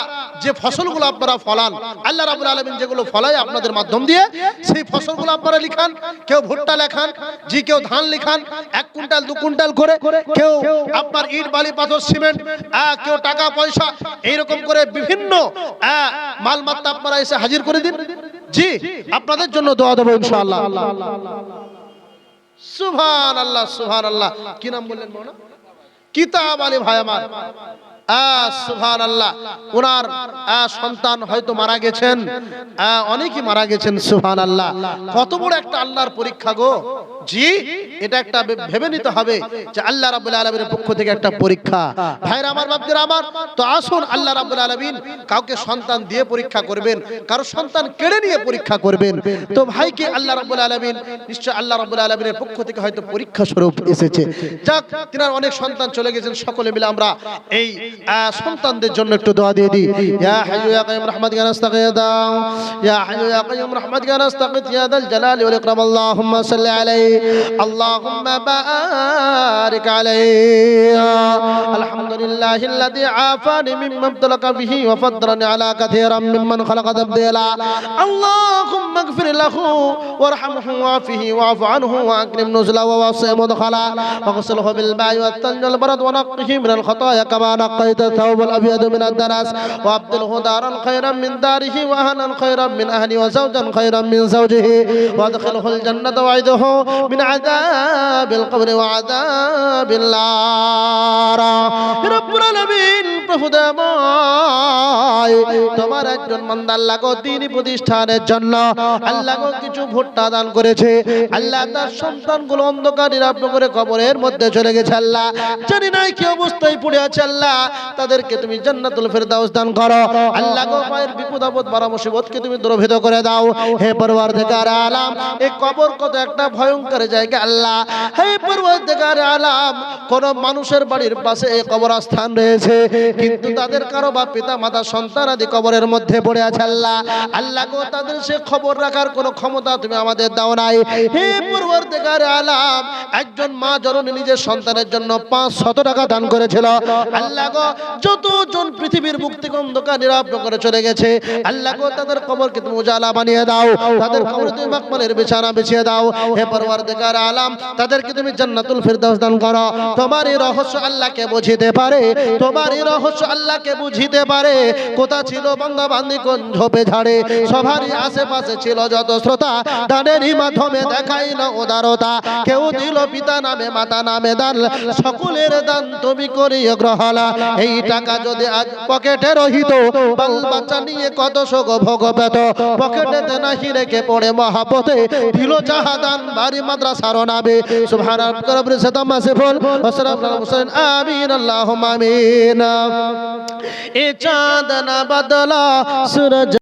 Speaker 1: যে ফসলগুলো আপনারা ফলান, আল্লাহ রাব্বুল আলামিন যেগুলো ফলায় আপনাদের মাধ্যম দিয়ে, সেই ফসলগুলো আপনারা লিখান। কেউ ভুট্টা লেখান, জি, কেউ ধান লিখান, 1 কুইন্টাল 2 কুইন্টাল করে, কেউ আপনার ইট বালি পাথর সিমেন্ট, কেউ টাকা পয়সা, এইরকম করে বিভিন্ন মালমাত্তা আপনারা এসে হাজির করে দিন। জি, আপনাদের জন্য দোয়া দেব ইনশাআল্লাহ। সুবহানাল্লাহ, সুবহানাল্লাহ। কি নাম বললেন? কিতাব আলী ভাই আমার। সুবহানাল্লাহ, ওনার সন্তান হয়তো মারা গেছেন, অনেকেই মারা গেছেন। সুবহানাল্লাহ, কত বড় একটা আল্লাহর পরীক্ষা গো। জি, এটা একটা ভেবে নিতে হবে যে আল্লাহ রাব্বুল আলামিনের পক্ষ থেকে একটা পরীক্ষা। ভাইরা আমার, বাপজিরা আমার, তো আসুন আল্লাহ রাব্বুল আলামিন কাউকে সন্তান দিয়ে পরীক্ষা করবেন, কারো সন্তান কেড়ে নিয়ে পরীক্ষা করবেন। তো ভাইকে আল্লাহ রাব্বুল আলামিন নিশ্চয় আল্লাহ রাব্বুল আলামিনের পক্ষ থেকে হয়তো পরীক্ষা স্বরূপ এসেছে। যাক, তিনার অনেক সন্তান চলে গেছেন, সকলে মিলে আমরা এই সন্তানদের জন্য একটু দোয়া দিয়ে দিই। ইয়া হাইয়্যু ইয়া কাইয়্যুম রাহমাতিকা নাস্তাগীথু, ইয়া হাইয়্যু ইয়া কাইয়্যুম রাহমাতিকা নাস্তাগীথু, ইয়া যাল জালালি ওয়াল ইকরাম। আল্লাহুম্মা সাল্লি আলাইহি, আল্লাহুম্মা বারিক আলাইহি। আলহামদুলিল্লাহিল্লাযী আফানি মিম্মা ইবতালাকা বিহি ওয়া ফাদ্দালানি আলা কাসীরাম মিম্মান খালাকা তাফদীলা। আল্লাহুম্মা ইগফির লাহু ওয়ারহামহু ওয়াফিহি ওয়াফু আনহু ওয়াকরিম নুজুলা ওয়া ওয়াসি' মুদখালা ওয়াগসিলহু বিল মা'i ওয়াত তালজি ওয়াল বারাদ ওয়া নাক্কিহি মিনাল খাতায়া কামা নাক্কাইতা আত-তাওবাল আবয়াদ মিনাদ দানাস ওয়া আবদিলহু দারান খায়রান মিন দারিহি ওয়া ahlan খায়রান মিন ahli ওয়া যাওজান খায়রান মিন যাওজিহি ওয়া আদখিলহুল জান্নাতা ওয়া'idhu মিন আযাবিল কবরি ওয়া আযাবিল নার। রব্বুল আলামিন, প্রভু দয়াময়, তোমার একজন বান্দা আল্লাহ গো দ্বীনি প্রতিষ্ঠানের জন্য আল্লাহ গো কিছু ভুট্টা দান করেছে। আল্লাহ তার সন্তানগুলো অন্ধকার নিরাপদ করে কবরের মধ্যে চলে গেছে। আল্লাহ জানি না কি অবস্থায় পড়ে আছে। আল্লাহ তাদেরকে তুমি জান্নাতুল ফেরদাউস দান করো। আল্লাহ গো মায়ের বিপদ আপদ বারা মুসিবতকে তুমি দূরভেদ করে দাও। হে পরওয়ারদিগার আলাম, এই কবর কত একটা ভয়ঙ্কর জায়গা। আল্লাহ, হে পরওয়ারদিগার আলাম, কোন মানুষের বাড়ির পাশে এই কবরস্থান রয়েছে, কিন্তু তাদের কারো বা পিতা মাতা সন্তান আদি কবরের মধ্যে পড়ে আছে। আল্লাহ, আল্লাহ গো তাদের সে খবর রাখার কোন ক্ষমতা তুমি আমাদের দাও নাই। হে পরওয়ারদিগার আলাম, একজন মা জননী নিজের সন্তানের জন্য 500 টাকা দান করেছিল। আল্লাহ গো যতজন পৃথিবীর বুক থেকে অন্ধকার নিরাপদ করে চলে গেছে, আল্লাহ গো তাদের কবরকে তুমি উজালা বানিয়ে দাও, তাদের কবরে তুমি মাকমালের বিছানা বিছিয়ে দাও। হে পরওয়ারদিগার আলাম, তাদেরকে তুমি জান্নাতুল ফেরদাউস দান করো। তোমার এই রহস্য আল্লাহকে বুঝিতে পারে, তোমার এই রহস্য আল্লাহকে বুঝিতে পারে। কোথা ছিল বান্দা বান্দি কোন ঝোপে ঝাড়ে, সবারই আশেপাশে ছিল যত শ্রোতা, দানেরই মাধ্যমে দেখাইল উদারতা। কেউ দিল পিতা নামে মাতা নামে দান, সকলের দান তুমি করিও গ্রহণ। এই টাকা যদি আজ পকেটে রহিত, বাল বাচ্চা নিয়ে কত শোক ভোগ পেত। পকেটেতে নাহি রেখে পড়ে মহাপথে দিল যাহা দান, বাড়ি মাদ্রাসার নামে। সুবহানাল্লাহ রাব্বিল ইজ্জাতি আম্মা ইয়াসিফুন ওয়া সালামুন আলাল মুরসালিন। আমিন, আল্লাহুম্মা আমিন। এ চাঁদ না বদলা সূরজ